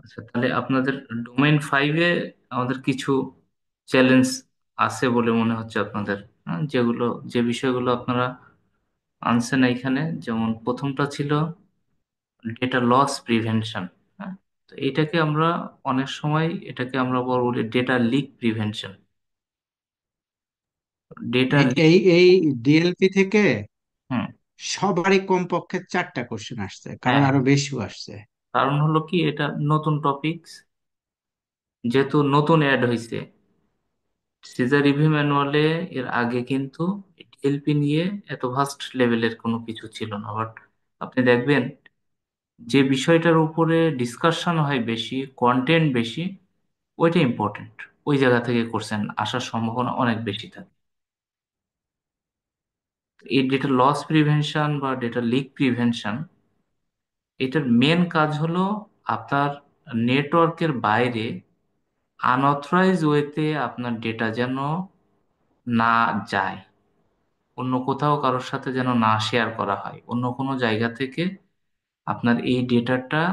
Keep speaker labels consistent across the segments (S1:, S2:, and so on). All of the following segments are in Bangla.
S1: আচ্ছা, তাহলে আপনাদের ডোমেইন 5-এ আমাদের কিছু চ্যালেঞ্জ আছে বলে মনে হচ্ছে আপনাদের। যেগুলো, যে বিষয়গুলো আপনারা আনছেন এইখানে, যেমন প্রথমটা ছিল ডেটা লস প্রিভেনশন। হ্যাঁ, তো এটাকে আমরা অনেক সময় এটাকে আমরা বলি data leak prevention. Data leak.
S2: এই ডিএলপি থেকে
S1: হুম।
S2: সবারই কমপক্ষে 4টা কোশ্চেন আসছে, কারণ
S1: হ্যাঁ,
S2: আরো বেশিও আসছে।
S1: কারণ হলো কি, এটা নতুন টপিক, যেহেতু নতুন অ্যাড হয়েছে সিজার রিভিউ ম্যানুয়ালে। এর আগে কিন্তু ডিএলপি নিয়ে এত ভাস্ট লেভেলের কোনো কিছু ছিল না, বাট আপনি দেখবেন যে বিষয়টার উপরে ডিসকাশন হয় বেশি, কন্টেন্ট বেশি, ওইটা ইম্পর্টেন্ট। ওই জায়গা থেকে কোশ্চেন আসার সম্ভাবনা অনেক বেশি থাকে। এই ডেটা লস প্রিভেনশন বা ডেটা লিক প্রিভেনশন, এটার মেন কাজ হলো আপনার নেটওয়ার্কের বাইরে আনঅথরাইজ ওয়েতে আপনার ডেটা যেন না যায়, অন্য কোথাও কারোর সাথে যেন না শেয়ার করা হয়, অন্য কোনো জায়গা থেকে আপনার এই ডেটাটা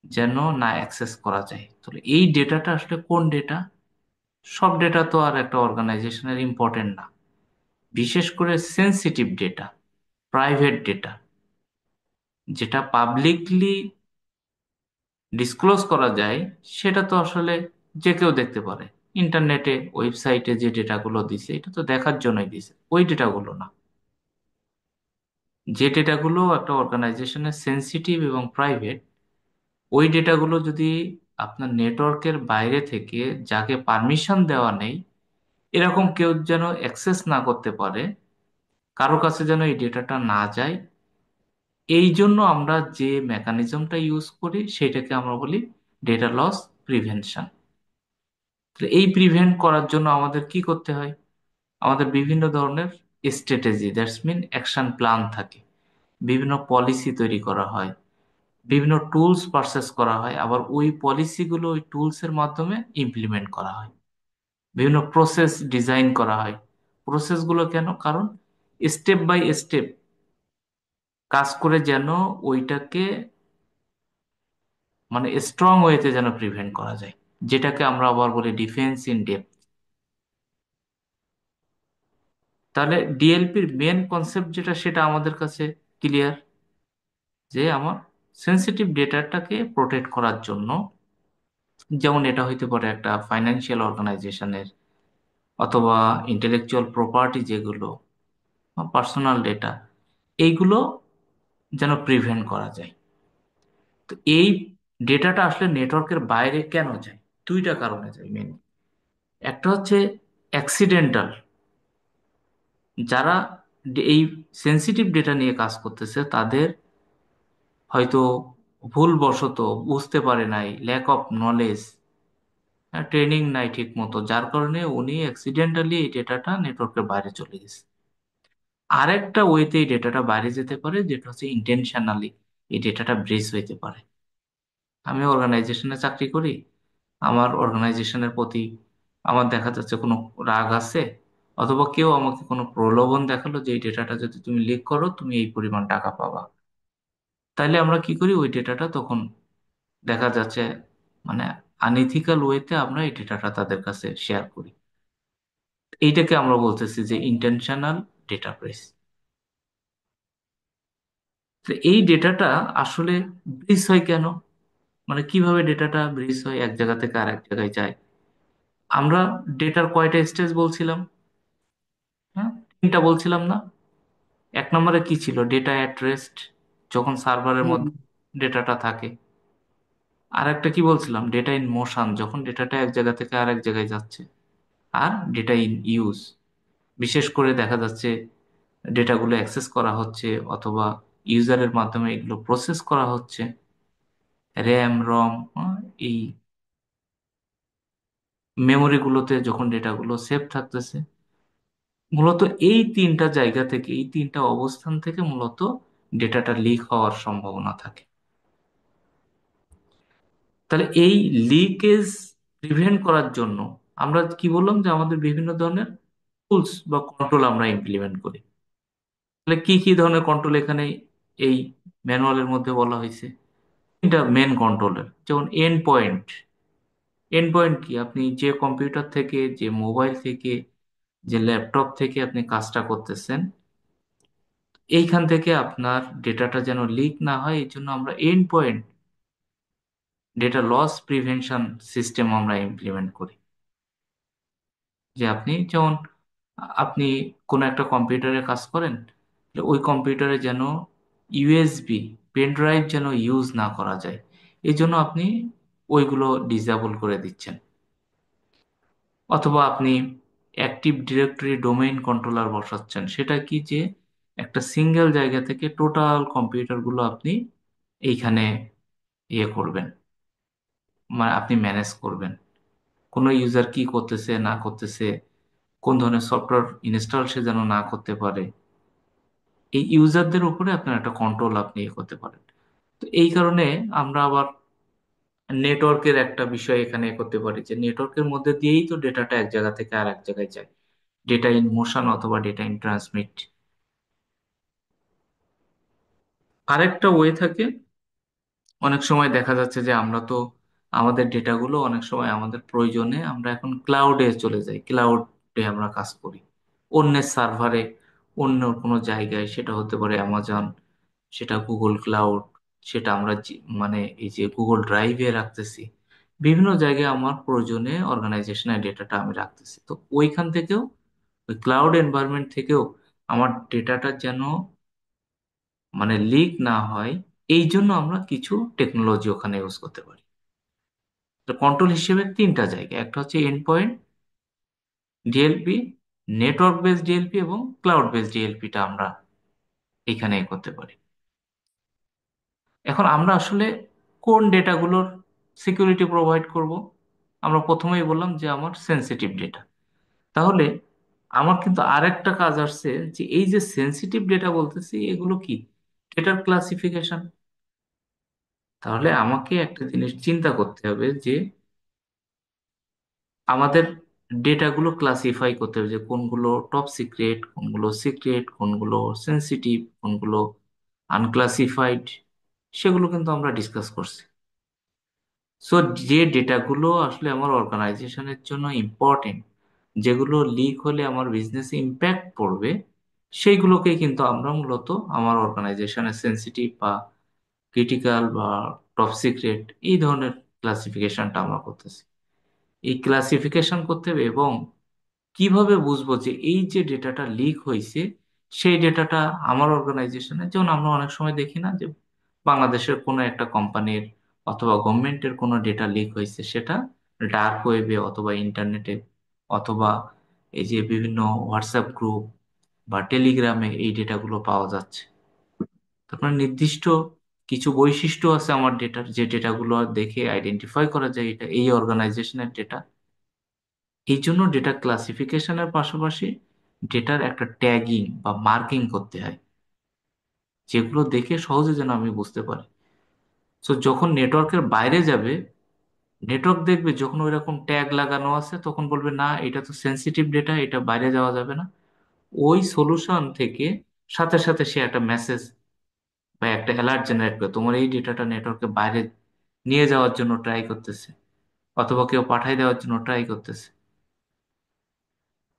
S1: যেন না অ্যাক্সেস করা যায়। তাহলে এই ডেটাটা আসলে কোন ডেটা? সব ডেটা তো আর একটা অর্গানাইজেশনের ইম্পর্টেন্ট না। বিশেষ করে সেনসিটিভ ডেটা, প্রাইভেট ডেটা, যেটা পাবলিকলি ডিসক্লোজ করা যায়, সেটা তো আসলে যে কেউ দেখতে পারে। ইন্টারনেটে ওয়েবসাইটে যে ডেটাগুলো দিছে, এটা তো দেখার জন্যই দিছে, ওই ডেটাগুলো না। যে ডেটাগুলো একটা অর্গানাইজেশনের সেনসিটিভ এবং প্রাইভেট, ওই ডেটাগুলো যদি আপনার নেটওয়ার্কের বাইরে থেকে, যাকে পারমিশন দেওয়া নেই, এরকম কেউ যেন অ্যাক্সেস না করতে পারে, কারো কাছে যেন এই ডেটাটা না যায়, এই জন্য আমরা যে মেকানিজমটা ইউজ করি সেটাকে আমরা বলি ডেটা লস প্রিভেনশন। এই প্রিভেন্ট করার জন্য আমাদের কি করতে হয়? আমাদের বিভিন্ন ধরনের strategy, that's mean action plan থাকে, বিভিন্ন পলিসি তৈরি করা হয়, বিভিন্ন টুলস পারচেস করা হয়, আবার ওই পলিসিগুলো ওই টুলসের মাধ্যমে ইমপ্লিমেন্ট করা হয়, বিভিন্ন প্রসেস ডিজাইন করা হয়। প্রসেসগুলো কেন? কারণ স্টেপ বাই স্টেপ কাজ করে যেন ওইটাকে, মানে স্ট্রং ওয়েতে যেন প্রিভেন্ট করা যায়, যেটাকে আমরা আবার বলি ডিফেন্স ইন ডেপথ। তাহলে ডিএলপির মেন কনসেপ্ট যেটা, সেটা আমাদের কাছে ক্লিয়ার, যে আমার সেন্সিটিভ ডেটাটাকে প্রোটেক্ট করার জন্য, যেমন এটা হইতে পারে একটা ফাইন্যান্সিয়াল অর্গানাইজেশনের, অথবা ইন্টেলেকচুয়াল প্রপার্টি যেগুলো, পার্সোনাল ডেটা, এইগুলো যেন প্রিভেন্ট করা যায়। তো এই ডেটাটা আসলে নেটওয়ার্কের বাইরে কেন যায়? দুইটা কারণে যায় মেন। একটা হচ্ছে অ্যাক্সিডেন্টাল, যারা এই সেন্সিটিভ ডেটা নিয়ে কাজ করতেছে তাদের হয়তো ভুলবশত বুঝতে পারে নাই, ল্যাক অফ নলেজ, ট্রেনিং নাই ঠিক মতো, যার কারণে উনি অ্যাক্সিডেন্টালি এই ডেটাটা নেটওয়ার্কের বাইরে চলে গেছে। আরেকটা ওয়েতে এই ডেটাটা বাইরে যেতে পারে, যেটা হচ্ছে ইন্টেনশনালি এই ডেটাটা ব্রিচ হইতে পারে। আমি অর্গানাইজেশনে চাকরি করি, আমার অর্গানাইজেশনের প্রতি আমার দেখা যাচ্ছে কোনো রাগ আছে, অথবা কেউ আমাকে কোনো প্রলোভন দেখালো যে এই ডেটাটা যদি তুমি লিক করো তুমি এই পরিমাণ টাকা পাবা। তাইলে আমরা কি করি, ওই ডেটাটা তখন দেখা যাচ্ছে মানে আনইথিক্যাল ওয়েতে আমরা এই ডেটাটা তাদের কাছে শেয়ার করি। এইটাকে আমরা বলতেছি যে ইন্টেনশনাল ডেটা ব্রিচ। তো এই ডেটাটা আসলে ব্রিচ হয় কেন? মানে কিভাবে ডেটাটা ব্রিচ হয়, এক জায়গা থেকে আরেক জায়গায় যায়? আমরা ডেটার কয়টা স্টেজ বলছিলাম? হ্যাঁ, তিনটা বলছিলাম না? এক নম্বরে কি ছিল? ডেটা অ্যাট রেস্ট, যখন সার্ভারের
S2: হুম,
S1: মধ্যে ডেটাটা থাকে। আর একটা কি বলছিলাম? ডেটা ইন মোশন, যখন ডেটাটা এক জায়গা থেকে আরেক জায়গায় যাচ্ছে। আর ডেটা ইন ইউজ, বিশেষ করে দেখা যাচ্ছে ডেটাগুলো অ্যাক্সেস করা হচ্ছে, অথবা ইউজারের মাধ্যমে এগুলো প্রসেস করা হচ্ছে, র্যাম রম, এই মেমোরিগুলোতে যখন ডেটাগুলো সেভ থাকতেছে। মূলত এই তিনটা জায়গা থেকে, এই তিনটা অবস্থান থেকে মূলত ডেটাটা লিক হওয়ার সম্ভাবনা থাকে। তাহলে এই লিকেজ প্রিভেন্ট করার জন্য আমরা কি বললাম, যে আমাদের বিভিন্ন ধরনের টুলস বা কন্ট্রোল আমরা ইমপ্লিমেন্ট করি। তাহলে কি কি ধরনের কন্ট্রোল এখানে এই ম্যানুয়ালের মধ্যে বলা হয়েছে? এটা মেন কন্ট্রোলার। যেমন এন্ড পয়েন্ট, এন্ড পয়েন্ট কি, আপনি যে কম্পিউটার থেকে, যে মোবাইল থেকে, যে ল্যাপটপ থেকে আপনি কাজটা করতেছেন, এইখান থেকে আপনার ডেটাটা যেন লিক না হয়, এই জন্য আমরা endpoint data loss prevention system আমরা ইমপ্লিমেন্ট করি। যে আপনি যেমন আপনি কোনো একটা কম্পিউটারে কাজ করেন, তাহলে ওই কম্পিউটারে যেন ইউএসবি পেন ড্রাইভ যেন ইউজ না করা যায়, এই জন্য আপনি ওইগুলো ডিসেবল করে দিচ্ছেন। অথবা আপনি অ্যাক্টিভ ডিরেক্টরি ডোমেইন কন্ট্রোলার বসাচ্ছেন, সেটা কি, যে একটা সিঙ্গেল জায়গা থেকে টোটাল কম্পিউটারগুলো আপনি এইখানে ইয়ে করবেন, মানে আপনি ম্যানেজ করবেন কোনো ইউজার কি করতেছে না করতেছে, কোন ধরনের সফটওয়্যার ইনস্টল সে যেন না করতে পারে। এই ইউজারদের উপরে আপনার একটা কন্ট্রোল আপনি ইয়ে করতে পারেন। তো এই কারণে আমরা আবার নেটওয়ার্কের একটা বিষয় এখানে এ করতে পারি, যে নেটওয়ার্কের মধ্যে দিয়েই তো ডেটাটা এক জায়গা থেকে আর এক জায়গায় যায়, ডেটা ইন মোশন অথবা ডেটা ইন ট্রান্সমিট। আরেকটা ওয়ে থাকে, অনেক সময় দেখা যাচ্ছে যে আমরা তো আমাদের ডেটাগুলো অনেক সময় আমাদের প্রয়োজনে আমরা এখন ক্লাউডে চলে যাই, ক্লাউডে আমরা কাজ করি, অন্যের সার্ভারে, অন্য কোনো জায়গায়, সেটা হতে পারে অ্যামাজন, সেটা গুগল ক্লাউড, সেটা আমরা মানে এই যে গুগল ড্রাইভে রাখতেছি, বিভিন্ন জায়গায় আমার প্রয়োজনে অর্গানাইজেশনের ডেটাটা আমি রাখতেছি। তো ওইখান থেকেও, ওই ক্লাউড এনভায়রনমেন্ট থেকেও আমার ডেটাটা যেন মানে লিক না হয়, এই জন্য আমরা কিছু টেকনোলজি ওখানে ইউজ করতে পারি। তো কন্ট্রোল হিসেবে তিনটা জায়গা, একটা হচ্ছে end point DLP, network based DLP এবং ক্লাউড বেসড ডিএলপিটা আমরা এখানে এ করতে পারি। এখন আমরা আসলে কোন ডেটাগুলোর সিকিউরিটি প্রোভাইড করব? আমরা প্রথমেই বললাম যে আমার সেনসিটিভ ডেটা। তাহলে আমার কিন্তু আরেকটা কাজ আসছে, যে এই যে সেনসিটিভ ডেটা বলতেছি, এগুলো কি, ডেটার ক্লাসিফিকেশন। তাহলে আমাকে একটা জিনিস চিন্তা করতে হবে, যে আমাদের ডেটাগুলো ক্লাসিফাই করতে হবে, যে কোনগুলো টপ সিক্রেট, কোনগুলো সিক্রেট, কোনগুলো সেনসিটিভ, কোনগুলো আনক্লাসিফাইড, সেগুলো কিন্তু আমরা ডিসকাস করছি। সো যে ডেটাগুলো আসলে আমার অর্গানাইজেশনের জন্য ইম্পর্টেন্ট, যেগুলো লিক হলে আমার বিজনেসে ইম্প্যাক্ট পড়বে, সেইগুলোকে কিন্তু আমরা মূলত আমার অর্গানাইজেশনের সেনসিটিভ বা ক্রিটিক্যাল বা টপ সিক্রেট, এই ধরনের ক্লাসিফিকেশনটা আমরা করতেছি। এই ক্লাসিফিকেশন করতে হবে, এবং কিভাবে বুঝবো যে এই যে ডেটাটা লিক হয়েছে, সেই ডেটাটা আমার অর্গানাইজেশনে, যেমন আমরা অনেক সময় দেখি না যে বাংলাদেশের কোনো একটা কোম্পানির অথবা গভর্নমেন্টের কোনো ডেটা লিক হয়েছে, সেটা ডার্ক ওয়েবে অথবা ইন্টারনেটে অথবা এই যে বিভিন্ন হোয়াটসঅ্যাপ গ্রুপ বা টেলিগ্রামে এই ডেটাগুলো পাওয়া যাচ্ছে। তারপর নির্দিষ্ট কিছু বৈশিষ্ট্য আছে আমার ডেটার, যে ডেটাগুলো দেখে আইডেন্টিফাই করা যায় এটা এই অর্গানাইজেশনের ডেটা। এই জন্য ডেটা ক্লাসিফিকেশনের পাশাপাশি ডেটার একটা ট্যাগিং বা মার্কিং করতে হয়, যেগুলো দেখে সহজে যেন আমি বুঝতে পারি। তো যখন নেটওয়ার্কের বাইরে যাবে, নেটওয়ার্ক দেখবে যখন ওইরকম ট্যাগ লাগানো আছে, তখন বলবে না এটা তো সেনসিটিভ ডেটা, এটা বাইরে যাওয়া যাবে না। ওই সলিউশন থেকে সাথে সাথে সে একটা মেসেজ বা একটা অ্যালার্ট জেনারেট করে তোমার এই ডেটাটা নেটওয়ার্কের বাইরে নিয়ে যাওয়ার জন্য ট্রাই করতেছে, অথবা কেউ পাঠাই দেওয়ার জন্য ট্রাই করতেছে।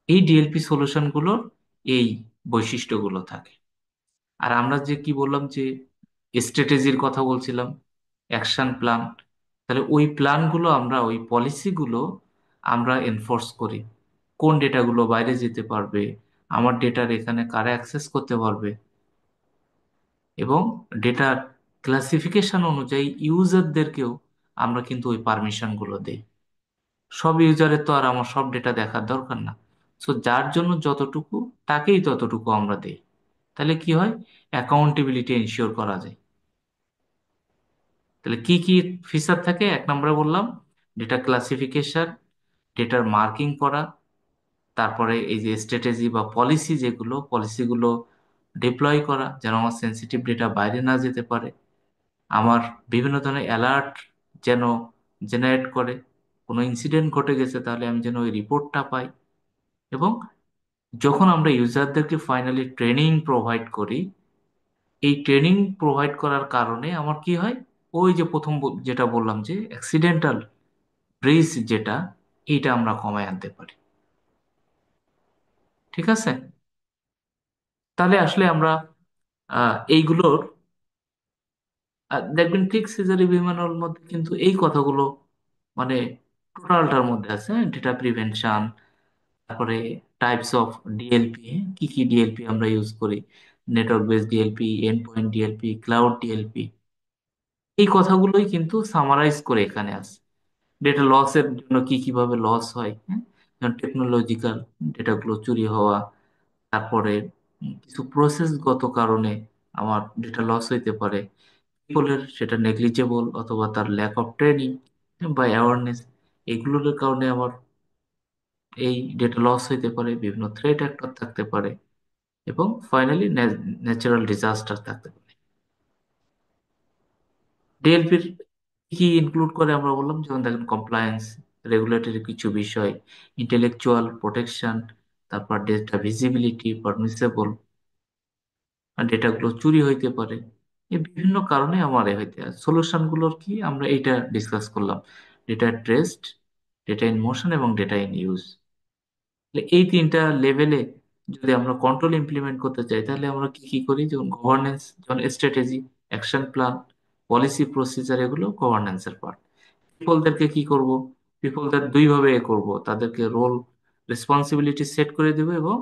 S1: এই ডিএলপি সলিউশনগুলোর এই বৈশিষ্ট্যগুলো থাকে। আর আমরা যে কি বললাম, যে স্ট্র্যাটেজির কথা বলছিলাম, অ্যাকশন প্ল্যান, তাহলে ওই প্ল্যানগুলো আমরা, ওই পলিসিগুলো আমরা এনফোর্স করি। কোন ডেটাগুলো বাইরে যেতে পারবে, আমার ডেটার এখানে কারা অ্যাক্সেস করতে পারবে, এবং ডেটার ক্লাসিফিকেশন অনুযায়ী ইউজারদেরকেও আমরা কিন্তু ওই পারমিশনগুলো দেই। সব ইউজারের তো আর আমার সব ডেটা দেখার দরকার না। সো যার জন্য যতটুকু, তাকেই ততটুকু আমরা দেই। তাহলে কি হয়, অ্যাকাউন্টেবিলিটি এনশিওর করা যায়। তাহলে কি কি ফিচার থাকে, এক নম্বরে বললাম ডেটা ক্লাসিফিকেশন, ডেটার মার্কিং করা, তারপরে এই যে স্ট্র্যাটেজি বা পলিসি, যেগুলো পলিসিগুলো ডিপ্লয় করা যেন আমার সেন্সিটিভ ডেটা বাইরে না যেতে পারে, আমার বিভিন্ন ধরনের অ্যালার্ট যেন জেনারেট করে, কোনো ইনসিডেন্ট ঘটে গেছে তাহলে আমি যেন ওই রিপোর্টটা পাই। এবং যখন আমরা ইউজারদেরকে ফাইনালি ট্রেনিং প্রোভাইড করি, এই ট্রেনিং প্রোভাইড করার কারণে আমার কি হয়, ওই যে প্রথম যেটা বললাম যে অ্যাক্সিডেন্টাল রিস্ক যেটা, এইটা আমরা কমায় আনতে পারি। ঠিক আছে, তাহলে আসলে আমরা এইগুলোর দেখবেন ঠিক সিজারি বিমানের মধ্যে কিন্তু এই কথাগুলো মানে টোটালটার মধ্যে আছে, ডেটা প্রিভেনশন, তারপরে টাইপস অফ ডিএলপি, কি কি ডিএলপি আমরা ইউজ করি, network base DLP, end point DLP, cloud DLP, এই কথাগুলোই কিন্তু সামারাইজ করে এখানে আছে। ডেটা লসের জন্য কি কিভাবে লস হয়, হ্যাঁ, যেমন টেকনোলজিক্যাল ডেটাগুলো চুরি হওয়া, তারপরে কিছু প্রসেসগত কারণে আমার ডেটা লস হইতে পারে, পিপলের সেটা নেগলিজেবল অথবা তার ল্যাক অফ ট্রেনিং বা অ্যাওয়ারনেস, এগুলোর কারণে আমার এই ডেটা লস হইতে পারে, বিভিন্ন থ্রেট অ্যাক্টর থাকতে পারে, এবং ফাইনালি ন্যাচারাল ডিজাস্টার থাকতে পারে। ডিএলপির কি ইনক্লুড করে আমরা বললাম, যেমন দেখেন কমপ্লায়েন্স, রেগুলেটরি কিছু বিষয়, ইন্টেলেকচুয়াল প্রোটেকশন, তারপর ডেটা ভিজিবিলিটি, পারমিসেবল ডেটাগুলো চুরি হইতে পারে। এই বিভিন্ন কারণে আমার এ হইতে সলিউশন গুলোর কি আমরা এটা ডিসকাস করলাম, ডেটা ট্রেস্ট, ডেটা ইন মোশন এবং ডেটা ইন ইউজ। এই তিনটা লেভেলে যদি আমরা কন্ট্রোল ইমপ্লিমেন্ট করতে চাই, তাহলে আমরা কি কি করি, যেমন গভর্নেন্স, যেমন strategy, action plan, policy procedure, এগুলো গভর্নেন্সের পার্ট। পিপলদেরকে কি করব, পিপলদের দুই ভাবে এ করব, তাদেরকে রোল রেসপন্সিবিলিটি সেট করে দেব, এবং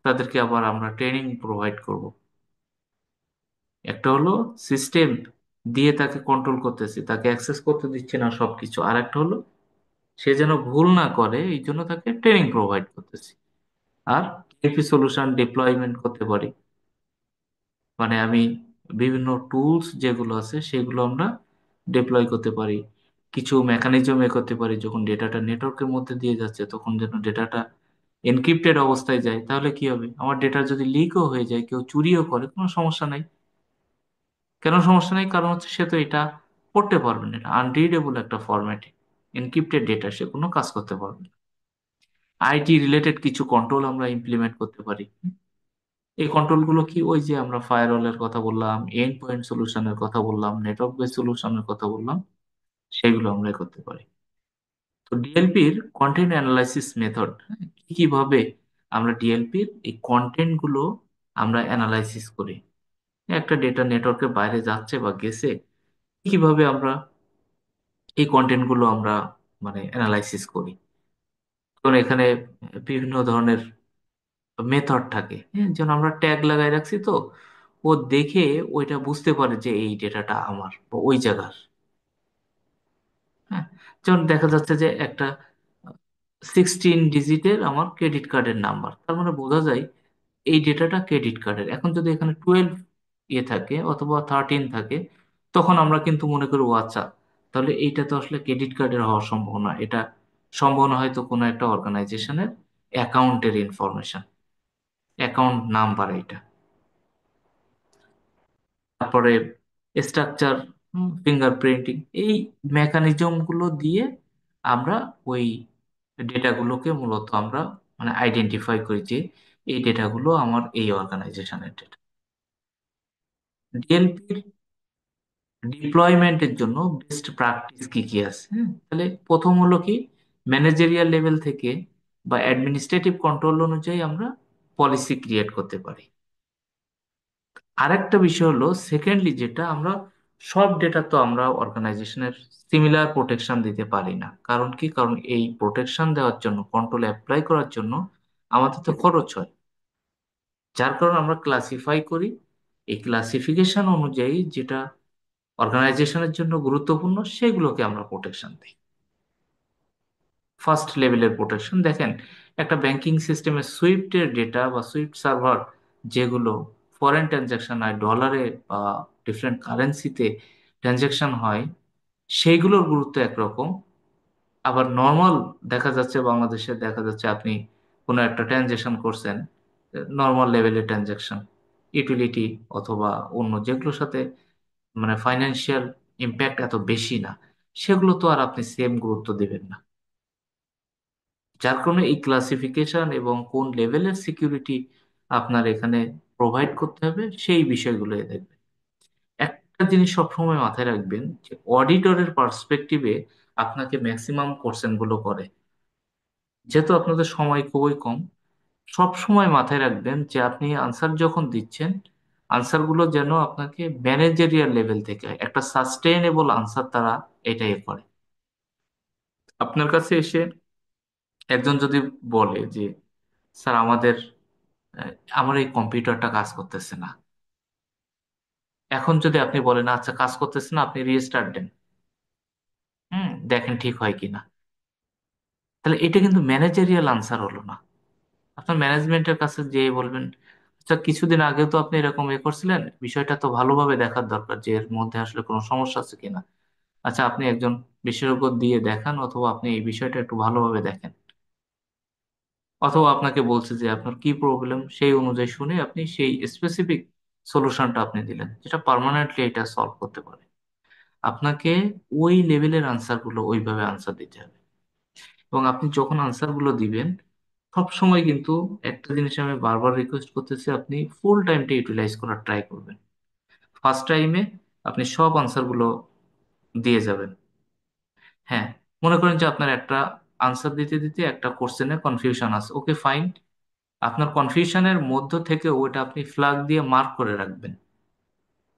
S1: তাদেরকে আবার আমরা ট্রেনিং প্রোভাইড করব। একটা হলো সিস্টেম দিয়ে তাকে কন্ট্রোল করতেছি, তাকে অ্যাক্সেস করতে দিচ্ছে না সবকিছু, আর একটা হলো সে যেন ভুল না করে এই জন্য তাকে ট্রেনিং প্রোভাইড করতেছি। আর এপি সলিউশন ডিপ্লয়মেন্ট করতে পারি, মানে আমি বিভিন্ন টুলস যেগুলো আছে সেগুলো আমরা ডিপ্লয় করতে পারি, কিছু মেকানিজম এ করতে পারি, যখন ডেটাটা নেটওয়ার্কের মধ্যে দিয়ে যাচ্ছে তখন যেন ডেটাটা এনক্রিপ্টেড অবস্থায় যায়, তাহলে কি হবে, আমার ডেটা যদি লিকও হয়ে যায়, কেউ চুরিও করে, কোনো সমস্যা নাই। কেন সমস্যা নেই, কারণ হচ্ছে সে তো এটা পড়তে পারবে না, এটা আনরিডেবল একটা ফরম্যাটে, এনক্রিপ্টেড ডেটা, সে কোনো কাজ করতে পারবে না। আইটি রিলেটেড কিছু কন্ট্রোল আমরা ইমপ্লিমেন্ট করতে পারি। এই কন্ট্রোল গুলো কি, ওই যে আমরা ফায়ারওয়ালের কথা বললাম, এন্ড পয়েন্ট সলিউশনের কথা বললাম, নেটওয়ার্ক বেস সলিউশনের কথা বললাম, সেগুলো আমরা করতে পারি। তো ডিএলপির কন্টেন্ট অ্যানালাইসিস মেথড, কি কিভাবে আমরা ডিএলপির এই কন্টেন্ট গুলো আমরা অ্যানালাইসিস করি, একটা ডেটা নেটওয়ার্কের বাইরে যাচ্ছে বা গেছে, কিভাবে আমরা এই কন্টেন্ট গুলো আমরা মানে অ্যানালাইসিস করি। কারণ এখানে বিভিন্ন ধরনের মেথড থাকে, হ্যাঁ, যেমন আমরা ট্যাগ লাগাই রাখছি, তো ও দেখে ওইটা বুঝতে পারে যে এই ডেটাটা আমার বা ওই জায়গার। হ্যাঁ, যেমন দেখা যাচ্ছে যে একটা 16 ডিজিটের আমার ক্রেডিট কার্ডের নাম্বার, তার মানে বোঝা যায় এই ডেটাটা ক্রেডিট কার্ডের। এখন যদি এখানে 12 ইয়ে থাকে অথবা 13 থাকে, তখন আমরা কিন্তু মনে করি ও আচ্ছা, তাহলে এইটা তো আসলে ক্রেডিট কার্ডের হওয়ার সম্ভাবনা, এটা সম্ভাবনা হয়তো কোনো একটা অর্গানাইজেশনের অ্যাকাউন্টের ইনফরমেশন, অ্যাকাউন্ট নাম্বার এটা। তারপরে স্ট্রাকচার, ফিঙ্গারপ্রিন্টিং, এই মেকানিজম গুলো দিয়ে আমরা ওই ডেটাগুলোকে মূলত আমরা মানে আইডেন্টিফাই করি যে এই ডেটাগুলো আমার এই অর্গানাইজেশনের ডেটা। ডিএলপির ডিপ্লয়মেন্টের জন্য বেস্ট প্র্যাকটিস কি কি আছে, হ্যাঁ? তাহলে প্রথম হলো কি, ম্যানেজেরিয়াল লেভেল থেকে বা অ্যাডমিনিস্ট্রেটিভ কন্ট্রোল অনুযায়ী আমরা পলিসি ক্রিয়েট করতে পারি। আরেকটা বিষয় হলো সেকেন্ডলি, যেটা আমরা সব ডেটা তো আমরা অর্গানাইজেশনের সিমিলার প্রোটেকশন দিতে পারি না, কারণ কি, কারণ এই প্রোটেকশন দেওয়ার জন্য, কন্ট্রোল অ্যাপ্লাই করার জন্য আমাদের তো খরচ হয়, যার কারণে আমরা ক্লাসিফাই করি। এই ক্লাসিফিকেশন অনুযায়ী যেটা অর্গানাইজেশনের জন্য গুরুত্বপূর্ণ সেগুলোকে আমরা প্রোটেকশন দিই। ফার্স্ট লেভেলের প্রোটেকশন দেখেন, একটা ব্যাংকিং সিস্টেমে সুইফটের ডেটা বা সুইফট সার্ভার, যেগুলো ফরেন ট্রানজাকশন হয়, ডলারে বা ডিফারেন্ট কারেন্সিতে ট্রানজাকশন হয়, সেইগুলোর গুরুত্ব একরকম। আবার নর্মাল দেখা যাচ্ছে, বাংলাদেশে দেখা যাচ্ছে আপনি কোনো একটা ট্রানজাকশন করছেন, নর্মাল লেভেলের ট্রানজাকশন, ইউটিলিটি অথবা অন্য যেগুলোর সাথে মানে ফাইন্যান্সিয়াল ইম্প্যাক্ট এত বেশি না, সেগুলো তো আর আপনি সেম গুরুত্ব দিবেন না। যার কারণে এই ক্লাসিফিকেশন এবং কোন লেভেলের সিকিউরিটি আপনার এখানে প্রোভাইড করতে হবে সেই বিষয়গুলো দেখবে। একটা জিনিস সবসময় মাথায় রাখবেন যে অডিটরের পার্সপেক্টিভে আপনাকে ম্যাক্সিমাম কোশ্চেন গুলো করে, যেহেতু আপনাদের সময় খুবই কম, সব সময় মাথায় রাখবেন যে আপনি আনসার যখন দিচ্ছেন, আনসার গুলো যেন আপনাকে ম্যানেজেরিয়াল লেভেল থেকে হয়, একটা সাস্টেইনেবল আনসার তারা এটাই করে। আপনার কাছে এসে একজন যদি বলে যে স্যার আহ, আমার এই কম্পিউটারটা কাজ করতেছে না, এখন যদি আপনি বলেন আচ্ছা কাজ করতেছে না, আপনি রিস্টার্ট দেন, দেখেন ঠিক হয় কিনা, তাহলে এটা কিন্তু ম্যানেজেরিয়াল আনসার হলো না। আপনার ম্যানেজমেন্টের কাছে যেয়ে বলবেন আচ্ছা কিছুদিন আগে তো আপনি এরকম করছিলেন, বিষয়টা তো ভালোভাবে দেখার দরকার যে এর মধ্যে আসলে কোনো সমস্যা আছে কিনা। আচ্ছা আপনি একজন বিশেষজ্ঞ দিয়ে দেখান, অথবা আপনি এই বিষয়টা একটু ভালোভাবে দেখেন, অথবা আপনাকে বলছে যে আপনার কি প্রবলেম, সেই অনুযায়ী শুনে আপনি সেই স্পেসিফিক সলিউশনটা আপনি দিলেন, যেটা পার্মানেন্টলি এটা সলভ করতে পারে। আপনাকে ওই লেভেলের আনসার গুলো ওইভাবে আনসার দিতে হবে। এবং আপনি যখন আনসার গুলো দিবেন, সব সময় কিন্তু একটা জিনিস আমি বারবার রিকোয়েস্ট করতেছি, আপনি ফুল টাইমটা ইউটিলাইজ করার ট্রাই করবেন। ফার্স্ট টাইমে আপনি সব আনসার গুলো দিয়ে যাবেন। হ্যাঁ, মনে করেন যে আপনার একটা আনসার দিতে দিতে একটা কোশ্চেনে কনফিউশন আছে, ওকে ফাইন, আপনার কনফিউশনের মধ্য থেকে ওইটা আপনি ফ্ল্যাগ দিয়ে মার্ক করে রাখবেন,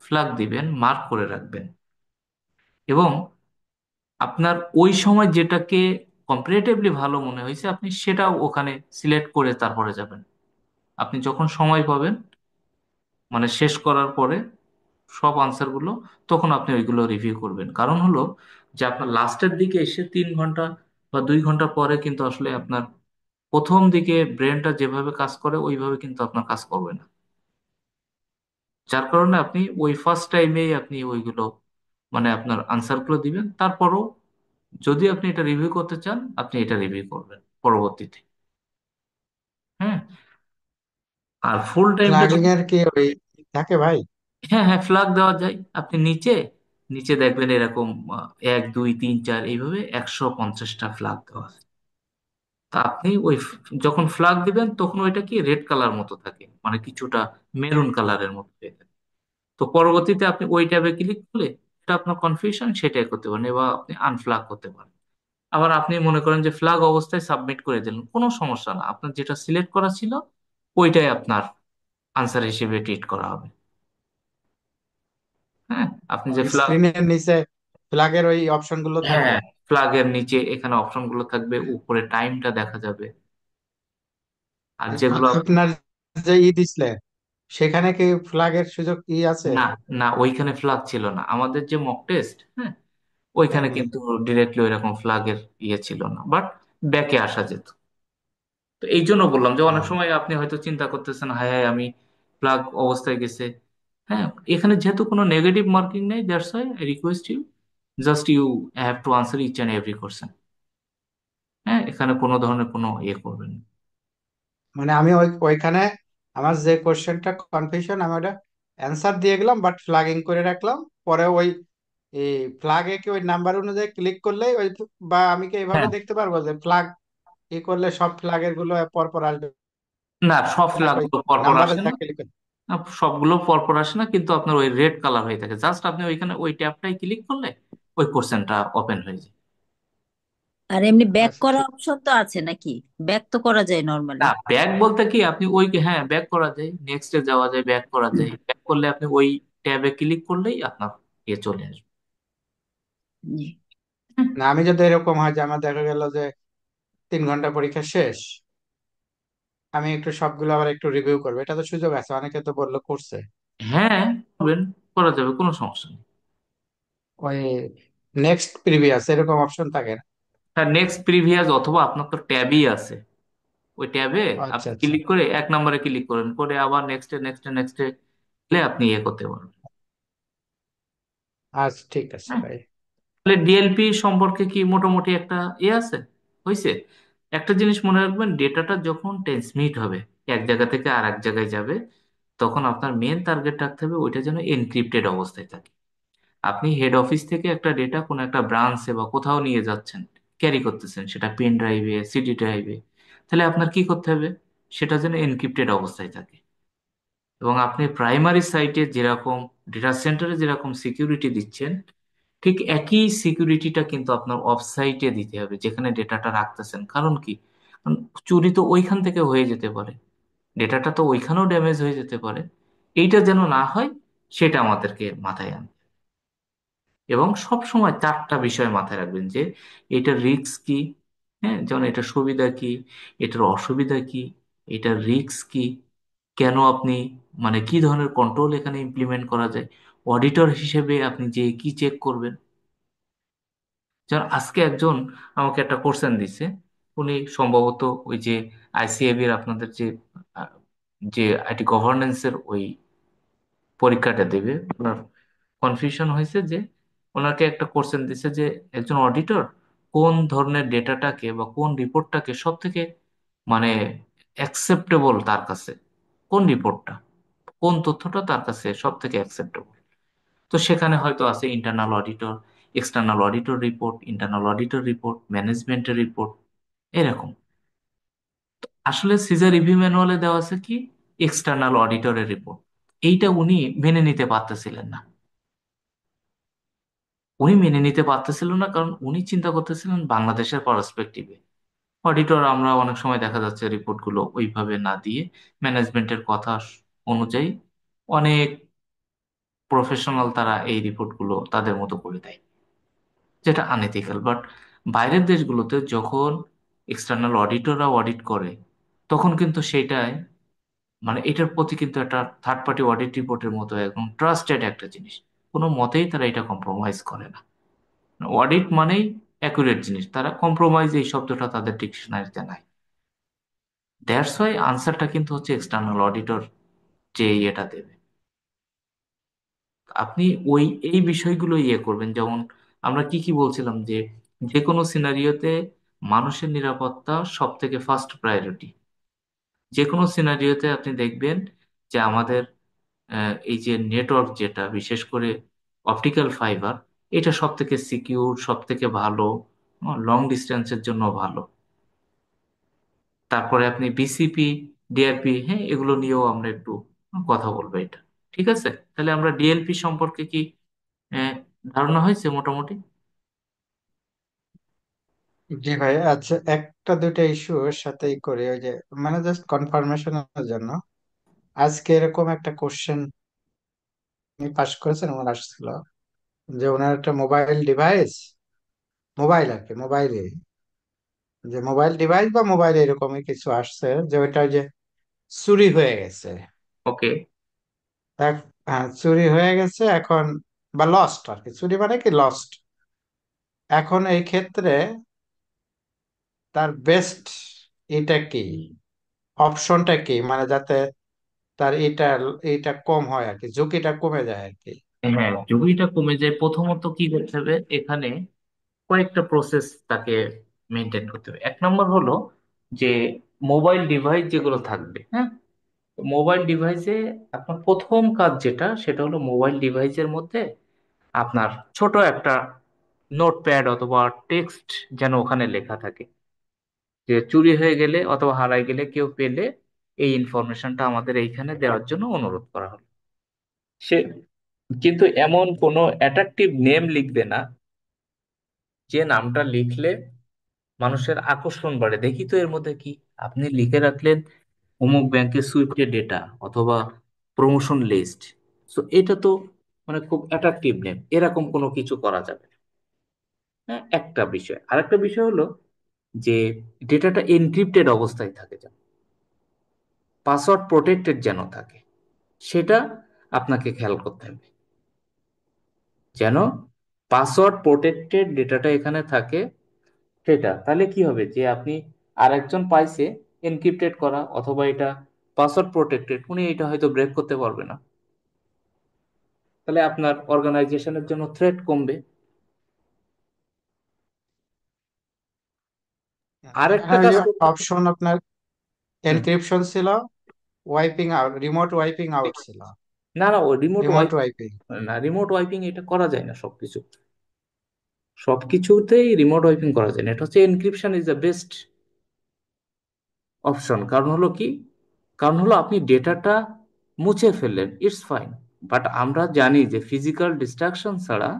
S1: ফ্ল্যাগ দিবেন, মার্ক করে রাখবেন। এবং আপনার ওই সময় যেটাকে কম্পারেটিভলি ভালো মনে হয়েছে আপনি সেটাও ওখানে সিলেক্ট করে তারপরে যাবেন। আপনি যখন সময় পাবেন, মানে শেষ করার পরে সব আনসার গুলো, তখন আপনি ওইগুলো রিভিউ করবেন। কারণ হলো যে আপনার লাস্টের দিকে এসে 3 ঘন্টা বা 2 ঘন্টা পরে কিন্তু আসলে আপনার প্রথম দিকে ব্রেনটা যেভাবে কাজ করে ওইভাবে কিন্তু আপনার কাজ করবে না। যার কারণে আপনি ওই ফার্স্ট টাইমেই আপনি ওইগুলো, মানে আপনার আনসার গুলো দিবেন, তারপরও যদি আপনি এটা রিভিউ করতে চান আপনি এটা রিভিউ করবেন পরবর্তীতে। হ্যাঁ, আর ফুল টাইমটা
S2: ফ্ল্যাগিং
S1: যখন,
S2: এর কি ওই থাকে ভাই?
S1: হ্যাঁ হ্যাঁ ফ্ল্যাগ দেওয়া যায়। আপনি নিচে নিচে দেখবেন এরকম 1 2 3 4 এইভাবে 150টা ফ্ল্যাগ দেওয়া আছে। তা আপনি ওই যখন ফ্ল্যাগ দিবেন তখন ওইটা কি রেড কালার মতো থাকে, মানে কিছুটা মেরুন কালারের মতো হয়ে থাকে। তো পরবর্তীতে আপনি ওই ট্যাবে ক্লিক করলে এটা আপনার কনফিউশন সেটাই করতে পারেন, এবার আপনি আনফ্ল্যাগ করতে পারেন। আবার আপনি মনে করেন যে ফ্ল্যাগ অবস্থায় সাবমিট করে দিলেন, কোনো সমস্যা না, আপনার যেটা সিলেক্ট করা ছিল ওইটাই আপনার আনসার হিসেবে ট্রিট করা হবে। হ্যাঁ, আপনি যে ফ্ল্যাগ,
S2: স্ক্রিনের নিচে ফ্ল্যাগের ওই অপশন গুলো থাকে?
S1: হ্যাঁ ফ্ল্যাগের নিচে এখানে অপশন গুলো থাকবে, উপরে টাইমটা দেখা যাবে। আর যেগুলো
S2: আপনার যে দিছিলেন সেখানে কি ফ্ল্যাগের সুযোগ আছে?
S1: না, না ওইখানে ফ্ল্যাগ ছিল না, আমাদের যে মক টেস্ট, হ্যাঁ
S2: হ্যাঁ
S1: ওইখানে
S2: হ্যাঁ।
S1: কিন্তু ডিরেক্টলি ওইরকম ফ্ল্যাগের ছিল না, বাট ব্যাকে আসা যেত। তো এই জন্য বললাম যে অনেক
S2: ও,
S1: সময় আপনি হয়তো চিন্তা করতেছেন হায় হায় আমি ফ্ল্যাগ অবস্থায় গেছে। হ্যাঁ, এখানে যেহেতু কোনো নেগেটিভ মার্কিং নেই, that's why I request you, just you have to answer each and every question. হ্যাঁ, এখানে কোনো ধরনের কোনো করবেন না।
S2: মানে আমি ওইখানে আমার যে কোশ্চেনটা কনফিউশন আমি ওটা অ্যান্সার দিয়ে গেলাম, বাট ফ্ল্যাগিং করে রাখলাম। পরে ওই এই ফ্ল্যাগে কি ওই নাম্বার অনুযায়ী ক্লিক করলেই ওই, বা আমি কি এইভাবে
S1: হ্যাঁ,
S2: দেখতে পারবো যে ফ্ল্যাগ করলে সব ফ্ল্যাগের গুলো পর পর আসবে,
S1: না সব ফ্ল্যাগ
S2: নাকি ওই
S1: গুলো পরপর
S2: নাম্বারে
S1: আসে
S2: যা
S1: না।
S2: ক্লিক করে?
S1: না, সবগুলো পরপর আসে না, কিন্তু আপনার ওই রেড কালার হয়ে থাকে, জাস্ট আপনি ওইখানে ওই ট্যাবটাই ক্লিক করলে ওই কোশ্চেনটা ওপেন হয়ে যায়।
S2: ও,
S1: হ্যাঁ।
S3: আর এমনি ব্যাক
S2: আচ্ছা
S3: করা
S2: ঠিক।
S3: অপশন তো আছে নাকি? ব্যাক তো করা যায় নর্মালি।
S1: না ব্যাক বলতে কি আপনি ওই, হ্যাঁ ব্যাক করা যায়, নেক্সটে যাওয়া যায়, ব্যাক করা যায়, ব্যাক করলে আপনি ওই ট্যাবে ক্লিক করলেই আপনার চলে আসবে।
S2: না আমি যদি এরকম হয় যে আমার দেখা গেল যে 3 ঘন্টা পরীক্ষা শেষ, আমি একটু সবগুলো আবার একটু রিভিউ করবো, এটা তো সুযোগ আছে, অনেকে তো বললো করছে।
S1: হ্যাঁ করবেন, করা যাবে, কোনো সমস্যা নেই।
S2: ওই নেক্সট প্রিভিয়াস এরকম অপশন থাকে না?
S1: হ্যাঁ নেক্সট প্রিভিয়াস, অথবা আপনার তো ট্যাবই আছে, ওই ট্যাবে
S2: আচ্ছা
S1: আপনি
S2: আচ্ছা।
S1: ক্লিক করে 1 নম্বরে ক্লিক করেন, করে আবার নেক্সটে নেক্সটে নেক্সটে আপনি করতে পারবেন।
S2: আচ্ছা ঠিক আছে
S1: হ্যাঁ,
S2: ভাই।
S1: তাহলে ডিএলপি সম্পর্কে কি মোটামুটি একটা আছে হয়েছে। একটা জিনিস মনে রাখবেন, ডেটাটা যখন ট্রান্সমিট হবে এক জায়গা থেকে আর এক জায়গায় যাবে, তখন আপনার মেন টার্গেট রাখতে হবে ওইটা যেন এনক্রিপ্টেড অবস্থায় থাকে। আপনি হেড অফিস থেকে একটা ডেটা কোনো একটা ব্রাঞ্চে বা কোথাও নিয়ে যাচ্ছেন, ক্যারি করতেছেন, সেটা পেন ড্রাইভে সিডি ড্রাইভে, তাহলে আপনার কি করতে হবে, সেটা যেন এনক্রিপ্টেড অবস্থায় থাকে। এবং আপনি প্রাইমারি সাইটে যেরকম ডেটা সেন্টারে যেরকম সিকিউরিটি দিচ্ছেন, ঠিক একই সিকিউরিটিটা কিন্তু আপনার অফ সাইটে দিতে হবে যেখানে ডেটাটা রাখতেছেন। কারণ কি? কারণ চুরি তো ওইখান থেকে হয়ে যেতে পারে, ডেটাটা তো ওইখানেও ড্যামেজ হয়ে যেতে পারে। এইটা যেন না হয়, সেটা আমাদেরকে মাথায় আনতে, এবং সব সময় চারটা বিষয় মাথায় রাখবেন যে এটার রিস্ক কি। হ্যাঁ, যেমন এটার সুবিধা কি, এটার অসুবিধা কি, এটার রিস্ক কি, কেন আপনি, মানে কি ধরনের কন্ট্রোল এখানে ইমপ্লিমেন্ট করা যায়। অডিটর হিসেবে আপনি যে কি চেক করবেন। যেমন আজকে একজন আমাকে একটা কোশ্চেন দিছে, উনি সম্ভবত ওই যে আইসিএবি এর আপনাদের যে আহ, যে আইটি গভর্নেন্সের ওই পরীক্ষাটা দেবে, ওনার কনফিউশন হয়েছে যে ওনাকে একটা কোশ্চেন দিছে যে একজন অডিটর কোন ধরনের ডেটাটাকে বা কোন রিপোর্টটাকে সব থেকে মানে অ্যাকসেপ্টেবল তার কাছে, কোন রিপোর্টটা, কোন তথ্যটা তার কাছে সব থেকে অ্যাকসেপ্টেবল। তো সেখানে হয়তো আছে internal auditor, external auditor report, internal auditor report, ম্যানেজমেন্টের রিপোর্ট, এরকম। আসলে সিজার রিভিউ ম্যানুয়ালে দেওয়া আছে কি এক্সটার্নাল অডিটরের রিপোর্ট। এইটা উনি মেনে নিতে পারতেছিলেন না। উনি মেনে নিতে পারতেছিল না কারণ উনি চিন্তা করতেছিলেন বাংলাদেশের পার্সপেক্টিভে। অডিটর আমরা অনেক সময় দেখা যাচ্ছে রিপোর্টগুলো ওইভাবে না দিয়ে ম্যানেজমেন্টের কথা অনুযায়ী অনেক প্রফেশনাল তারা এই রিপোর্টগুলো তাদের মতো করে দেয়, যেটা আনএথিক্যাল। বাট বাইরের দেশগুলোতে যখন এক্সটার্নাল অডিটররা অডিট করে, তখন কিন্তু সেটাই, মানে এটার প্রতি কিন্তু একটা থার্ড পার্টি অডিট রিপোর্টের মতো একদম ট্রাস্টেড একটা জিনিস। কোনো মতেই তারা এটা কম্প্রোমাইজ করে না। অডিট মানেই অ্যাকুরেট জিনিস, তারা কম্প্রোমাইজ এই শব্দটা তাদের ডিকশনারিতে নাই। দ্যাটস ওয়াই আনসারটা কিন্তু হচ্ছে এক্সটার্নাল অডিটর যে এটা দেবে। আপনি ওই এই বিষয়গুলো করবেন। যেমন আমরা কি কি বলছিলাম যে যে কোনো সিনারিওতে মানুষের নিরাপত্তা সব থেকে ফার্স্ট প্রায়োরিটি। যে কোনো সিনারিওতে আপনি দেখবেন যে আমাদের এই যে নেটওয়ার্ক যেটা বিশেষ করে অপটিক্যাল ফাইবার, এটা সব থেকে সিকিউর, সব থেকে ভালো, লং ডিস্টেন্সের জন্য ভালো। তারপরে আপনি বিসিপি, ডিআরপি, হ্যাঁ, এগুলো নিয়েও আমরা একটু কথা বলবো এটা। ঠিক আছে, তাহলে আমরা ডিএলপি সম্পর্কে কি আহ, ধারণা হয়েছে মোটামুটি?
S2: জি ভাই, আচ্ছা একটা দুইটা ইস্যুর সাথেই করে ওই যে মানে জাস্ট কনফার্মেশনের জন্য, আজকে এরকম একটা কোশ্চেন পাস করেছেন, ওনার আসছিল যে ওনার একটা মোবাইল ডিভাইস, মোবাইল আর কি, মোবাইলে যে মোবাইল ডিভাইস বা মোবাইল এরকমই কিছু আসছে যে ওইটা ওই যে চুরি হয়ে গেছে।
S1: ওকে।
S2: হ্যাঁ, চুরি হয়ে গেছে এখন, বা লস্ট আর কি, চুরি মানে কি লস্ট। এখন এই ক্ষেত্রে তার বেস্ট এটা কি, অপশনটা কি, মানে যাতে তার এটা এটা কম হয় আর কি, ঝুঁকিটা কমে যায় আর কি।
S1: হ্যাঁ, ঝুঁকিটা কমে যায়। প্রথমত কি করতে হবে এখানে, কয়েকটা প্রসেস তাকে মেনটেন করতে হবে। এক নম্বর হলো যে মোবাইল ডিভাইস যেগুলো থাকবে, হ্যাঁ, মোবাইল ডিভাইসে আপনার প্রথম কাজ যেটা, সেটা হলো মোবাইল ডিভাইসের মধ্যে আপনার ছোট একটা নোটপ্যাড অথবা টেক্সট যেন ওখানে লেখা থাকে, যে চুরি হয়ে গেলে অথবা হারাই গেলে কেউ পেলে এই ইনফরমেশনটা আমাদের এইখানে দেওয়ার জন্য অনুরোধ করা হলো। সে কিন্তু এমন কোনো অ্যাট্রাকটিভ নেম লিখবে না যে নামটা লিখলে মানুষের আকর্ষণ বাড়ে, দেখি তো এর মধ্যে কি। আপনি লিখে রাখলেন অমুক ব্যাংকের সুইফটের ডেটা অথবা প্রমোশন লিস্ট, তো এটা তো মানে খুব অ্যাট্রাকটিভ নেম, এরকম কোনো কিছু করা যাবে না। হ্যাঁ, একটা বিষয়। আরেকটা বিষয় হলো যে ডেটাটা এনক্রিপ্টেড অবস্থায় থাকে, যেন পাসওয়ার্ড প্রোটেক্টেড যেন থাকে, সেটা আপনাকে খেয়াল করতে হবে। যেন পাসওয়ার্ড প্রোটেক্টেড ডেটাটা এখানে থাকে, সেটা তাহলে কি হবে যে আপনি আরেকজন পাইছে এনক্রিপ্টেড করা অথবা এটা পাসওয়ার্ড প্রোটেক্টেড, উনি এটা হয়তো ব্রেক করতে পারবে না। তাহলে আপনার অর্গানাইজেশনের জন্য থ্রেট কমবে। আর একটা
S2: এখানে ওই
S1: কাজ
S2: যে
S1: করতে হবে।
S2: অপশন আপনার
S1: হুম।
S2: এনক্রিপশন ছিল, wiping out, remote wiping out ছিল।
S1: না না, ও রিমোট
S2: রিমোট
S1: ওয়াইপিং,
S2: ওয়াইপিং
S1: না রিমোট ওয়াইপিং এটা করা যায় না সবকিছু, সবকিছুতেই রিমোট ওয়াইপিং করা যায় না। এটা হচ্ছে encryption is the best option. কারণ হলো কি, কারণ হলো আপনি ডেটাটা মুছে ফেললেন, ইটস ফাইন। বাট আমরা জানি যে ফিজিক্যাল ডিস্ট্রাকশন ছাড়া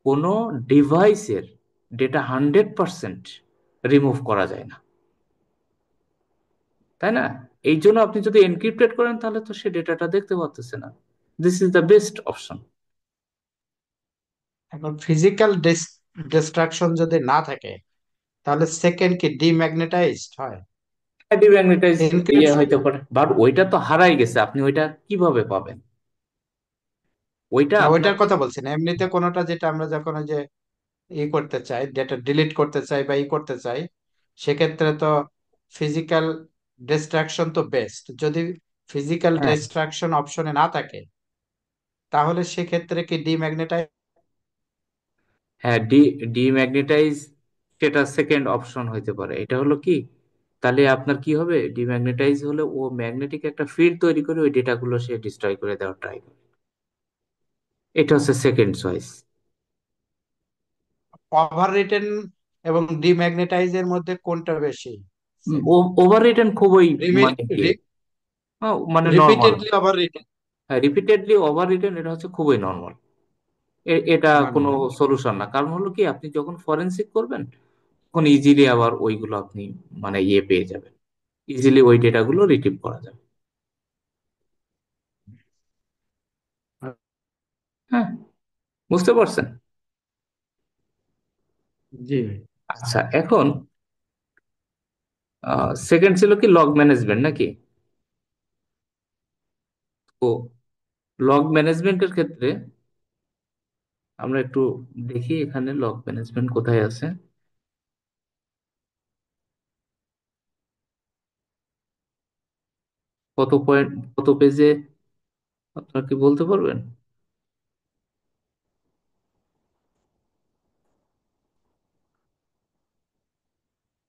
S1: কোনো ডিভাইসের ডেটা 100% রিমুভ করা যায় না, তাই না? এই জন্য আপনি যদি এনক্রিপ্টেড করেন তাহলে তো সে ডেটাটা দেখতে পারতেছে না। This is the best option.
S2: এখন ফিজিক্যাল ডিস্ট্রাকশন যদি না থাকে, তাহলে সেকেন্ড কি ডিম্যাগনেটাইজড হয়
S1: ডিম্যাগনেটাইজ ইয়ে
S2: এনক্রিপশন?
S1: হইতে পারে, বাট ওইটা তো হারাই গেছে, আপনি ওইটা কিভাবে পাবেন? ওইটা
S2: না,
S1: আপনার।
S2: ওইটার কথা বলছি না, এমনিতে কোনোটা যেটা আমরা যখন ওই যে করতে চাই, ডেটা ডিলিট করতে চাই বা করতে চাই, সেক্ষেত্রে তো ফিজিক্যাল ডিস্ট্রাকশন তো বেস্ট। যদি ফিজিক্যাল
S1: হ্যাঁ,
S2: ডিস্ট্রাকশন অপশনে না থাকে, তাহলে সেক্ষেত্রে কি ডিম্যাগনেটাইজ?
S1: হ্যাঁ, ডিম্যাগনেটাইজ সেটা সেকেন্ড অপশন হইতে পারে। এটা হলো কি, তাহলে আপনার কি হবে, ডিম্যাগনেটাইজ হলে ও ম্যাগনেটিক একটা ফিল্ড তৈরি করে ওই ডেটাগুলো সে ডিস্ট্রয় করে দেওয়ার ট্রাই করে। এটা হচ্ছে সেকেন্ড চয়েস।
S2: ওভার রিটেন এবং ডিম্যাগনেটাইজের মধ্যে কোনটা বেশি সেফ?
S1: ওভার রিটেন খুবই মানে কি, মানে নর্মাল।
S2: রিপিটেডলি ওভার রিটেন
S1: হ্যাঁ, রিপিটেডলি ওভার রিটেন এটা হচ্ছে খুবই নর্মাল। এটা কোনো
S2: নর্মাল।
S1: সলিউশন না, কারণ হলো কি আপনি যখন ফরেনসিক করবেন তখন ইজিলি আবার ওইগুলো আপনি মানে ইয়ে পেয়ে যাবেন, ইজিলি ওই ডেটাগুলো রিট্রিভ করা যাবে। হ্যাঁ, বুঝতে পারছেন?
S2: জি।
S1: আচ্ছা, এখন সেকেন্ড ছিল কি লগ ম্যানেজমেন্ট নাকি? তো লগ ম্যানেজমেন্টের ক্ষেত্রে আমরা একটু দেখি এখানে লগ ম্যানেজমেন্ট কোথায় আছে। কত পয়েন্ট, কত পেজে, আপনারা কি বলতে পারবেন?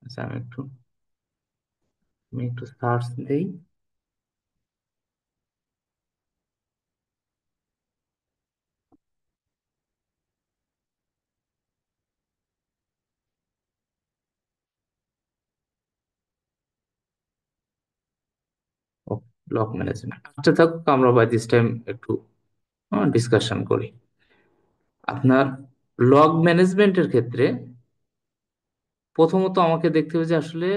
S1: আচ্ছা, আমি একটু সার্চ দেই। লগ ম্যানেজমেন্ট, আচ্ছা থাকুক, আমরা বাই দিস টাইম একটু ডিসকাশন করি। আপনার লগ ম্যানেজমেন্টের ক্ষেত্রে প্রথমত আমাকে দেখতে হবে যে আসলে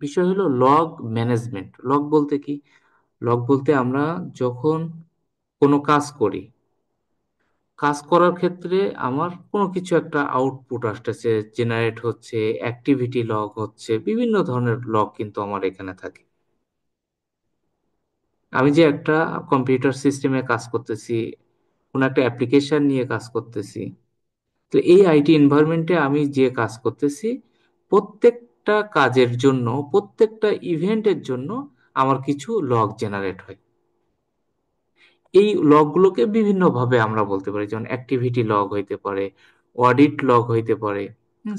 S1: বিষয় হলো লগ ম্যানেজমেন্ট। লগ বলতে কি? লগ বলতে আমরা যখন কোনো কাজ করি, কাজ করার ক্ষেত্রে আমার কোনো কিছু একটা আউটপুট আসতেছে, জেনারেট হচ্ছে, অ্যাক্টিভিটি লগ হচ্ছে, বিভিন্ন ধরনের লগ কিন্তু আমার এখানে থাকে। আমি যে একটা কম্পিউটার সিস্টেমে কাজ করতেছি, কোনো একটা অ্যাপ্লিকেশন নিয়ে কাজ করতেছি, তো এই আইটি এনভায়রনমেন্টে আমি যে কাজ করতেছি, প্রত্যেকটা কাজের জন্য, প্রত্যেকটা ইভেন্টের জন্য আমার কিছু লগ জেনারেট হয়। এই লগগুলোকে বিভিন্ন ভাবে আমরা বলতে পারি, যেমন অ্যাক্টিভিটি লগ হইতে পারে, অডিট লগ হইতে পারে,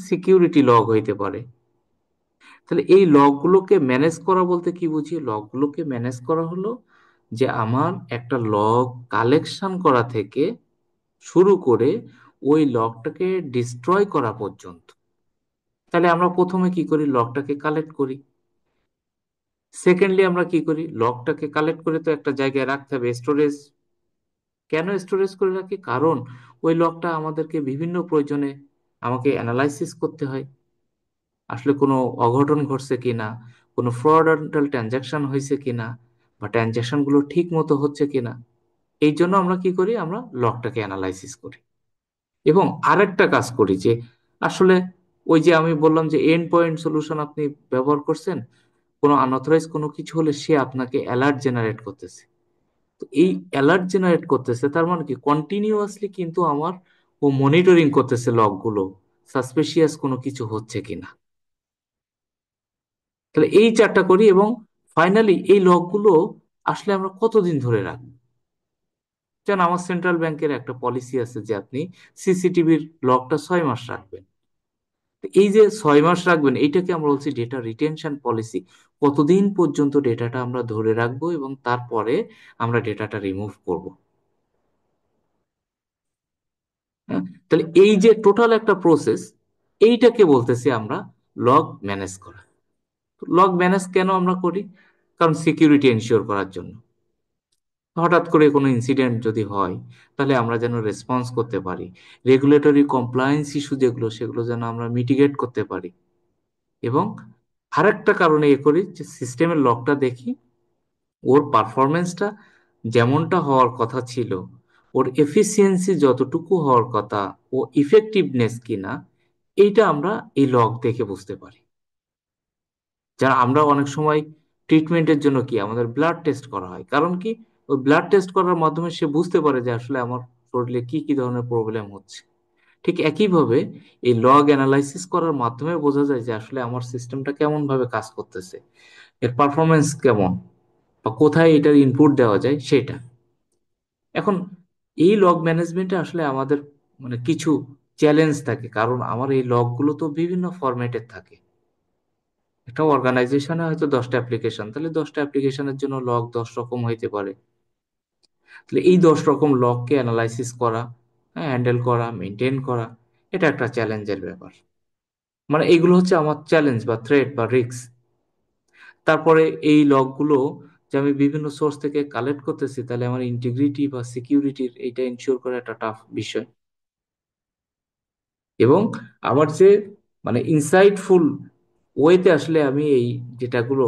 S1: সিকিউরিটি লগ হইতে পারে। তাহলে এই লগগুলোকে ম্যানেজ করা বলতে কি বুঝি? লগগুলোকে ম্যানেজ করা হলো যে আমার একটা লগ কালেকশন করা থেকে শুরু করে ওই লগটাকে ডিস্ট্রয় করা পর্যন্ত। তাহলে আমরা প্রথমে কি করি, লগটাকে কালেক্ট করি। সেকেন্ডলি আমরা কি করি, লগটাকে কালেক্ট করে তো একটা জায়গায় রাখতে হবে, স্টোরেজ। কেন স্টোরেজ করে রাখি? কারণ ওই লগটা আমাদেরকে বিভিন্ন প্রয়োজনে আমাকে অ্যানালাইসিস করতে হয়। আসলে কোনো অঘটন ঘটছে কিনা, কোনো ফ্রডান্টাল ট্রানজাকশন হয়েছে কিনা, বা ট্রানজাকশন গুলো ঠিক মতো হচ্ছে কিনা, এই জন্য আমরা কি করি, আমরা লগটাকে অ্যানালাইসিস করি। এবং আরেকটা কাজ করি যে আসলে ওই যে আমি বললাম যে এন্ড পয়েন্ট সলিউশন আপনি ব্যবহার করছেন, কোনো আনঅথরাইজ কোনো কিছু হলে সে আপনাকে অ্যালার্ট জেনারেট করতেছে। তো এই অ্যালার্ট জেনারেট করতেছে তার মানে কি, কন্টিনিউয়াসলি কিন্তু আমার ও মনিটরিং করতেছে লগগুলো, সাসপিশিয়াস কোনো কিছু হচ্ছে কিনা। তাহলে এই চারটা করি, এবং ফাইনালি এই লগগুলো আসলে আমরা কতদিন ধরে রাখবো? যেমন আমার সেন্ট্রাল ব্যাংকের একটা পলিসি আছে যে আপনি সিসিটিভির লগটা 6 মাস রাখবেন। তো এই যে 6 মাস রাখবেন, এইটাকে আমরা বলছি ডেটা রিটেনশন পলিসি। কতদিন পর্যন্ত ডেটাটা আমরা ধরে রাখবো এবং তারপরে আমরা ডেটাটা রিমুভ করব। হ্যাঁ, তাহলে এই যে টোটাল একটা প্রসেস, এইটাকে বলতেছি আমরা লগ ম্যানেজ করা। লগ ম্যানেজ কেন আমরা করি? কারণ সিকিউরিটি এনশিওর করার জন্য। হঠাৎ করে কোনো ইনসিডেন্ট যদি হয়, তাহলে আমরা যেন রেসপন্স করতে পারি। রেগুলেটরি কমপ্লায়েন্স ইস্যু যেগুলো, সেগুলো যেন আমরা মিটিগেট করতে পারি। এবং আরেকটা কারণে এ করি যে সিস্টেমের লকটা দেখি, ওর পারফরমেন্সটা যেমনটা হওয়ার কথা ছিল, ওর এফিসিয়েন্সি যতটুকু হওয়ার কথা, ও ইফেক্টিভনেস কিনা, এইটা আমরা এই লগ দেখে বুঝতে পারি। যারা আমরা অনেক সময় ট্রিটমেন্টের জন্য কি আমাদের ব্লাড টেস্ট করা হয়, কারণ কি ওই ব্লাড টেস্ট করার মাধ্যমে সে বুঝতে পারে যে আসলে আমার শরীরে কি কি ধরনের প্রবলেম হচ্ছে। ঠিক একইভাবে এই লগ অ্যানালাইসিস করার মাধ্যমে বোঝা যায় যে আসলে আমার সিস্টেমটা কেমন ভাবে কাজ করতেছে, এর পারফরমেন্স কেমন, বা কোথায় এটার ইনপুট দেওয়া যায় সেটা। এখন এই লগ ম্যানেজমেন্টে আসলে আমাদের মানে কিছু চ্যালেঞ্জ থাকে, কারণ আমার এই লগগুলো তো বিভিন্ন ফরম্যাটের থাকে। একটা অর্গানাইজেশনে হয়তো 10টা অ্যাপ্লিকেশন, তাহলে 10টা অ্যাপ্লিকেশনের জন্য লগ 10 রকম হইতে পারে। তাহলে এই 10 রকম লগকে অ্যানালাইসিস করা, হ্যাঁ, হ্যান্ডেল করা, মেনটেন করা, এটা একটা চ্যালেঞ্জের ব্যাপার। মানে এইগুলো হচ্ছে আমার চ্যালেঞ্জ বা থ্রেট বা রিস্ক। তারপরে এই লগগুলো যে আমি বিভিন্ন সোর্স থেকে কালেক্ট করতেছি, তাহলে আমার ইন্টিগ্রিটি বা সিকিউরিটির এইটা ইনশিওর করা একটা টাফ বিষয়। এবং আমার যে মানে ইনসাইটফুল ওয়েতে আসলে আমি এই ডেটাগুলো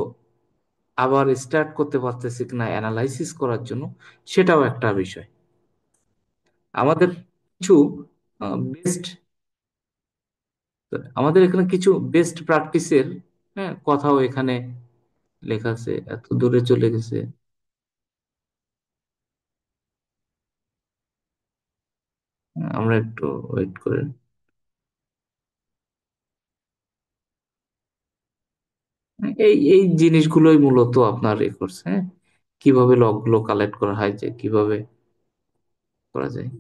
S1: আবার স্টার্ট করতে পারতেছি কিনা অ্যানালাইসিস করার জন্য, সেটাও একটা বিষয়। আমাদের কিছু বেস্ট আমাদের এখানে কিছু বেস্ট প্র্যাকটিসের, হ্যাঁ, কথাও এখানে লেখা আছে। এত দূরে চলে গেছে। আমরা একটু ওয়েট করে। এই এই জিনিসগুলোই মূলত আপনার এ করছে, হ্যাঁ, কিভাবে লগগুলো কালেক্ট করা হয়, যে কিভাবে করা যায়।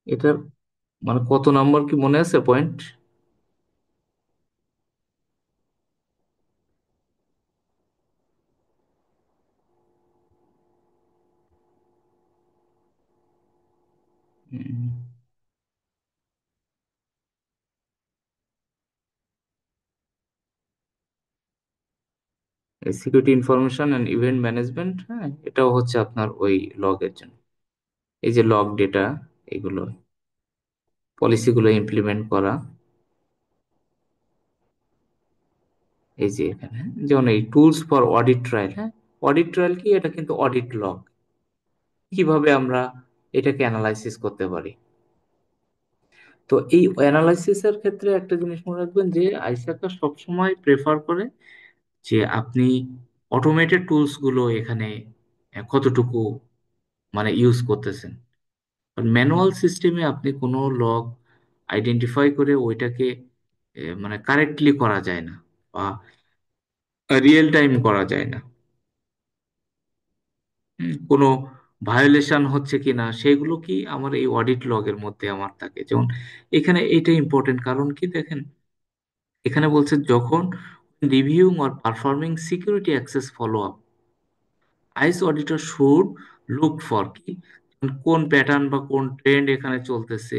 S1: এটার মানে কত নাম্বার কি মনে আছে point? Security information and event management, হ্যাঁ, এটাও হচ্ছে আপনার ওই লগের জন্য। এই যে লগ ডেটা, এগুলো পলিসিগুলো ইমপ্লিমেন্ট করা। এই যে এখানে যেমন এই টুলস ফর অডিট ট্রায়াল, হ্যাঁ, অডিট ট্রায়াল কি, এটা কিন্তু অডিট লগ। কিভাবে আমরা এটাকে অ্যানালাইসিস করতে পারি। তো এই অ্যানালাইসিসের ক্ষেত্রে একটা জিনিস মনে রাখবেন যে আইসাকা সবসময় প্রেফার করে যে আপনি অটোমেটেড টুলস গুলো এখানে কতটুকু মানে ইউজ করতেছেন। ম্যানুয়াল সিস্টেমে আপনি কোনো লগ আইডেন্টিফাই করে ওইটাকে মানে কারেক্টলি করা যায় না, বা রিয়েল টাইম করা যায় না। কোনো ভায়োলেশন হচ্ছে কিনা সেগুলো কি আমার এই অডিট লগের মধ্যে আমার থাকে। যেমন এখানে এটা ইম্পর্টেন্ট, কারণ কি দেখেন, এখানে বলছে যখন reviewing or performing security access follow up, IS auditor should look for কি, কোন প্যাটার্ন বা কোন ট্রেন্ড এখানে চলতেছে,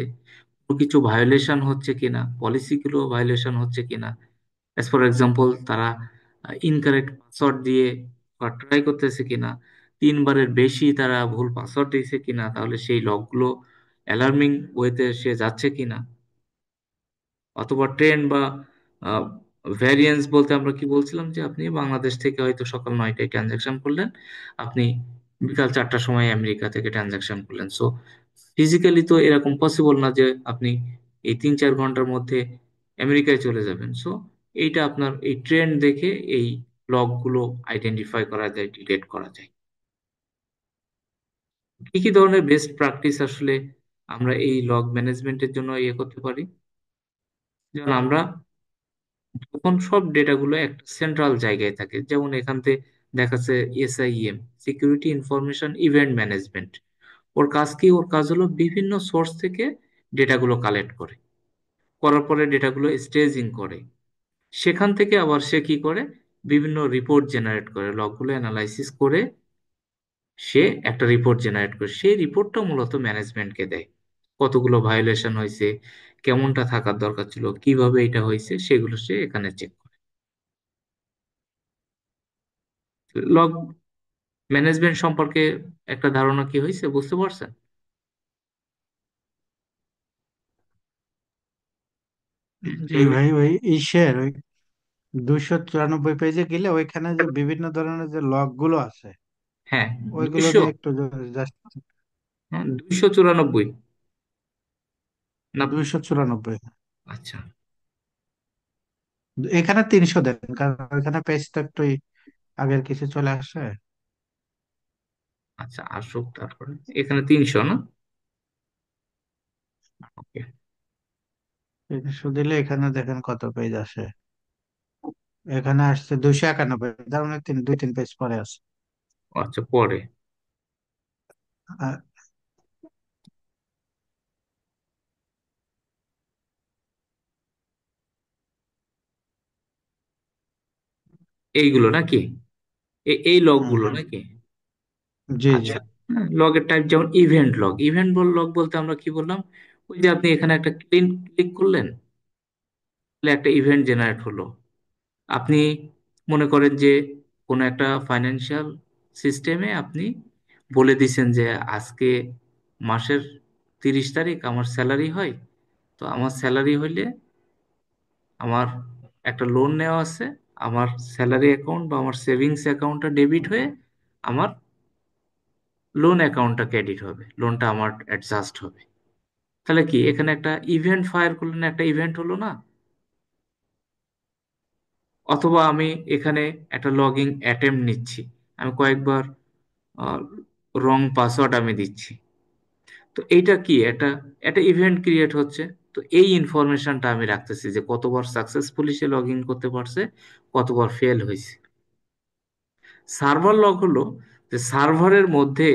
S1: কোনো কিছু ভায়োলেশন হচ্ছে কিনা, পলিসিগুলো ভায়োলেশন হচ্ছে কিনা। অ্যাজ ফর এক্সাম্পল, তারা ইনকারেক্ট পাসওয়ার্ড দিয়ে ট্রাই করতেছে কিনা, 3বারের বেশি তারা ভুল পাসওয়ার্ড দিয়েছে কিনা, তাহলে সেই লগগুলো অ্যালার্মিং ওয়েতে সে যাচ্ছে কিনা। অথবা ট্রেন্ড বা ভ্যারিয়েন্স বলতে আমরা কি বলছিলাম, যে আপনি বাংলাদেশ থেকে হয়তো সকাল 9টায় ট্রানজাকশন করলেন, আপনি বিকাল 4টার সময় আমেরিকা থেকে ট্রানজাকশন করলেন। সো ফিজিক্যালি তো এরকম পসিবল না যে আপনি এই 3-4 ঘন্টার মধ্যে আমেরিকায় চলে যাবেন। সো এইটা আপনার এই ট্রেন্ড দেখে এই লগগুলো আইডেন্টিফাই করা যায়, ডিটেক্ট করা যায়। কি কি ধরনের বেস্ট প্র্যাকটিস আসলে আমরা এই লগ ম্যানেজমেন্টের জন্য ইয়ে করতে পারি। যেমন আমরা তখন সব ডেটাগুলো একটা সেন্ট্রাল জায়গায় থাকে, যেমন এখান থেকে দেখাচ্ছে SIEM, security information event management. ওর কাজ কি, ওর কাজ হলো বিভিন্ন সোর্স থেকে ডেটাগুলো কালেক্ট করে, করার পরে ডেটাগুলো স্টেজিং করে, সেখান থেকে আবার সে কি করে বিভিন্ন রিপোর্ট জেনারেট করে, লগগুলো অ্যানালাইসিস করে সে একটা রিপোর্ট জেনারেট করে, সেই রিপোর্টটা মূলত ম্যানেজমেন্টকে দেয়। কতগুলো ভায়োলেশন হয়েছে, কেমনটা থাকার দরকার ছিল, কিভাবে এটা হয়েছে, সেগুলো সে এখানে চেক করে। লগ ম্যানেজমেন্ট সম্পর্কে একটা ধারণা কি হয়েছে, বুঝতে পারছেন?
S2: জি
S1: এই
S2: ভাই, ওই ইসের ওই 294 পেজে গেলে ওইখানে যে বিভিন্ন ধরনের যে লগ গুলো আছে
S1: হ্যাঁ,
S2: ওইগুলো
S1: 200,
S2: নিয়ে একটু জাস্ট।
S1: 294 না?
S2: 294।
S1: আচ্ছা,
S2: এখানে 300 দেন, কারণ ওইখানে পেজটা একটু আগের কিছু চলে আসে।
S1: আচ্ছা, আসুক তারপরে। এখানে 300 না? ওকে।
S2: 300 দিলে এখানে দেখেন কত পেজ আসে। এখানে আসছে 291, তার মানে 2-3 পেজ পরে আছে।
S1: আচ্ছা, পরে
S2: আর
S1: এইগুলো নাকি? এই
S2: হুম
S1: লগগুলো
S2: হুম,
S1: নাকি?
S2: জি জি।
S1: আচ্ছা, লগের টাইপ যেমন ইভেন্ট লগ। লগ বলতে আমরা কি বললাম? ওই যে আপনি এখানে একটা ক্লিক করলেন, তাহলে একটা ইভেন্ট জেনারেট হলো। আপনি মনে করেন যে কোনো একটা ফাইন্যান্সিয়াল সিস্টেমে আপনি বলে দিছেন যে আজকে মাসের 30 তারিখ আমার স্যালারি হয়। তো আমার স্যালারি হইলে আমার একটা লোন নেওয়া আছে, আমার স্যালারি অ্যাকাউন্ট বা আমার সেভিংস অ্যাকাউন্টটা ডেবিট হয়ে আমার লোন অ্যাকাউন্টটা ক্রেডিট হবে, লোনটা আমার অ্যাডজাস্ট হবে। তাহলে কি এখানে একটা ইভেন্ট ফায়ার করলেন, একটা ইভেন্ট হলো না? অথবা আমি এখানে একটা লগইন অ্যাটেম্প নিচ্ছি, আমি কয়েকবার রং পাসওয়ার্ড আমি দিচ্ছি। তো এইটা কি একটা একটা ইভেন্ট ক্রিয়েট হচ্ছে। তো এই ইনফরমেশনটা আমি রাখতেছি যে কতবার সাকসেসফুলি সে লগ ইন করতে পারছে, কতবার ফেল হয়েছে। সার্ভার লগ হলো যে সার্ভারের মধ্যে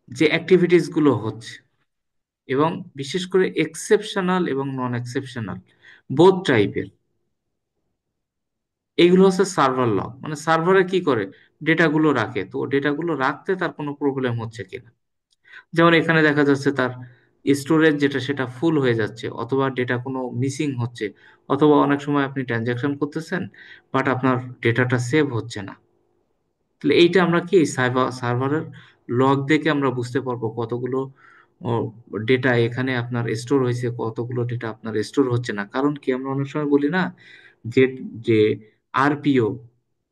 S1: যে অ্যাক্টিভিটিস গুলো হচ্ছে, এবং বিশেষ করে এক্সেপশনাল এবং নন এক্সেপশনাল বোথ টাইপের, এইগুলো হচ্ছে সার্ভার লগ। মানে সার্ভারে কি করে, ডেটাগুলো রাখে, তো ডেটাগুলো রাখতে তার কোনো প্রবলেম হচ্ছে কিনা। যেমন এখানে দেখা যাচ্ছে তার স্টোরেজ যেটা সেটা ফুল হয়ে যাচ্ছে, অথবা ডেটা কোনো মিসিং হচ্ছে, অথবা অনেক সময় আপনি ট্রানজাকশন করতেছেন বাট আপনার ডেটাটা সেভ হচ্ছে না। তাহলে এইটা আমরা কি সার্ভারের লগ দেখে আমরা বুঝতে পারবো কতগুলো ডেটা এখানে আপনার স্টোর হয়েছে, কতগুলো ডেটা আপনার স্টোর হচ্ছে না। কারণ কি আমরা অনেক সময় বলি না যে যে আরপিও,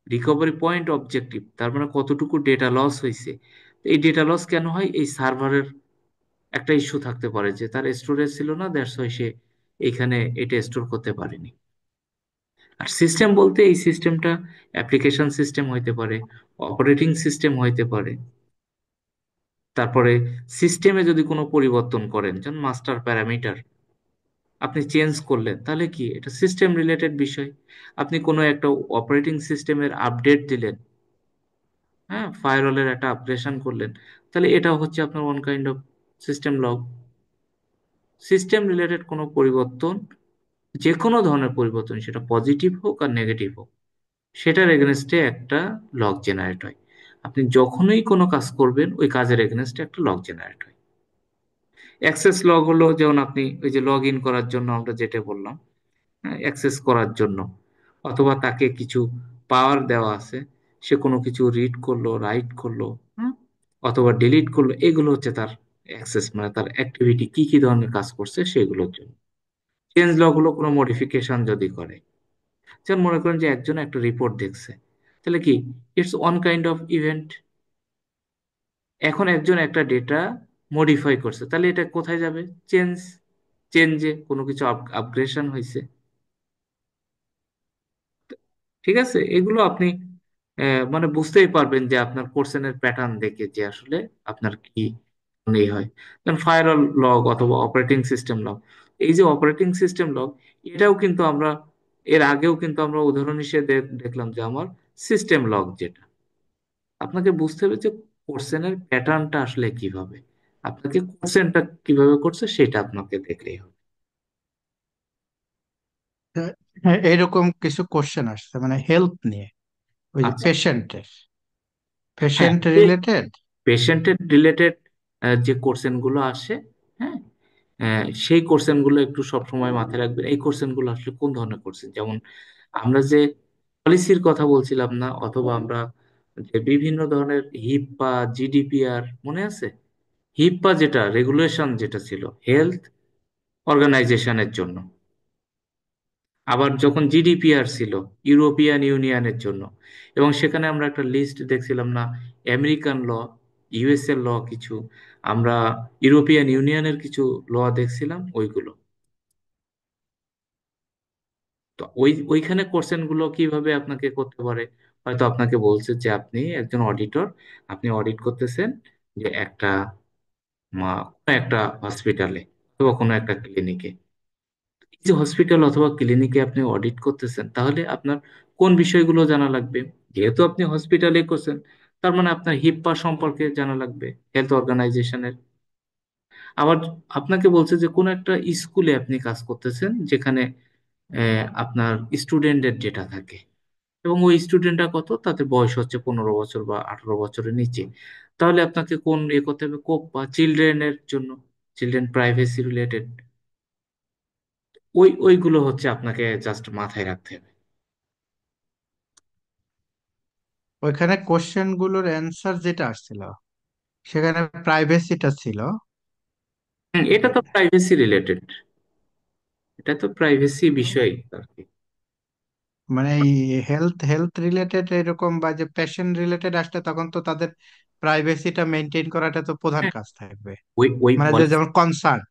S1: রিকভারি পয়েন্ট অবজেক্টিভ, তার মানে কতটুকু ডেটা লস হয়েছে। এই ডেটা লস কেন হয়? এই সার্ভারের একটা ইস্যু থাকতে পারে যে তার স্টোরেজ ছিল না, দ্যাটস ওয়াই সে এখানে এটা স্টোর করতে পারেনি। আর সিস্টেম বলতে এই সিস্টেমটা অ্যাপ্লিকেশন সিস্টেম হইতে পারে, অপারেটিং সিস্টেম হইতে পারে। তারপরে সিস্টেমে যদি কোনো পরিবর্তন করেন, যেমন মাস্টার প্যারামিটার আপনি চেঞ্জ করলেন, তাহলে কি এটা সিস্টেম রিলেটেড বিষয়। আপনি কোনো একটা অপারেটিং সিস্টেমের আপডেট দিলেন, হ্যাঁ, ফায়ারওয়ালের একটা আপগ্রেশন করলেন, তাহলে এটা হচ্ছে আপনার one kind of system log. System related কোনো পরিবর্তন, যে কোনো ধরনের পরিবর্তন, সেটা পজিটিভ হোক আর নেগেটিভ হোক, সেটার এগেনস্টে একটা লগ জেনারেট হয়। আপনি যখনই কোনো কাজ করবেন ওই কাজের এগেনস্টে একটা লগ জেনারেট হয়। অ্যাক্সেস লগ হলো যেমন আপনি ওই যে লগ ইন করার জন্য আমরা যেটা বললাম, অ্যাক্সেস করার জন্য, অথবা তাকে কিছু পাওয়ার দেওয়া আছে, সে কোনো কিছু রিড করলো, রাইট করলো, হুম, অথবা ডিলিট করলো, এগুলো হচ্ছে তার অ্যাক্সেস, মানে তার অ্যাক্টিভিটি কি কি ধরনের কাজ করছে সেগুলোর জন্য। চেঞ্জ লগ হলো কোনো মডিফিকেশন যদি করে, যেমন মনে করেন যে একজন একটা রিপোর্ট দেখছে, তাহলে কি it's one kind of event. এখন একজন একটা ডেটা মডিফাই করছে, তাহলে এটা কোথায় যাবে? চেঞ্জ, চেঞ্জে কোনো কিছু আপগ্রেশন হয়েছে। ঠিক আছে, এগুলো আপনি মানে বুঝতেই পারবেন যে আপনার কোশ্চেনের প্যাটার্ন দেখে যে আসলে আপনার কি নেই হয়। যেমন ফায়ারওয়াল লগ অথবা অপারেটিং সিস্টেম লগ। এই যে অপারেটিং সিস্টেম লগ, এটাও কিন্তু আমরা এর আগেও কিন্তু আমরা উদাহরণ হিসেবে দেখলাম যে আমার সিস্টেম লগ যেটা, আপনাকে বুঝতে হবে যে কোশ্চেনের প্যাটার্নটা আসলে কিভাবে, আপনাকে কোশ্চেনটা কিভাবে করছে সেটা আপনাকে দেখলেই হবে।
S2: হ্যাঁ, এরকম কিছু কোশ্চেন আসছে মানে হেল্প নিয়ে, ওই যে
S1: আচ্ছা,
S2: পেশেন্টের
S1: হ্যাঁ,
S2: পেশেন্ট রিলেটেড।
S1: পেশেন্টের রিলেটেড যে কোশ্চেন গুলো আসে, হ্যাঁ, সেই কোশ্চেন গুলো একটু সবসময় মাথায় রাখবেন। এই কোশ্চেন গুলো আসলে কোন ধরনের কোশ্চেন, যেমন আমরা যে পলিসির কথা বলছিলাম না, অথবা আমরা যে বিভিন্ন ধরনের হিপ্পা, জিডিপিআর মনে আছে? হিপ্পা যেটা রেগুলেশন যেটা ছিল হেলথ অর্গানাইজেশনের জন্য, আবার যখন জিডিপিআর ছিল ইউরোপিয়ান ইউনিয়নের জন্য, এবং সেখানে আমরা একটা লিস্ট দেখছিলাম না, আমেরিকান ল, ইউএস এর ল কিছু, আমরা ইউরোপিয়ান ইউনিয়নের কিছু ল দেখছিলাম ওইগুলো। তো ওইখানে কোশ্চেন গুলো কিভাবে আপনাকে করতে পারে, হয়তো আপনাকে বলছে যে আপনি একজন অডিটর, আপনি অডিট করতেছেন যে একটা কোনো একটা হসপিটালে অথবা কোনো একটা ক্লিনিকে। এই যে হসপিটাল অথবা ক্লিনিকে আপনি অডিট করতেছেন, তাহলে আপনার কোন বিষয়গুলো জানা লাগবে? যেহেতু আপনি হসপিটালে করছেন, তার মানে আপনার হিপ্পা সম্পর্কে জানা লাগবে, হেলথ অর্গানাইজেশনের। আবার আপনাকে বলছে যে কোন একটা স্কুলে আপনি কাজ করতেছেন, যেখানে আপনার স্টুডেন্টের ডেটা থাকে, এবং ওই স্টুডেন্টরা কত, তাদের বয়স হচ্ছে 15 বছর বা 18 বছরের নিচে। তাহলে আপনাকে কোন করতে হবে, কোপ বা চিলড্রেনের জন্য, চিলড্রেন প্রাইভেসি রিলেটেড, ওইগুলো হচ্ছে আপনাকে জাস্ট মাথায় রাখতে হবে।
S2: ওইখানে কোশ্চেন গুলোর অ্যান্সার যেটা আসছিল সেখানে প্রাইভেসিটা ছিল।
S1: এটা তো প্রাইভেসি রিলেটেড, এটা তো প্রাইভেসি বিষয় আর কি।
S2: মানে এই হেলথ হেলথ রিলেটেড এরকম বা যে পেশেন্ট রিলেটেড আসলে তখন তো তাদের প্রাইভেসিটা মেনটেন করাটা তো প্রধান
S1: হ্যাঁ,
S2: কাজ থাকবে।
S1: ওই
S2: মানে যে
S1: পলিসি।
S2: যেমন কনসার্ন,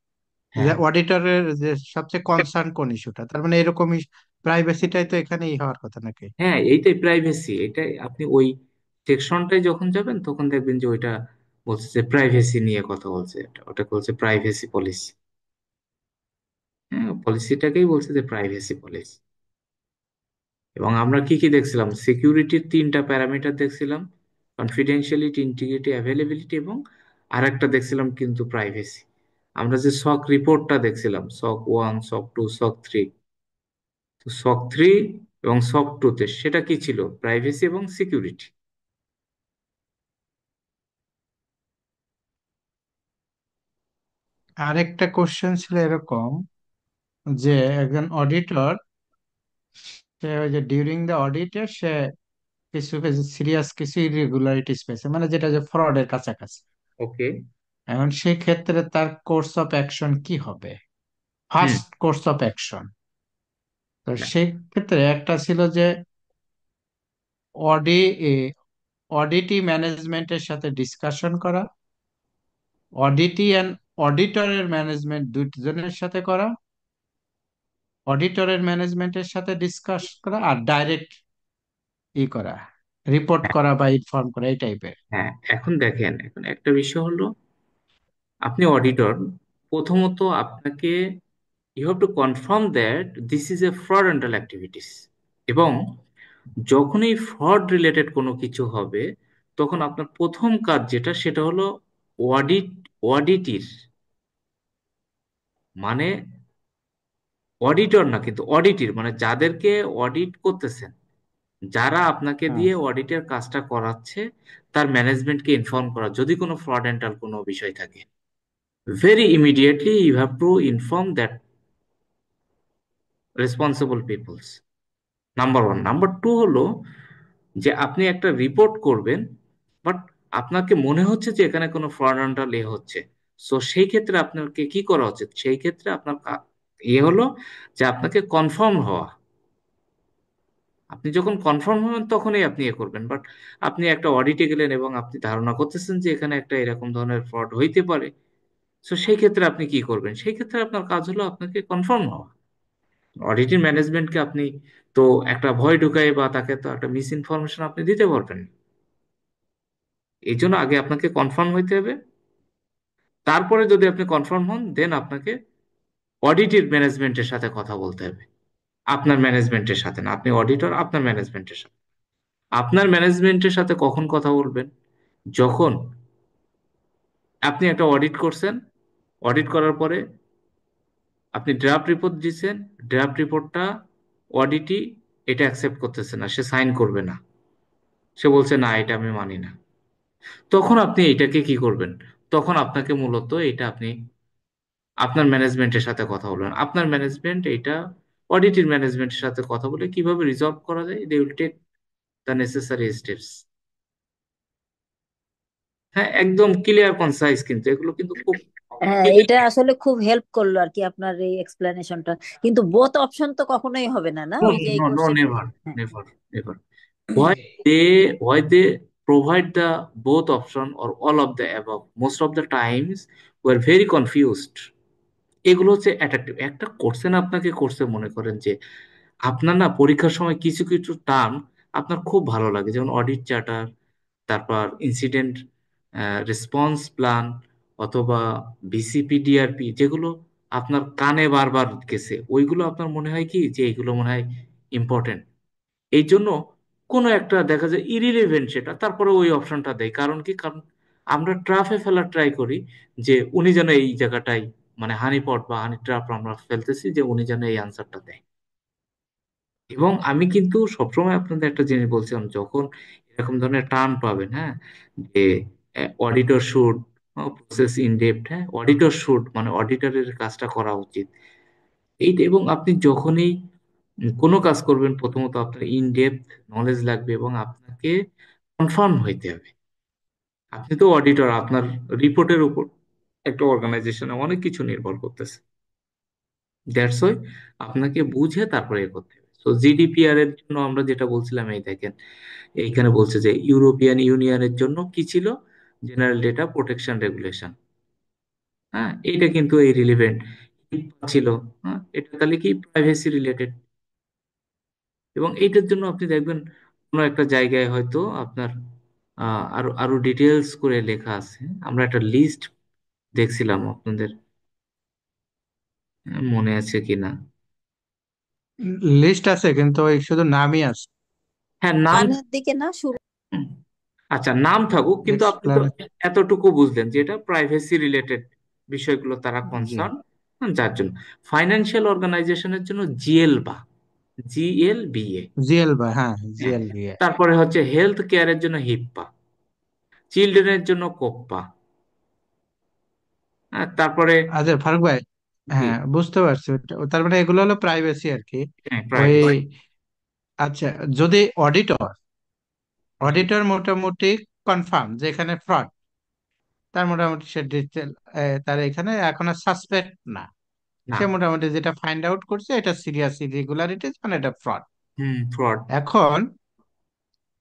S2: যে
S1: হ্যাঁ,
S2: অডিটরের যে সবচেয়ে কনসার্ন কোন ইস্যুটা, তার মানে এরকমই প্রাইভেসিটাই তো এখানেই হওয়ার কথা নাকি?
S1: হ্যাঁ, এইটাই প্রাইভেসি, এটাই আপনি ওই সেকশনটাই যখন যাবেন তখন দেখবেন যে ওইটা বলছে যে প্রাইভেসি নিয়ে কথা বলছে, ওটা বলছে প্রাইভেসি পলিসি। হ্যাঁ, পলিসিটাকেই বলছে যে প্রাইভেসি পলিসি। এবং আমরা কি কি দেখছিলাম, সিকিউরিটির 3টা প্যারামিটার দেখছিলাম, কনফিডেন্সিয়ালিটি, ইন্টিগ্রিটি, অ্যাভেলেবিলিটি, এবং আরেকটা দেখছিলাম কিন্তু প্রাইভেসি। আমরা যে সক রিপোর্টটা দেখছিলাম, সক 1, সক 2, সক 3, তো সক 3 এবং সক 2 তে সেটা কি ছিল, প্রাইভেসি এবং সিকিউরিটি।
S2: আরেকটা কোশ্চেন ছিল এরকম যে একজন অডিটর, সে ওই যে ডিউরিং দ্য অডিটে সে কিছু কিছু সিরিয়াস কিছু ইরেগুলারিটিস পেয়েছে, মানে যেটা যে ফ্রডের কাছাকাছি।
S1: ওকে।
S2: এখন সেই ক্ষেত্রে তার কোর্স অফ অ্যাকশন কি হবে?
S1: হুম।
S2: ফার্স্ট কোর্স অফ অ্যাকশন, তো সেই ক্ষেত্রে একটা ছিল যে অডি অডিটি ম্যানেজমেন্টের সাথে ডিসকাশন করা, অডিটি অ্যান্ড অডিটরের ম্যানেজমেন্ট দুজনের সাথে করা, অডিটরের ম্যানেজমেন্টের সাথে ডিসকাস করা, আর ডাইরেক্ট করা, রিপোর্ট
S1: হ্যাঁ,
S2: করা বা ইনফর্ম করা, এই টাইপের।
S1: হ্যাঁ, এখন দেখেন, এখন একটা বিষয় হলো, আপনি অডিটর, প্রথমত আপনাকে you have to confirm that this is a fraudulent activities. এবং যখনই ফ্রড রিলেটেড কোনো কিছু হবে, তখন আপনার প্রথম কাজ যেটা, সেটা হলো অডিট, অডিটির মানে অডিটর না, কিন্তু অডিটির মানে যাদেরকে অডিট করতেছেন, যারা আপনাকে
S2: হ্যাঁ,
S1: দিয়ে অডিটের কাজটা করাচ্ছে, তার ম্যানেজমেন্টকে ইনফর্ম করা যদি কোনো ফ্রডেন্টাল কোনো বিষয় থাকে। Very immediately you have to inform that responsible peoples, number 1। Number 2 হলো যে আপনি একটা রিপোর্ট করবেন, বাট আপনাকে মনে হচ্ছে যে এখানে কোনো ফ্রডেন্টাল হচ্ছে। সো সেই ক্ষেত্রে আপনাকে কি করা উচিত, সেই ক্ষেত্রে আপনার হলো যে আপনাকে কনফার্ম হওয়া। আপনি যখন কনফার্ম হবেন তখনই আপনি করবেন। বাট আপনি একটা অডিটে গেলেন এবং আপনি ধারণা করতেছেন যে এখানে একটা এরকম ধরনের ফ্রড হইতে পারে, তো সেই ক্ষেত্রে আপনি কি করবেন, সেই ক্ষেত্রে আপনার কাজ হলো আপনাকে কনফার্ম হওয়া। অডিটিং ম্যানেজমেন্টকে আপনি তো একটা ভয় ঢুকাই বা তাকে তো একটা মিস ইনফরমেশন আপনি দিতে পারবেন না। এই জন্য আগে আপনাকে কনফার্ম হইতে হবে। তারপরে যদি আপনি কনফার্ম হন, দেন আপনাকে অডিটের ম্যানেজমেন্টের সাথে কথা বলতে হবে। আপনার ম্যানেজমেন্টের সাথে না, আপনি অডিটর, আপনার ম্যানেজমেন্টের সাথে। আপনার ম্যানেজমেন্টের সাথে কখন কথা বলবেন, যখন আপনি একটা অডিট করছেন, অডিট করার পরে আপনি ড্রাফট রিপোর্ট দিচ্ছেন, ড্রাফট রিপোর্টটা অডিটই এটা অ্যাকসেপ্ট করতেছে না, সে সাইন করবে না, সে বলছে না এটা আমি মানি না। তখন আপনি এটাকে কি করবেন? তখন আপনাকে মূলত এটা আপনি আপনার ম্যানেজমেন্টের সাথে কথা বলবেন। আপনার ম্যানেজমেন্ট এটা অডিটের ম্যানেজমেন্টের সাথে কথা বলে কিভাবে রিজলভ করা যায়, they will take the necessary steps. হ্যাঁ, একদম ক্লিয়ার কনসাইজ, কিন্তু এগুলো কিন্তু খুব
S3: হ্যাঁ, এটা আসলে খুব হেল্প করলো আর কি আপনার এই এক্সপ্লেনেশনটা। কিন্তু বোথ অপশন তো কখনোই হবে না, না
S1: no,
S3: ওই যে এই
S1: no, no,
S3: কোশ্চেন।
S1: never,
S3: হ্যাঁ।
S1: never, never. Why they provide the both option or all of the above? Most of the times we're very confused. এগুলো হচ্ছে অ্যাট্রাকটিভ একটা কোর্সে, না আপনাকে কোর্সে মনে করেন যে আপনার না পরীক্ষার সময় কিছু কিছু টার্ম আপনার খুব ভালো লাগে, যেমন অডিট চার্টার, তারপর ইনসিডেন্ট রেসপন্স প্ল্যান, অথবা বিসিপি ডিআরপি, যেগুলো আপনার কানে বারবার গেছে, ওইগুলো আপনার মনে হয় কি যে এইগুলো মনে হয় ইম্পর্টেন্ট। এই জন্য কোনো একটা দেখা যায় ইরিলেভেন্ট সেটা, তারপরে ওই অপশনটা দেয়। কারণ কি? কারণ আমরা ট্রাফে ফেলার ট্রাই করি, যে উনি যেন এই জায়গাটাই, মানে হানি পট বা হানি ট্রাপ আমরা ফেলতেছি, যে উনি যেন এই আনসারটা দেয়। এবং আমি কিন্তু সবসময় আপনাদের একটা জিনিস বলছিলাম, যখন এরকম ধরনের টার্ম পাবেন, হ্যাঁ, যে auditor should process in depth, হ্যাঁ, অডিটর শুড মানে অডিটরের কাজটা করা উচিত এইটা। এবং আপনি যখনই কোনো কাজ করবেন, প্রথমত আপনার ইন ডেপথ নলেজ লাগবে এবং আপনাকে কনফার্ম হইতে হবে। আপনি তো অডিটর, আপনার রিপোর্টের উপর একটা অর্গানাইজেশনে অনেক কিছু নির্ভর করতেছে। দ্যাটস ওয়াই আপনাকে বুঝে তারপরে এ করতে হবে। তো জিডিপিআর এর জন্য আমরা যেটা বলছিলাম, এই দেখেন এইখানে বলছে যে ইউরোপিয়ান ইউনিয়নের জন্য কি ছিল, জেনারেল ডেটা প্রোটেকশন রেগুলেশন। হ্যাঁ, এটা কিন্তু এই রিলিভেন্ট ছিল। হ্যাঁ, এটা তাহলে কি প্রাইভেসি রিলেটেড। এবং এইটার জন্য আপনি দেখবেন কোনো একটা জায়গায় হয়তো আপনার আরো আরো ডিটেলস করে লেখা আছে। আমরা একটা লিস্ট দেখছিলাম, আপনাদের মনে আছে কিনা।
S2: লিস্ট আছে কিন্তু ওই শুধু নামই আছে।
S1: হ্যাঁ, নাম।
S3: মানের দিকে না শুরু।
S1: হুম, আচ্ছা, নাম থাকুক, কিন্তু আপনি তো
S2: এক্সপ্লেন।
S1: এতটুকু বুঝলেন যে এটা প্রাইভেসি রিলেটেড বিষয়গুলো তারা
S2: জি।
S1: কনসার্ন, যার জন্য ফাইন্যান্সিয়াল অর্গানাইজেশনের জন্য জিএল বা জিএলবিএ।
S2: জিএল বা, হ্যাঁ,
S1: হ্যাঁ,
S2: জিএল দিয়ে।
S1: তারপরে হচ্ছে হেলথ কেয়ারের জন্য হিপ্পা, চিলড্রেনের জন্য কোপ্পা। তারপরে
S2: আচ্ছা ফারুক ভাই,
S1: জি,
S2: হ্যাঁ বুঝতে পারছি তার মানে এগুলো হলো প্রাইভেসি আর কি।
S1: হ্যাঁ,
S2: ওই,
S1: প্রাইভেসি।
S2: আচ্ছা, যদি অডিটর অডিটর মোটামুটি কনফার্ম যে এখানে ফ্রড, তার মোটামুটি সে ডিটেল, তার এখানে এখন আর সাসপেক্ট না।
S1: না।
S2: সে মোটামুটি যেটা ফাইন্ড আউট করছে এটা সিরিয়াস ইরেগুলারিটিজ, মানে এটা ফ্রড।
S1: হুম, ফ্রড।
S2: এখন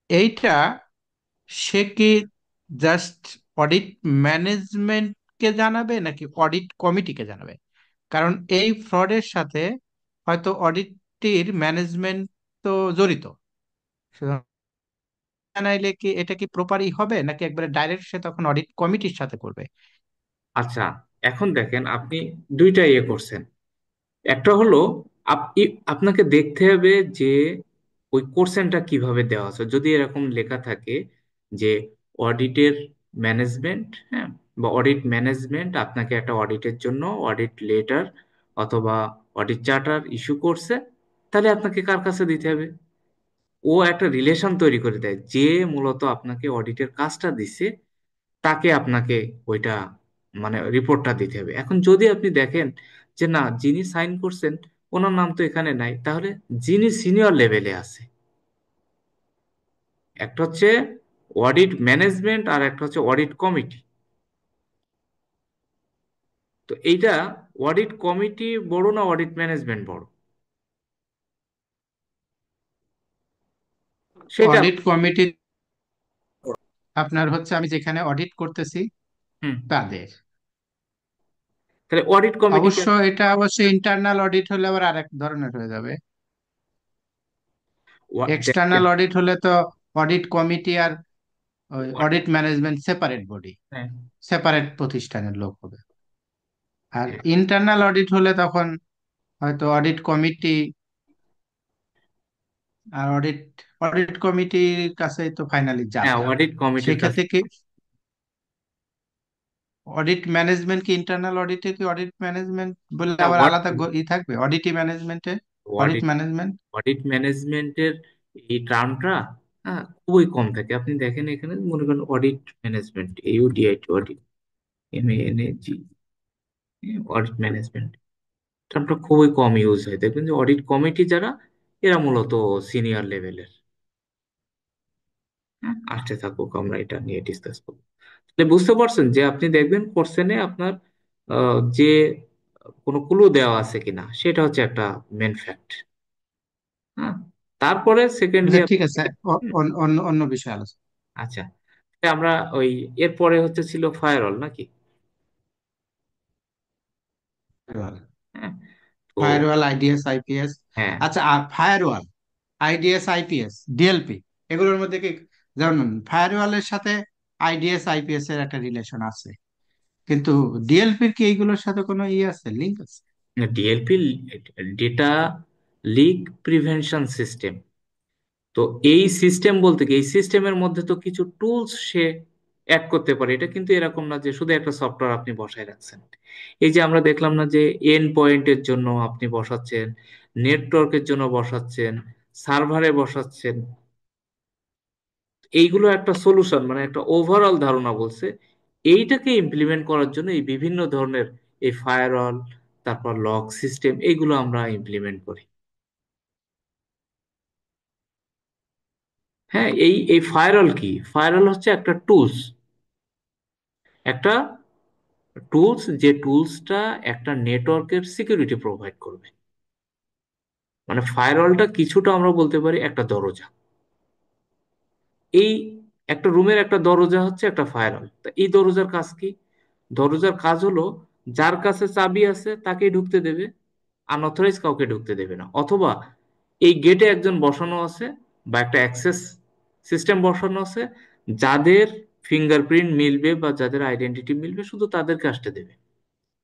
S2: এইটা সে কি জাস্ট অডিট ম্যানেজমেন্টকে জানাবে নাকি অডিট কমিটিকে জানাবে? কারণ এই ফ্রডের সাথে হয়তো অডিটের ম্যানেজমেন্ট তো জড়িত। সুতরাং জানাইলে কি এটা কি প্রপারই হবে, নাকি একবারে ডাইরেক্ট সে তখন অডিট কমিটির সাথে করবে?
S1: আচ্ছা, এখন দেখেন আপনি দুইটা ইয়ে করছেন। একটা হলো আপনাকে দেখতে হবে যে ওই কোশ্চেনটা কিভাবে দেওয়া আছে। যদি এরকম লেখা থাকে যে অডিটের ম্যানেজমেন্ট, হ্যাঁ, বা অডিট ম্যানেজমেন্ট আপনাকে একটা অডিটের জন্য অডিট লেটার অথবা অডিট চার্টার ইস্যু করছে, তাহলে আপনাকে কার কাছে দিতে হবে? ও একটা রিলেশন তৈরি করে দেয়, যে মূলত আপনাকে অডিটের কাজটা দিছে তাকে আপনাকে ওইটা মানে রিপোর্টটা দিতে হবে। এখন যদি আপনি দেখেন যে না, যিনি সাইন করছেন ওনার নাম তো এখানে নাই, তাহলে যিনি সিনিয়র লেভেলে আছে, একটা হচ্ছে অডিট ম্যানেজমেন্ট আর একটা হচ্ছে অডিট কমিটি। তো এইটা অডিট কমিটি বড় না অডিট ম্যানেজমেন্ট বড়, সেটা।
S2: অডিট কমিটি আপনার হচ্ছে আমি যেখানে অডিট করতেছি
S1: হুম,
S2: তাদের।
S1: তাহলে অডিট কমিটিকে
S2: অবশ্য এটা অবশ্যই ইন্টারনাল অডিট হলে আবার আরেক ধরনের হয়ে যাবে।
S1: দেখেন।
S2: এক্সটার্নাল অডিট হলে তো অডিট কমিটি আর অডিট ম্যানেজমেন্ট সেপারেট বডি,
S1: হ্যাঁ,
S2: সেপারেট প্রতিষ্ঠানের লোক হবে। আর
S1: হ্যাঁ,
S2: ইন্টারনাল অডিট হলে তখন হয়তো অডিট কমিটি আর অডিট অডিট কমিটির কাছেই তো ফাইনালি
S1: হ্যাঁ,
S2: যাবে।
S1: অডিট কমিটির কাছে।
S2: সেক্ষেত্রে কি অডিট ম্যানেজমেন্ট কি ইন্টারনাল অডিটে কি অডিট ম্যানেজমেন্ট বললে আবার আলাদা ই থাকবে অডিটি ম্যানেজমেন্টে? Audit
S1: audit
S2: management.
S1: অডিট ম্যানেজমেন্টের এই টার্মটা হ্যাঁ, খুবই কম থাকে। আপনি দেখেন এখানে মনে করেন audit management, AUDIT, audit, MANAG, audit management টার্মটা খুবই কম ইউজ হয়। দেখবেন যে অডিট কমিটি যারা, এরা মূলত সিনিয়র লেভেলের। হ্যাঁ, আসতে থাকুক, আমরা এটা নিয়ে ডিসকাস করবো। তাহলে বুঝতে পারছেন যে আপনি দেখবেন কোশ্চেনে আপনার যে কোনো ক্লু দেওয়া আছে কিনা, সেটা হচ্ছে একটা মেন ফ্যাক্ট। হ্যাঁ, তারপরে সেকেন্ডলি
S2: আচ্ছা ঠিক আছে, অন্য অন্য অন্য বিষয়ে আলোচনা।
S1: আচ্ছা, আমরা ওই এরপরে হচ্ছে ছিল ফায়ারওয়াল নাকি? হ্যাঁ, তো
S2: ফায়ারওয়াল, আইডিএস, আইপিএস।
S1: হ্যাঁ,
S2: আচ্ছা, আর ফায়ারওয়াল, আইডিএস, আইপিএস, ডিএলপি, এগুলোর মধ্যে কি, যেমন ফায়ারওয়ালের সাথে আইডিএস, আইপিএস এর একটা রিলেশন আছে, কিন্তু ডিএলপির কি এইগুলোর সাথে কোনো আছে, লিঙ্ক আছে?
S1: DLP, data leak prevention system. তো এই সিস্টেম বলতে কি, এই সিস্টেমের মধ্যে তো কিছু টুলস সে অ্যাড করতে পারে। এটা কিন্তু এরকম না যে শুধু একটা সফটওয়্যার আপনি বসায় রাখছেন। এই যে আমরা দেখলাম না যে এন্ড পয়েন্টের জন্য আপনি বসাচ্ছেন, নেটওয়ার্কের জন্য বসাচ্ছেন, সার্ভারে বসাচ্ছেন, এইগুলো একটা সলিউশন, মানে একটা ওভারঅল ধারণা বলছে। এইটাকে ইমপ্লিমেন্ট করার জন্য এই বিভিন্ন ধরনের এই ফায়ারওয়াল, তারপর লক সিস্টেম, এইগুলো আমরা ইমপ্লিমেন্ট করি। হ্যাঁ, এই এই ফায়ারওয়াল কি, ফায়ারওয়াল হচ্ছে একটা টুলস, একটা টুলস, যে টুলসটা একটা নেটওয়ার্কের সিকিউরিটি প্রোভাইড করবে। মানে ফায়ারওয়ালটা কিছুটা আমরা বলতে পারি একটা দরজা। এই একটা রুমের একটা দরজা হচ্ছে একটা ফায়ারওয়াল। তা এই দরজার কাজ কি? দরজার কাজ হলো যার কাছে চাবি আছে তাকেই ঢুকতে দেবে, আনঅথরাইজ কাউকে ঢুকতে দেবে না। অথবা এই গেটে একজন বসানো আছে বা একটা অ্যাক্সেস সিস্টেম বসানো আছে, যাদের ফিঙ্গারপ্রিন্ট মিলবে বা যাদের আইডেন্টিটি মিলবে শুধু তাদেরকে আসতে দেবে।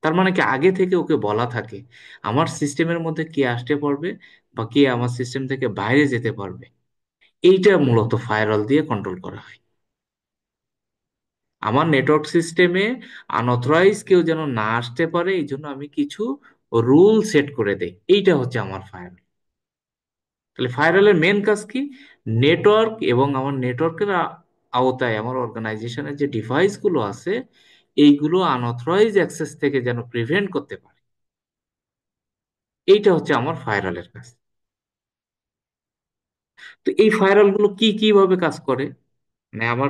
S1: তার মানে কি, আগে থেকে ওকে বলা থাকে আমার সিস্টেমের মধ্যে কে আসতে পারবে বা কে আমার সিস্টেম থেকে বাইরে যেতে পারবে। এইটা মূলত ফায়ারওয়াল দিয়ে কন্ট্রোল করা হয়। আমার নেটওয়ার্ক সিস্টেমে আনঅথরাইজ কেউ যেন না আসতে পারে, এই জন্য আমি কিছু রুল সেট করে দেই। এইটা হচ্ছে আমার ফায়ারওয়াল। তাহলে ফায়ারওয়ালের মেন কাজ কি? নেটওয়ার্ক এবং আমার নেটওয়ার্কের আওতায় আমার অর্গানাইজেশনের যে ডিভাইস গুলো আছে, এইগুলো আনঅথরাইজ অ্যাক্সেস থেকে যেন প্রিভেন্ট করতে পারে। এইটা হচ্ছে আমার ফায়ারওয়ালের কাজ। তো এই ফায়ারওয়াল গুলো কি কিভাবে কাজ করে, মানে আমার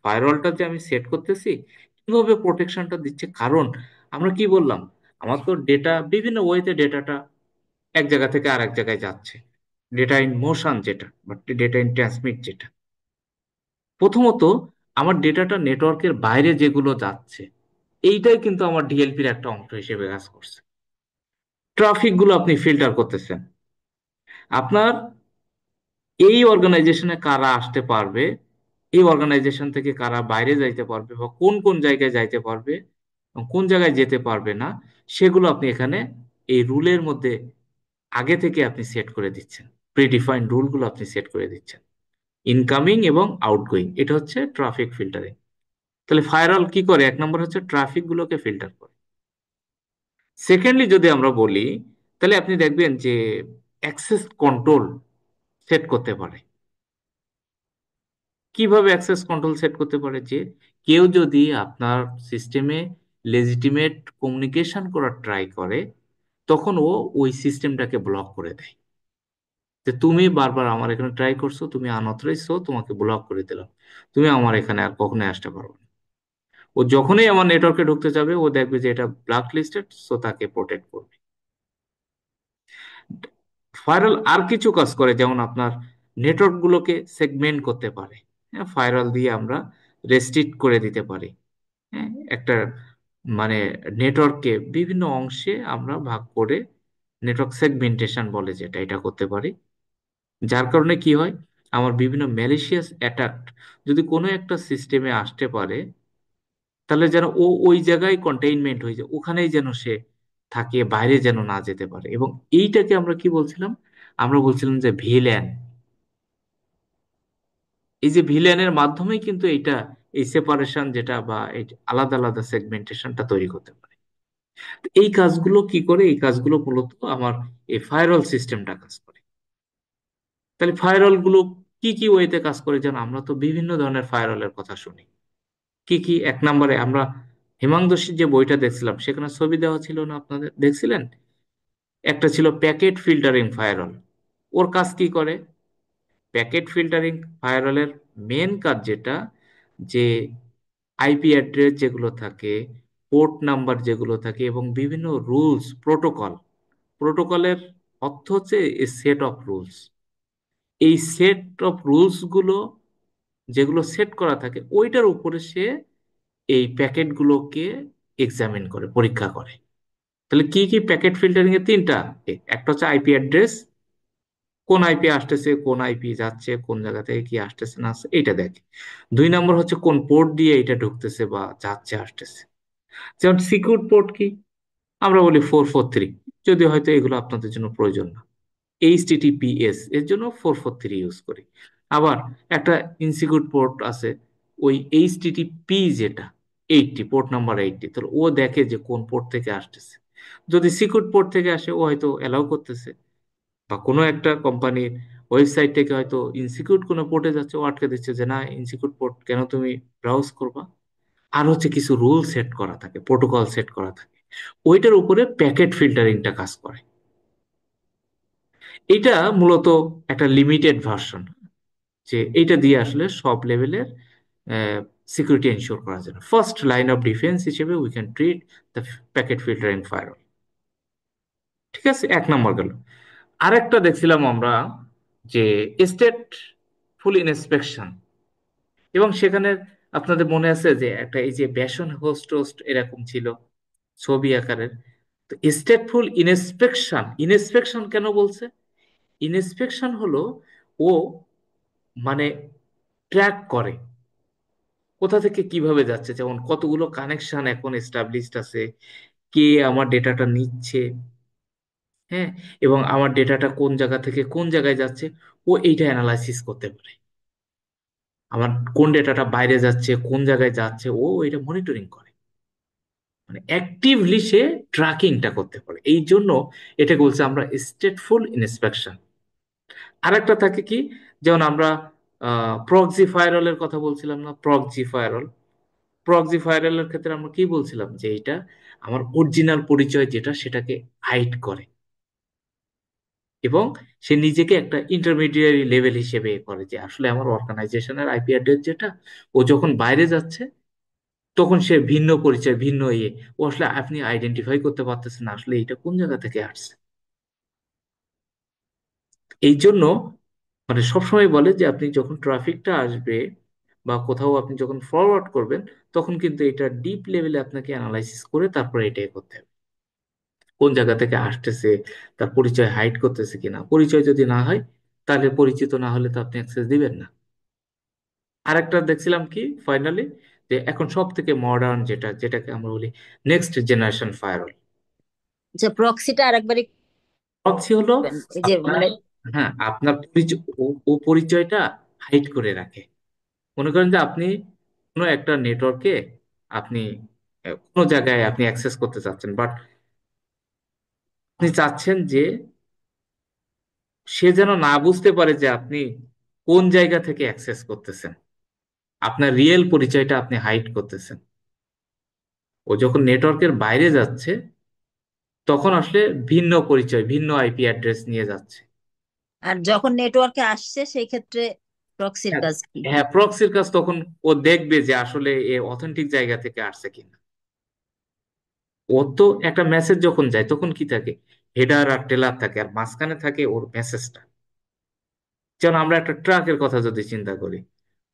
S1: ফায়ারওয়ালটা যে আমি সেট করতেছি, কিভাবে প্রোটেকশনটা দিচ্ছে? কারণ আমরা কি বললাম, আমার তো ডেটা বিভিন্ন ওয়েতে ডেটাটা এক জায়গা থেকে আরেক জায়গায় যাচ্ছে। ডেটা ইন মোশন যেটা, বা ডেটা ইন ট্রান্সমিট যেটা, প্রথমত আমার ডেটাটা নেটওয়ার্কের বাইরে যেগুলো যাচ্ছে, এইটাই কিন্তু আমার ডিএলপির একটা অংশ হিসেবে কাজ করছে। ট্রাফিক গুলো আপনি ফিল্টার করতেছেন, আপনার এই অর্গানাইজেশনে কারা আসতে পারবে, এই অর্গানাইজেশন থেকে কারা বাইরে যাইতে পারবে, বা কোন কোন জায়গায় যাইতে পারবে এবং কোন জায়গায় যেতে পারবে না, সেগুলো আপনি এখানে এই রুলের মধ্যে আগে থেকে আপনি সেট করে দিচ্ছেন। প্রিডিফাইন্ড রুলগুলো আপনি সেট করে দিচ্ছেন, ইনকামিং এবং আউটগোয়িং। এটা হচ্ছে ট্রাফিক ফিল্টারিং। তাহলে ফায়ারওয়াল কি করে? এক নম্বর হচ্ছে ট্রাফিক গুলোকে ফিল্টার করে। সেকেন্ডলি যদি আমরা বলি, তাহলে আপনি দেখবেন যে অ্যাক্সেস কন্ট্রোল সেট করতে পারে। কিভাবে অ্যাক্সেস কন্ট্রোল সেট করতে পারে? যে কেউ যদি আপনার সিস্টেমে লেজিটিমেট কমিউনিকেশন করার ট্রাই করে, তখন ও ওই সিস্টেমটাকে ব্লক করে দেয়। যে তুমি বারবার আমার এখানে ট্রাই করছো, তুমি আনঅথরাইজ, তোমাকে ব্লক করে দিলাম, তুমি আমার এখানে আর কখনোই আসতে পারবে না। ও যখনই আমার নেটওয়ার্কে ঢুকতে যাবে, ও দেখবে যে এটা ব্ল্যাক লিস্টেড, তাকে প্রোটেক্ট করবে। ফায়ারওয়াল আর কিছু কাজ করে, যেমন আপনার নেটওয়ার্ক গুলোকে সেগমেন্ট করতে পারে। হ্যাঁ, ফায়ারওয়াল দিয়ে আমরা রেস্ট্রিক্ট করে দিতে পারি। হ্যাঁ, একটা মানে নেটওয়ার্ককে বিভিন্ন অংশে আমরা ভাগ করে, নেটওয়ার্ক সেগমেন্টেশন বলে যেটা, এটা করতে পারি। যার কারণে কি হয়, আমার বিভিন্ন ম্যালিশিয়াস অ্যাটাক যদি কোনো একটা সিস্টেমে আসতে পারে, তাহলে যেন ও ওই জায়গায় কন্টেইনমেন্ট হয়ে যায়, ওখানেই যেন সে থাকে, বাইরে যেন না যেতে পারে। এবং এইটাকে আমরা কি বলছিলাম? আমরা বলছিলাম যে ভিলেন। এই যে ভিলেনের মাধ্যমে কিন্তু এটা, এই সেপারেশন যেটা বা এই আলাদা আলাদা সেগমেন্টেশনটা তৈরি করতে পারে। তো এই কাজগুলো কি করে? এই কাজগুলো মূলত আমার এই ফায়ারওয়াল সিস্টেমটা কাজ করে। তাহলে ফায়ারওয়াল গুলো কি কি ওয়েতে কাজ করে যেন, আমরা তো বিভিন্ন ধরনের ফায়ারওয়ালের কথা শুনি। কি কি? এক নম্বরে আমরা হিমাংশীর যে বইটা দেখছিলাম সেখানে ছবি দেওয়া ছিল না, আপনাদের দেখছিলেন? একটা ছিল প্যাকেট ফিল্টারিং ফায়ারওয়াল। ওর কাজ কি করে? প্যাকেট ফিল্টারিং ফায়ারওয়ালের মেন কাজ যেটা, যে আইপি অ্যাড্রেস যেগুলো থাকে, পোর্ট নাম্বার যেগুলো থাকে, এবং বিভিন্ন রুলস প্রোটোকল, প্রোটোকলের অর্থ হচ্ছে এ সেট অফ রুলস। এই সেট অফ রুলস গুলো যেগুলো সেট করা থাকে ওইটার উপরে সে এই প্যাকেটগুলোকে এক্সামিন করে, পরীক্ষা করে। তাহলে কি কি প্যাকেট ফিল্টারিং এর তিনটা, একটা হচ্ছে আইপি অ্যাড্রেস, কোন আইপি আসতেছে, কোন আইপি যাচ্ছে, কোন জায়গা থেকে কি আসতেছে না আসছে এইটা দেখে। দুই নম্বর হচ্ছে কোন পোর্ট দিয়ে এটা ঢুকতেছে বা যাচ্ছে আসতেছে। যেমন সিকিউর পোর্ট কি, আমরা বলি 443, যদি হয়তো এগুলো আপনাদের জন্য প্রয়োজন না। এইচটিটিপিএস এর জন্য 443 ইউজ করি। আবার একটা ইনসিকিউর পোর্ট আছে, ওই এইচটিটিপি যেটা 80, পোর্ট নাম্বার 80, তাহলে ও দেখে যে কোন পোর্ট থেকে আসতেছে। যদি সিকিউর পোর্ট থেকে আসে ও হয়তো অ্যালাউ করতেছে, বা কোনো একটা কোম্পানির ওয়েবসাইট থেকে হয়তো ইনসিকিউর কোনো পোর্টে যাচ্ছে, ও আটকে দিচ্ছে যে না, ইনসিকিউর পোর্ট কেন তুমি ব্রাউজ করবা। আর হচ্ছে কিছু রুল সেট করা থাকে, প্রোটোকল সেট করা থাকে, ওইটার উপরে প্যাকেট ফিল্টারিংটা কাজ করে। এটা মূলত একটা লিমিটেড ভার্সন, যে এইটা দিয়ে আসলে সব লেভেলের সিকিউরিটি এনশিওর করা যায়। ফার্স্ট লাইন অফ ডিফেন্স হিসেবে we can treat the packet filtering firewall. ঠিক আছে, এক নম্বর গেল। আরেকটা দেখছিলাম আমরা, যে স্টেট ফুল ইনস্পেকশন। এবং সেখানে আপনাদের মনে আছে যে একটা এই যে বেসন হোস্ট টোস্ট এরকম ছিল, ছবি আকারের। তো স্টেটফুল ইনস্পেকশন, ইনস্পেকশন কেন বলছে? ইনস্পেকশন হলো ও মানে ট্র্যাক করে কোথা থেকে কিভাবে যাচ্ছে, যেমন কতগুলো কানেকশন এখন এস্টাবলিশড আছে, কে আমার ডেটাটা নিচ্ছে, হ্যাঁ, এবং আমার ডেটাটা কোন জায়গা থেকে কোন জায়গায় যাচ্ছে, ও এইটা অ্যানালাইসিস করতে পারে। আমার কোন ডেটাটা বাইরে যাচ্ছে, কোন জায়গায় যাচ্ছে, ও এটা মনিটরিং করে। মানে অ্যাক্টিভলি সে ট্র্যাকিংটা করতে পারে, এই জন্য এটা বলছে আমরা স্টেটফুল ইন্সপেকশন। আরেকটা থাকে কি, যেমন আমরা প্রক্সি ফায়ারওয়ালের কথা বলছিলাম না, প্রক্সি ফায়ারওয়াল। প্রক্সি ফায়ারওয়ালের ক্ষেত্রে আমরা কি বলছিলাম, যে এটা আমার অরিজিনাল পরিচয় যেটা সেটাকে হাইড করে, এবং সে নিজেকে একটা ইন্টারমিডিয়ারি লেভেল হিসেবে এ করে, যে আসলে আমার অর্গানাইজেশনের আইপি অ্যাড্রেস যেটা, ও যখন বাইরে যাচ্ছে তখন সে ভিন্ন পরিচয়, ভিন্ন ইয়ে, ও আসলে আপনি আইডেন্টিফাই করতে পারতেছেন না আসলে এটা কোন জায়গা থেকে আসছে। এই জন্য মানে সবসময় বলে যে আপনি যখন ট্রাফিকটা আসবে বা কোথাও আপনি যখন ফরওয়ার্ড করবেন, তখন কিন্তু এটা ডিপ লেভেলে আপনাকে অ্যানালাইসিস করে তারপরে এটাই করতে হবে, কোন জায়গা থেকে আসতেছে, তার পরিচয় হাইড করতেছে কিনা। পরিচয় যদি না হয়, তাহলে পরিচিত না হলে তো আপনি অ্যাক্সেস দিবেন না। আরেকটা দেখছিলাম কি ফাইনালি, যে এখন সব থেকে মডার্ন যেটা, যেটাকে আমরা বলি নেক্সট জেনারেশন ফায়ারওয়াল।
S3: যে প্রক্সিটা আরেকবারই
S1: প্রক্সি হলো
S3: করবেন, এই যে
S1: আপনার,
S3: মানে
S1: হ্যাঁ, আপনার পরিচয়, ও পরিচয়টা হাইড করে রাখে। মনে করেন যে আপনি কোনো একটা নেটওয়ার্কে আপনি কোনো জায়গায় আপনি অ্যাক্সেস করতে চাচ্ছেন, বাট আপনি চাচ্ছেন যে সে যেন না বুঝতে পারে যে আপনি কোন জায়গা থেকে অ্যাক্সেস করতেছেন, আপনার রিয়েল পরিচয়টা আপনি হাইড করতেছেন। ও যখন নেটওয়ার্কের বাইরে যাচ্ছে তখন আসলে ভিন্ন পরিচয়, ভিন্ন আইপি অ্যাড্রেস নিয়ে যাচ্ছে।
S3: আর যখন নেটওয়ার্কে আসছে সেই ক্ষেত্রে প্রক্সির
S1: হ্যাঁ,
S3: কাজ কি?
S1: হ্যাঁ, প্রক্সির কাজ তখন ও দেখবে যে আসলে এ অথেন্টিক জায়গা থেকে আসছে কিনা। ও তো একটা মেসেজ যখন যায় তখন কি থাকে, হেডার আর টেলার থাকে, আর মাঝখানে থাকে ওর মেসেজটা। যেমন আমরা একটা ট্রাকের কথা যদি চিন্তা করি,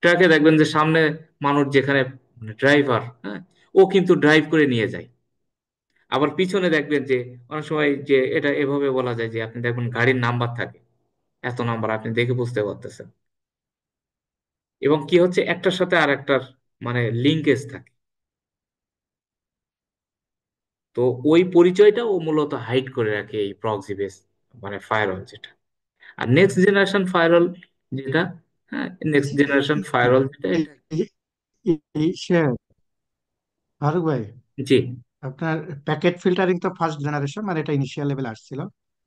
S1: ট্রাকে দেখবেন যে সামনে মানুষ যেখানে ড্রাইভার, হ্যাঁ, ও কিন্তু ড্রাইভ করে নিয়ে যায়। আবার পিছনে দেখবেন যে অনেক সময় যে এটা এভাবে বলা যায় যে আপনি দেখবেন গাড়ির নাম্বার থাকে, এত নাম্বার আপনি দেখে বুঝতে পারতেছেন, এবং কি হচ্ছে একটার সাথে আর একটার মানে লিঙ্কেজ থাকে। তো ওই পরিচয়টা ও মূলত হাইড করে রাখে এই প্রক্সি বেস মানে ফায়ারওয়াল যেটা। আর নেক্সট জেনারেশন ফায়ারওয়াল যেটা, হ্যাঁ, নেক্সট জেনারেশন ফায়ারওয়াল যেটা এটা,
S2: ফারুক ভাই,
S1: জি।
S2: আপনার প্যাকেট ফিল্টারিং তো ফার্স্ট জেনারেশন, মানে এটা ইনিশিয়াল লেভেল আসছিল।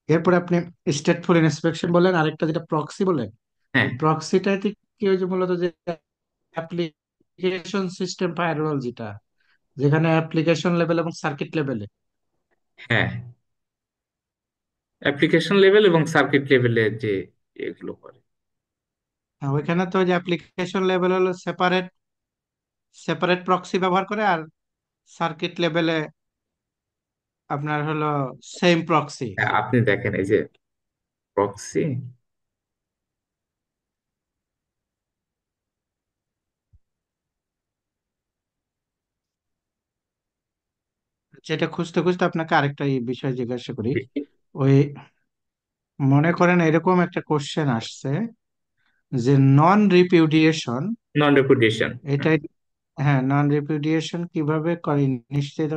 S2: এরপরে আপনি স্টেটফুল ইন্সপেকশন বললেন, আরেকটা যেটা প্রক্সি বললেন।
S1: হ্যাঁ,
S2: প্রক্সিটাতে কি হয়েছে মূলত যে অ্যাপ্লিকেশন সিস্টেম ফায়ারওয়াল যেটা, যেখানে অ্যাপ্লিকেশন লেভেল এবং সার্কিট লেভেলে,
S1: হ্যাঁ, অ্যাপ্লিকেশন লেভেল এবং সার্কিট লেভেলে যে এগুলো করে।
S2: ওইখানে তো ওই যে অ্যাপ্লিকেশন লেভেল হলো সেপারেট সেপারেট প্রক্সি ব্যবহার করে, আর সার্কিট লেভেলে আপনার হলো সেম প্রক্সি।
S1: হ্যাঁ, আপনি দেখেন এই যে প্রক্সি।
S2: যেটা খুঁজতে খুঁজতে আপনাকে আরেকটা এই বিষয় জিজ্ঞাসা করি। ওই মনে করেন এরকম একটা কোশ্চেন আসছে যে নন রিপিউডিয়েশন,
S1: নন রেপুডিয়েশন।
S2: এটাই, হ্যাঁ, নন রিপিউডিয়েশন কিভাবে করে নিশ্চিত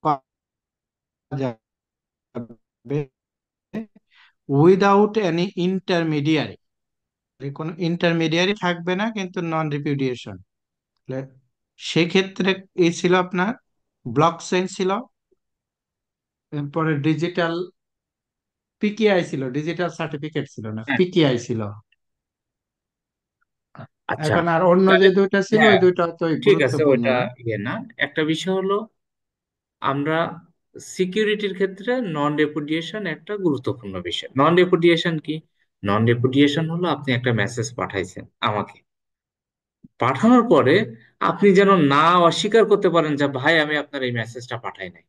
S2: করা যাবে উইদাউট এনি ইন্টারমিডিয়ারি, কোনো ইন্টারমিডিয়ারি থাকবে না কিন্তু নন রিপিউডিয়েশন। সেক্ষেত্রে এই ছিল আপনার ব্লক চেইন ছিল, এরপরে ডিজিটাল পিকিআই ছিল, ডিজিটাল সার্টিফিকেট ছিল না,
S1: হ্যাঁ,
S2: পিকিআই ছিল।
S1: আচ্ছা,
S2: এখন আর অন্য
S1: তাহলে
S2: যে দুইটা ছিল
S1: হ্যাঁ,
S2: ওই দুইটা তো
S1: ঠিক আছে,
S2: গুরুত্বপূর্ণ
S1: ওইটা
S2: না।
S1: ইয়ে না। একটা বিষয় হলো, আমরা সিকিউরিটির ক্ষেত্রে নন রেপুডিয়েশন একটা গুরুত্বপূর্ণ বিষয়। নন রেপুডিয়েশন কি? নন রেপুডিয়েশন হলো আপনি একটা মেসেজ পাঠাইছেন আমাকে, পাঠানোর পরে আপনি যেন না অস্বীকার করতে পারেন যে ভাই আমি আপনার এই মেসেজটা পাঠাই নাই।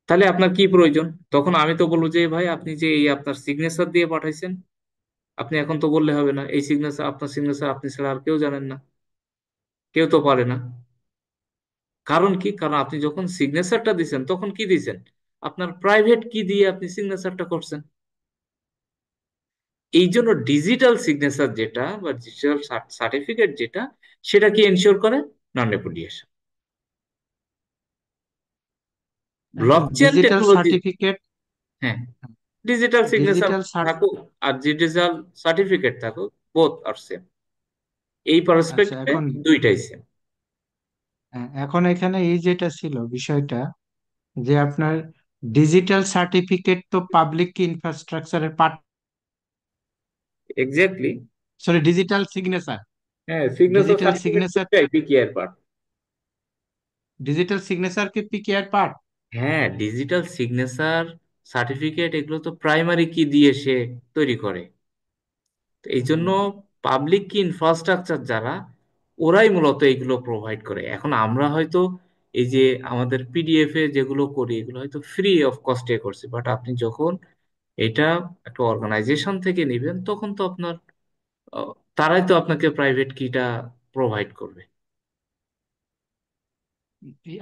S1: তাহলে আপনার কি প্রয়োজন? তখন আমি তো বলবো যে ভাই আপনি যে এই আপনার সিগনেচার দিয়ে পাঠাইছেন, আপনি এখন তো বললে হবে না এই সিগনেচার, আপনার সিগনেচার আপনি ছাড়া আর কেউ জানেন না, কেউ তো পারে না। কারণ কি? কারণ আপনি যখন সিগনেচারটা দিছেন তখন কি দিছেন? আপনার প্রাইভেট কি দিয়ে আপনি সিগনেচারটা করছেন। এই জন্য ডিজিটাল সিগনেচার যেটা বা ডিজিটাল সার্টিফিকেট যেটা, সেটা কি এনশিওর করে? নন রেপুডিয়েশন।
S2: এখন
S1: ব্লকচেন
S2: ডিজিটাল
S1: টেকনোলজি।
S2: সার্টিফিকেট,
S1: হ্যাঁ, ডিজিটাল সিগনেচার
S2: ডিজিটাল,
S1: থাকুক আর ডিজিটাল সার্টিফিকেট থাকুক, বোথ আর সেম। এই
S2: আচ্ছা
S1: পার্সপেক্টিভে
S2: এখন,
S1: দুইটাই সেম।
S2: হ্যাঁ, এখন এখানে এই যেটা ছিল বিষয়টা, যে আপনার ডিজিটাল সার্টিফিকেট তো পাবলিক কি ইনফ্রাস্ট্রাকচারের part,
S1: exactly.
S2: Sorry digital signature,
S1: হ্যাঁ, সিগনেচার
S2: ডিজিটাল
S1: সার্টিফিকেট
S2: সিগনেচার,
S1: দুইটাই পিকিআর পার্ট।
S2: ডিজিটাল সিগনেচার কি পিকিআর পার্ট?
S1: হ্যাঁ, ডিজিটাল সিগনেচার সার্টিফিকেট এগুলো তো প্রাইমারি কি দিয়ে সে তৈরি করে। তো এই জন্য পাবলিক কি ইনফ্রাস্ট্রাকচার যারা, ওরাই মূলত এগুলো প্রোভাইড করে। এখন আমরা হয়তো এই যে আমাদের পিডিএফ এ যেগুলো করি এগুলো হয়তো ফ্রি অফ কস্টে করছি, বাট আপনি যখন এটা একটা অর্গানাইজেশন থেকে নেবেন তখন তো আপনার আহ, তারাই তো আপনাকে প্রাইভেট কিটা প্রোভাইড করবে।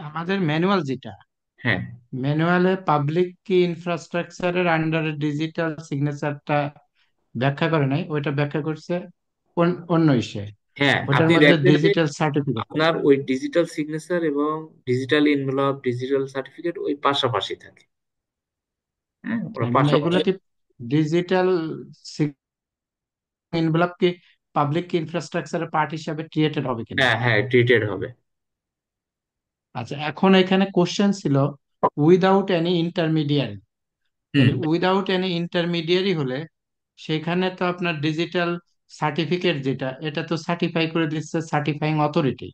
S2: আমাদের ম্যানুয়াল যেটা,
S1: হ্যাঁ,
S2: ম্যানুয়ালে পাবলিক কি ইনফ্রাস্ট্রাকচারের আন্ডারে ডিজিটাল সিগনেচারটা ব্যাখ্যা করে নাই, ওইটা ব্যাখ্যা করছে অন্য ইসে,
S1: হ্যাঁ,
S2: ওটার
S1: আপনি
S2: মধ্যে
S1: দেখবেন যে
S2: ডিজিটাল সার্টিফিকেট।
S1: আপনার ওই ডিজিটাল সিগনেচার এবং ডিজিটাল ইনভেলপ, ডিজিটাল সার্টিফিকেট ওই পাশাপাশি থাকে। হ্যাঁ, ওরা
S2: মানে এগুলো
S1: পাশাপাশি।
S2: কি ডিজিটাল এনভেলপ কি পাবলিক কি ইনফ্রাস্ট্রাকচারের পার্ট হিসাবে ক্রিয়েটেড হবে কিনা?
S1: হ্যাঁ, হ্যাঁ, ট্রিটেড হবে।
S2: আচ্ছা এখন এখানে কোশ্চেন ছিল উইদাউট এনি ইন্টারমিডিয়ারি,
S1: হুম,
S2: তাহলে উইদাউট এনি ইন্টারমিডিয়ারি হলে সেখানে তো আপনার ডিজিটাল সার্টিফিকেট যেটা, এটা তো সার্টিফাই করে দিচ্ছে সার্টিফাইং অথরিটি,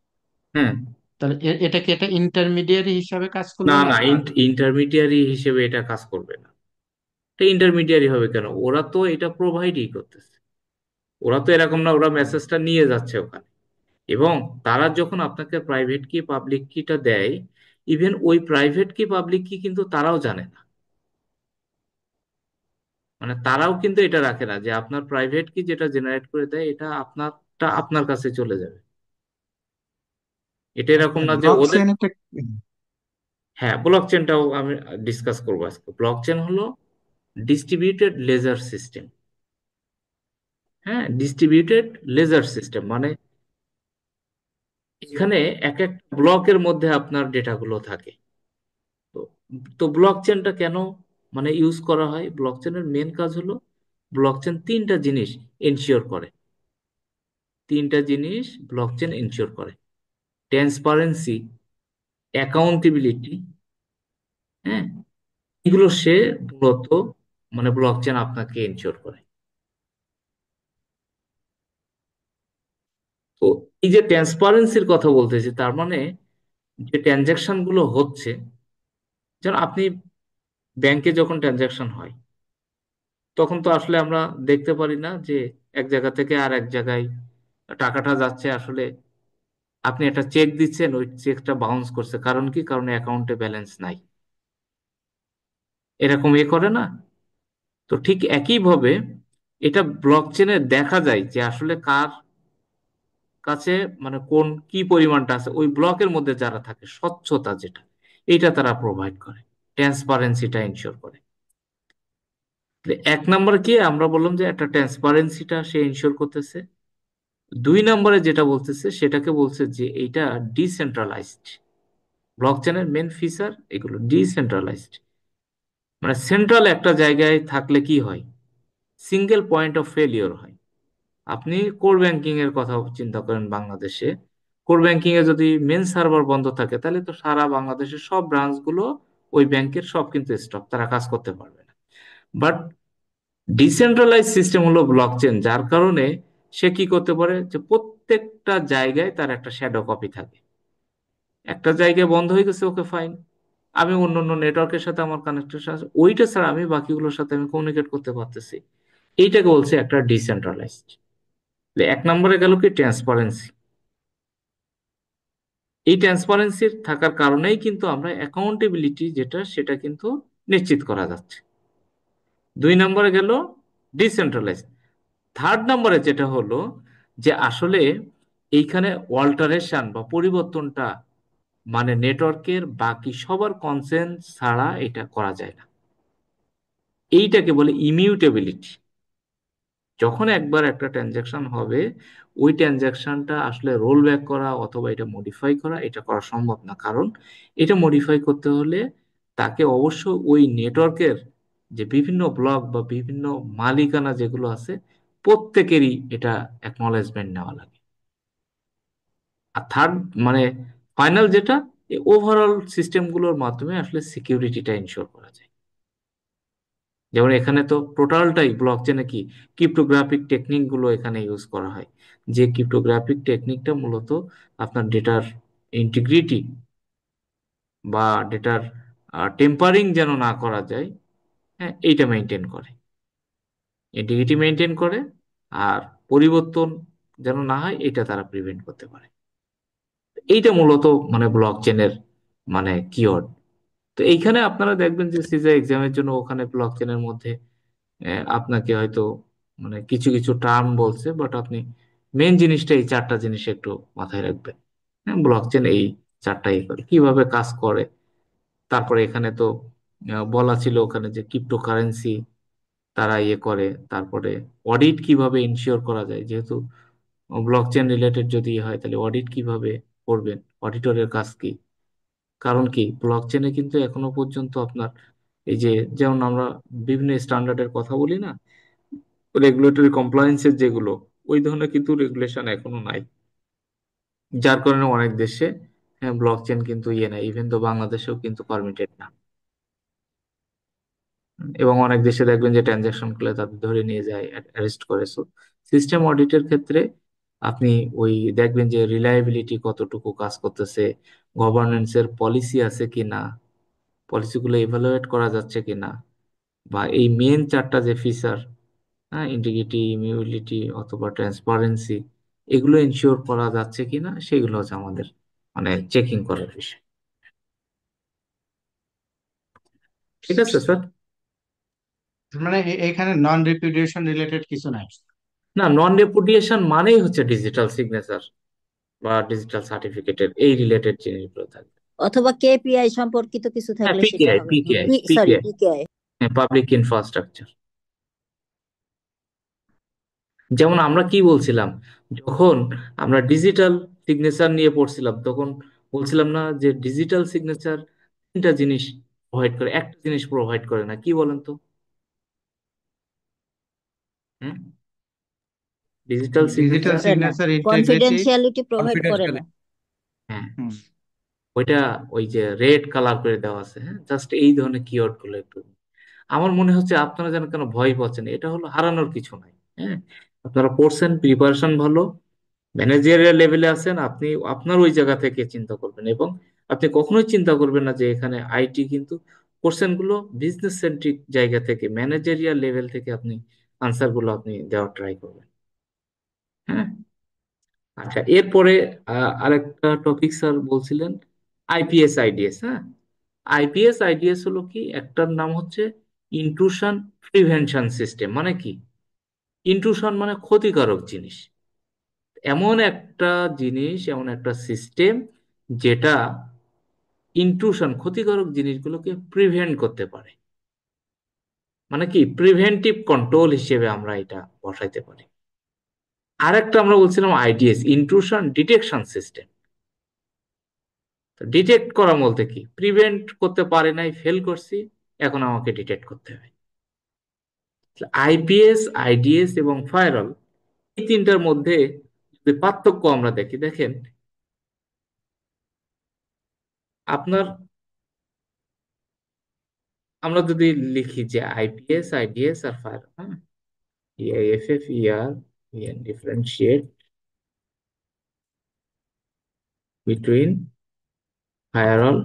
S1: হুম।
S2: তাহলে এটা কি এটা ইন্টারমিডিয়ারি হিসাবে কাজ
S1: না,
S2: করলো না?
S1: না, ইন্টারমিডিয়ারি হিসেবে এটা কাজ করবে না। এটা ইন্টারমিডিয়ারি হবে কেন? ওরা তো এটা প্রোভাইডই করতেছে। ওরা তো এরকম না ওরা মেসেজটা নিয়ে যাচ্ছে ওখানে। এবং তারা যখন আপনাকে প্রাইভেট কি পাবলিক কিটা দেয়, ইভেন ওই প্রাইভেট কি পাবলিক কি কিন্তু তারাও জানে না। মানে তারাও কিন্তু এটা রাখে না যে আপনার প্রাইভেট কি যেটা জেনারেট করে দেয় এটা আপনারটা আপনার কাছে চলে যাবে। এটা এরকম না যে
S2: ব্লক
S1: ওদের।
S2: চেইন একটা,
S1: হ্যাঁ, ব্লক চেনটাও আমি ডিসকাস করবো আজকে। ব্লক চেন হলো ডিস্ট্রিবিউটেড লেজার সিস্টেম। হ্যাঁ, ডিস্ট্রিবিউটেড লেজার সিস্টেম মানে এখানে এক এক ব্লকের মধ্যে আপনার ডেটাগুলো থাকে। তো তো ব্লক চেনটা কেন মানে ইউজ করা হয়? ব্লক চেনের মেন কাজ হলো ব্লক চেন তিনটা জিনিস এনশিওর করে। তিনটা জিনিস ব্লক চেন এনশিওর করে: ট্রান্সপারেন্সি, অ্যাকাউন্টেবিলিটি। হ্যাঁ, এগুলো সে মূলত মানে ব্লক চেন আপনাকে এনশিওর করে। এই যে ট্রান্সপারেন্সির কথা বলতেছি, তার মানে যে ট্রানজাকশন গুলো হচ্ছে, যেমন আপনি ব্যাংকে যখন ট্রানজাকশন হয়, তখন তো আসলে আমরা দেখতে পারি না যে এক জায়গা থেকে আর এক জায়গায় টাকাটা যাচ্ছে। আসলে আপনি একটা চেক দিচ্ছেন, ওই চেকটা বাউন্স করছে, কারণ কি? কারণ অ্যাকাউন্টে ব্যালেন্স নাই। এরকম করে না? তো ঠিক একইভাবে এটা ব্লক চেনে দেখা যায় যে আসলে কার কাছে মানে কোন কি পরিমাণটা আছে, ওই ব্লকের মধ্যে যারা থাকে, স্বচ্ছতা যেটা, এটা তারা প্রোভাইড করে, ট্রান্সপারেন্সিটা ইনশিওর করে। তাহলে এক নম্বরে কি আমরা বললাম যে একটা ট্রান্সপারেন্সিটা সে ইনশিওর করতেছে। দুই নম্বরে যেটা বলতেছে সেটাকে বলছে যে এইটা ডিসেন্ট্রালাইজড। ব্লক চেনের মেন ফিচার এগুলো ডিসেন্ট্রালাইজড, মানে সেন্ট্রাল একটা জায়গায় থাকলে কি হয়, সিঙ্গেল পয়েন্ট অফ ফেলিওর হয়। আপনি কোর ব্যাংকিং এর কথা চিন্তা করেন, বাংলাদেশে কোর ব্যাংকিং এ যদি মেন সার্ভার বন্ধ থাকে, তাহলে তো সারা বাংলাদেশের সব ব্রাঞ্চ গুলো ওই ব্যাংকের সব কিন্তু স্টপ, তারা কাজ করতে পারবে না। বাট ডিসেন্ট্রালাইজ সিস্টেম হলো ব্লক চেন, যার কারণে সে কি করতে পারে যে প্রত্যেকটা জায়গায় তার একটা শ্যাডো কপি থাকে। একটা জায়গায় বন্ধ হয়ে গেছে, ওকে ফাইন, আমি অন্য অন্য নেটওয়ার্কের সাথে আমার কানেকশন আছে, ওইটা ছাড়া আমি বাকিগুলোর সাথে আমি কমিউনিকেট করতে পারতেছি। এইটাকে বলছে একটা ডিসেন্ট্রালাইজড। এক নম্বরে গেল কি ট্রান্সপারেন্সি। এই ট্রান্সপারেন্সির থাকার কারণেই কিন্তু আমরা অ্যাকাউন্টেবিলিটি যেটা সেটা কিন্তু নিশ্চিত করা যাচ্ছে। দুই নম্বরে গেল ডিসেন্ট্রালাইজ। থার্ড নম্বরে যেটা হলো যে আসলে এইখানে অল্টারেশন বা পরিবর্তনটা মানে নেটওয়ার্কের বাকি সবার কনসেন্ট ছাড়া এটা করা যায় না। এইটাকে বলে ইমিউটেবিলিটি। যখন একবার একটা ট্রানজাকশন হবে, ওই ট্রানজাকশনটা আসলে রোল ব্যাক করা অথবা এটা মডিফাই করা, এটা করা সম্ভব না। কারণ এটা মডিফাই করতে হলে তাকে অবশ্য ওই নেটওয়ার্কের যে বিভিন্ন ব্লক বা বিভিন্ন মালিকানা যেগুলো আছে, প্রত্যেকেরই এটা অ্যাকনলেজমেন্ট নেওয়া লাগে। আর থার্ড মানে ফাইনাল যেটা, এই ওভারঅল সিস্টেমগুলোর মাধ্যমে আসলে সিকিউরিটিটা ইনশিওর করা যায়। যেমন এখানে তো টোটালটাই ব্লক চেনে কি ক্রিপ্টোগ্রাফিক টেকনিক গুলো এখানে ইউজ করা হয়, যে ক্রিপ্টোগ্রাফিক টেকনিকটা মূলত আপনার ডেটার ইন্টিগ্রিটি বা ডেটার টেম্পারিং যেন না করা যায়, হ্যাঁ, এইটা মেনটেন করে, ইন্টিগ্রিটি মেনটেন করে, আর পরিবর্তন যেন না হয় এটা তারা প্রিভেন্ট করতে পারে। এইটা মূলত মানে ব্লক চেনের মানে কিওয়ার্ড। তো এইখানে আপনারা দেখবেন যে সিজা এক্সামের জন্য ওখানে ব্লক চেনের মধ্যে আপনাকে হয়তো মানে কিছু কিছু টার্ম বলছে, বাট আপনি মেন জিনিসটা এই চারটা জিনিস একটু মাথায় রাখবেন। হ্যাঁ, ব্লক চেন এই চারটাই করে কিভাবে কাজ করে। তারপরে এখানে তো বলা ছিল ওখানে যে ক্রিপ্টোকারেন্সি তারা করে, তারপরে অডিট কিভাবে ইনশিওর করা যায়, যেহেতু ব্লক চেন রিলেটেড যদি হয় তাহলে অডিট কিভাবে করবেন, অডিটরের কাজ কি। কারণ কি ব্লক চেনে কিন্তু এখনো পর্যন্ত আপনার এই যে যেমন আমরা বিভিন্ন স্ট্যান্ডার্ডের কথা বলি না, রেগুলেটরি কমপ্লায়েন্সের যেগুলো, ওই ধরনের কিন্তু রেগুলেশন এখনো নাই। যার কারণে অনেক দেশে ব্লক চেন কিন্তু নাই, ইভেন তো বাংলাদেশেও কিন্তু পারমিটেড না। এবং অনেক দেশে দেখবেন যে ট্রানজাকশন করলে তাদের ধরে নিয়ে যায়, অ্যারেস্ট করে। সো সিস্টেম অডিটের ক্ষেত্রে আপনি ওই দেখবেন যে রিলায়েবিলিটি কতটুকু কাজ করতেছে, গভর্নেন্স এর পলিসি আছে কিনা, পলিসিগুলো ইভালুয়েট করা যাচ্ছে কিনা, বা এই মেন চারটা যে ফিচার, হ্যাঁ, ইন্টিগ্রিটি, ইমিউনিটি অথবা ট্রান্সপারেন্সি, এগুলো এনশিওর করা যাচ্ছে কিনা, সেগুলো হচ্ছে আমাদের মানে চেকিং করার বিষয়। ঠিক আছে স্যার?
S2: তার মানে এখানে নন রিপিউডিয়েশন রিলেটেড কিছু নাই।
S1: না, নন রেপুডিয়েশন মানেই হচ্ছে ডিজিটাল সিগনেচার বা ডিজিটাল সার্টিফিকেটের এই রিলেটেড জিনিসগুলো থাকবে।
S3: অথবা কেপিআই সম্পর্কিত কিছু
S1: হ্যাঁ,
S3: থাকলে সেটা
S1: পিকেআই,
S3: হবে।
S1: পিকেআই,
S3: সরি,
S1: পিকেআই,
S3: পিকেআই।
S1: হ্যাঁ, পাবলিক ইনফ্রাস্ট্রাকচার। যেমন আমরা কি বলছিলাম, যখন আমরা ডিজিটাল সিগনেচার নিয়ে পড়ছিলাম, তখন বলছিলাম না যে ডিজিটাল সিগনেচার তিনটা জিনিস প্রোভাইড করে, একটা জিনিস প্রোভাইড করে না, কি বলেন তো? হুম, ডিজিটাল
S2: ডিজিটাল
S1: সিগনেচার,
S3: করে না,
S2: সিগনেচার, ইন্টেগ্রিটি,
S3: কনফিডেন্সিয়ালিটি প্রোভাইড করে না।
S2: কনফিডেন্সিয়ালিটি।
S1: হ্যাঁ, ওইটা ওই যে রেড কালার করে দেওয়া আছে, হ্যাঁ, জাস্ট এই ধরনের কিওয়ার্ড গুলো একটু। আমার মনে হচ্ছে আপনারা যেন কেন ভয় পাচ্ছেন, এটা হলো হারানোর কিছু নাই। হ্যাঁ, আপনারা পড়ছেন, প্রিপারেশন ভালো, ম্যানেজারিয়াল লেভেলে আছেন আপনি, আপনার ওই জায়গা থেকে চিন্তা করবেন, এবং আপনি কখনোই চিন্তা করবেন না যে এখানে আইটি, কিন্তু কোশ্চেন গুলো বিজনেস সেন্ট্রিক জায়গা থেকে, ম্যানেজারিয়াল লেভেল থেকে আপনি আনসার গুলো আপনি দেওয়ার ট্রাই করবেন। হ্যাঁ। আচ্ছা, এরপরে আরেকটা টপিক স্যার বলছিলেন, আইপিএস আইডিএস। হ্যাঁ, আইপিএস আইডিএস হলো কি, একটার নাম হচ্ছে ইন্ট্রুশন প্রিভেনশন সিস্টেম। মানে কি, ইন্ট্রুশন মানে ক্ষতিকারক জিনিস, এমন একটা জিনিস, এমন একটা সিস্টেম যেটা ইন্ট্রুশন, ক্ষতিকারক জিনিসগুলোকে প্রিভেন্ট করতে পারে। মানে কি, প্রিভেন্টিভ কন্ট্রোল হিসেবে আমরা এটা বসাইতে পারি। আরেকটা আমরা বলছিলাম IDs, intrusion detection system. Detect করা বলতে কি, প্রিভেন্ট করতে পারে নাই, ফেল করছি, এখন আমাকে ডিটেক্ট করতে হবে। আইপিএস, আইডিএস এবং ফায়ারওয়াল, এই তিনটার মধ্যে যদি পার্থক্য আমরা দেখি, দেখেন, আপনার, আমরা যদি লিখি যে আইপিএস, আইডিএস আর ফায়ারওয়াল, হ্যাঁ, EIFF, ER, differentiate between firewall,